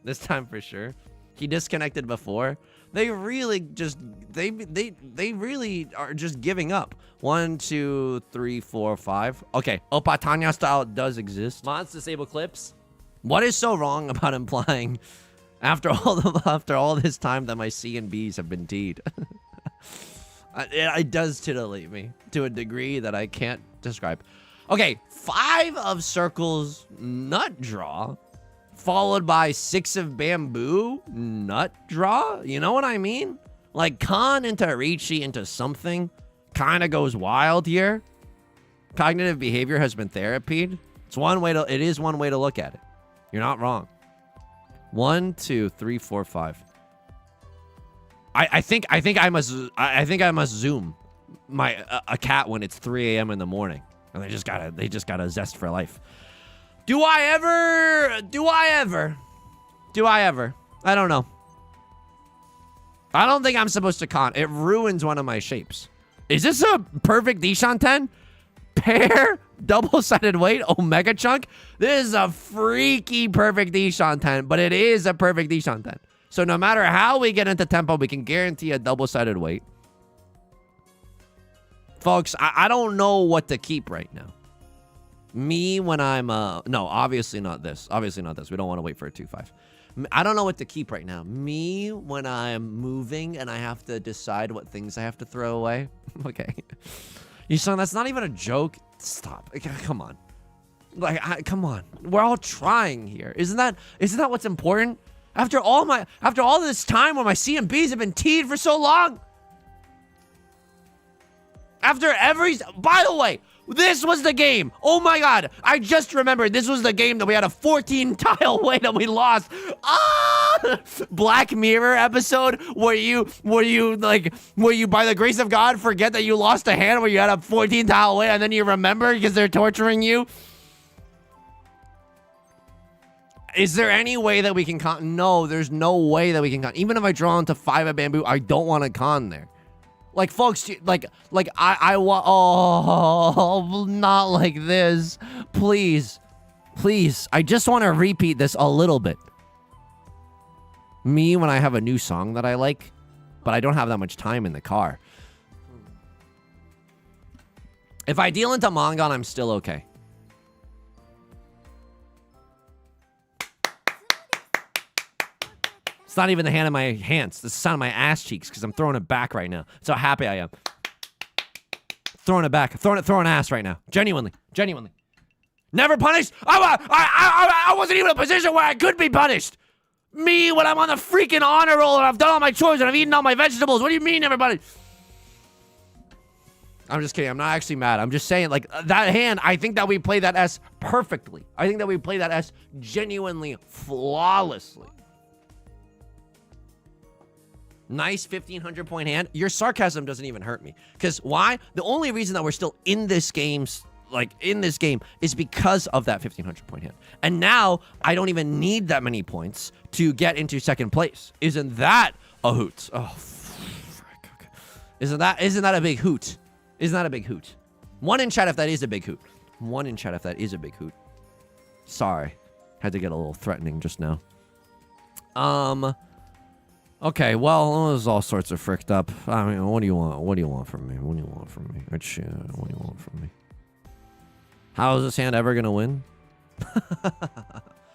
This time for sure. He disconnected before. They really just they really are just giving up. 1, 2, 3, 4, 5. Okay, Opatanya style does exist. Mods disable clips. What is so wrong about implying after all this time that my C and B's have been teed? It does titillate me to a degree that I can't describe. Okay, 5 of circles nut draw, followed by 6 of bamboo nut draw. You know what I mean? Like Khan into Riichi into something kind of goes wild here. Cognitive behavior has been therapied. It is one way to look at it. You're not wrong. 1, 2, 3, 4, 5. I think I must zoom a cat when it's 3 a.m. in the morning, and they just got a zest for life. Do I ever? I don't know. I don't think I'm supposed to con. It ruins one of my shapes. Is this a perfect Dishanten? Pair, double-sided weight, Omega Chunk. This is a freaky perfect Dishanten, but it is a perfect Dishanten. So no matter how we get into tempo, we can guarantee a double-sided weight. Folks, I don't know what to keep right now. Me when I'm, no, obviously not this. Obviously not this. We don't want to wait for a 2-5. I don't know what to keep right now. Me when I'm moving and I have to decide what things I have to throw away. Okay. Yusong, that's not even a joke. Stop. Come on. Like, come on. We're all trying here. Isn't that what's important? After all this time when my CMBs have been teed for so long. By the way, this was the game. Oh my god. I just remembered this was the game that we had a 14 tile wait and we lost. Ah! Black Mirror episode where you by the grace of God forget that you lost a hand where you had a 14 tile wait and then you remember because they're torturing you. Is there any way that we can con? No, there's no way that we can con. Even if I draw into 5 of bamboo, I don't want to con there. Like, folks, I want, oh, not like this. Please, I just want to repeat this a little bit. Me when I have a new song that I like, but I don't have that much time in the car. If I deal into Mongon, I'm still okay. It's not even the hand in my hands. It's the sound of my ass cheeks because I'm throwing it back right now. That's how happy I am. Throwing it back. Throwing ass right now. Genuinely. Never punished? I wasn't even in a position where I could be punished. Me, when I'm on the freaking honor roll and I've done all my chores and I've eaten all my vegetables. What do you mean, everybody? I'm just kidding. I'm not actually mad. I'm just saying, like, that hand, I think that we played that S perfectly. I think that we played that S genuinely flawlessly. Nice 1,500 point hand. Your sarcasm doesn't even hurt me. Because why? The only reason that we're still in this game, is because of that 1,500 point hand. And now, I don't even need that many points to get into second place. Isn't that a hoot? Oh, frick. Okay. Isn't that a big hoot? Isn't that a big hoot? One in chat if that is a big hoot. One in chat if that is a big hoot. Sorry. Had to get a little threatening just now. Okay, well, there's all sorts of fricked up. I mean, what do you want? What do you want from me? What do you want from me? What do you want from me? How is this hand ever gonna win?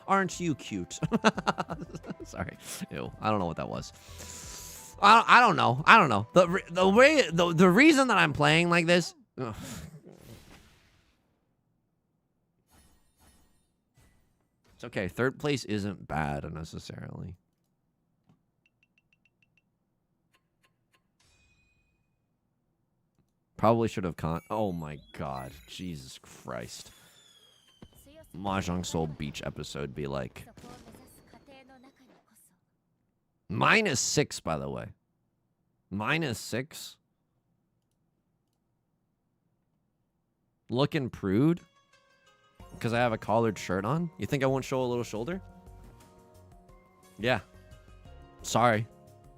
Aren't you cute? Sorry. Ew, I don't know what that was. I don't know. I don't know. The reason that I'm playing like this. Ugh. It's okay. Third place isn't bad necessarily. Probably should have oh my god. Jesus Christ. Mahjong Soul Beach episode be like. -6, by the way. -6. Looking prude? Because I have a collared shirt on? You think I won't show a little shoulder? Yeah. Sorry.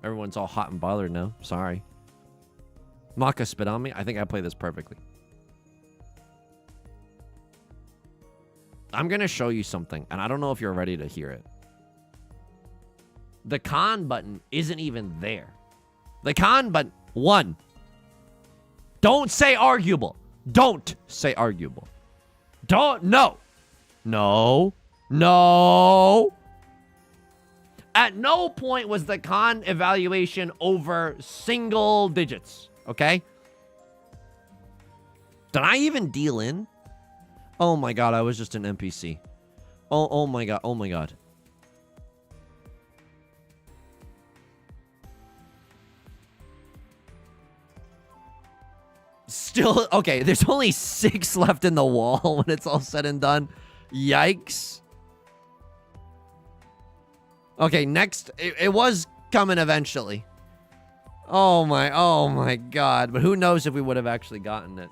Everyone's all hot and bothered now. Sorry. Maka spit on me. I think I play this perfectly. I'm going to show you something, and I don't know if you're ready to hear it. The con button isn't even there. The con button, 1. Don't say arguable. Don't say arguable. No. At no point was the con evaluation over single digits, okay? Did I even deal in? Oh my god, I was just an NPC. Oh my god. Still, okay, there's only 6 left in the wall when it's all said and done. Yikes. Okay, next, it was coming eventually. Oh my god. But who knows if we would have actually gotten it.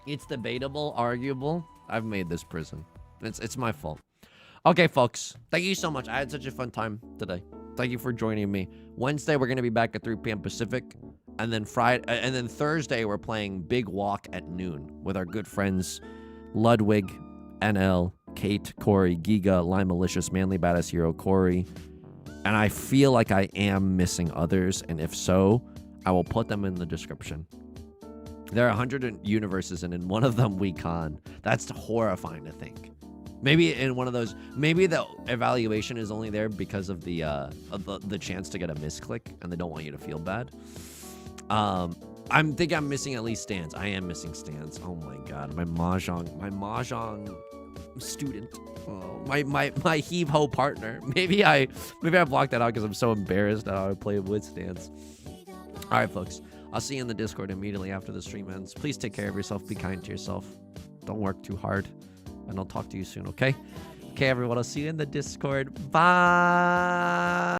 It's debatable, arguable. I've made this prison. It's my fault. Okay, folks. Thank you so much. I had such a fun time today. Thank you for joining me. Wednesday, we're going to be back at 3 p.m. Pacific. And then Thursday, we're playing Big Walk at noon with our good friends Ludwig, NL, Kate, Corey, Giga, Lime Malicious, Manly Badass Hero, Corey. And I feel like I am missing others. And if so, I will put them in the description. There are 100 universes, and in one of them we con. That's horrifying to think. Maybe in one of those, maybe the evaluation is only there because of the chance to get a misclick, and they don't want you to feel bad. I'm missing at least stands. I am missing stands. Oh my god, my mahjong student, my heave ho partner. Maybe I blocked that out because I'm so embarrassed at how I play with stands. All right, folks. I'll see you in the Discord immediately after the stream ends. Please take care of yourself. Be kind to yourself. Don't work too hard. And I'll talk to you soon, okay? Okay, everyone. I'll see you in the Discord. Bye.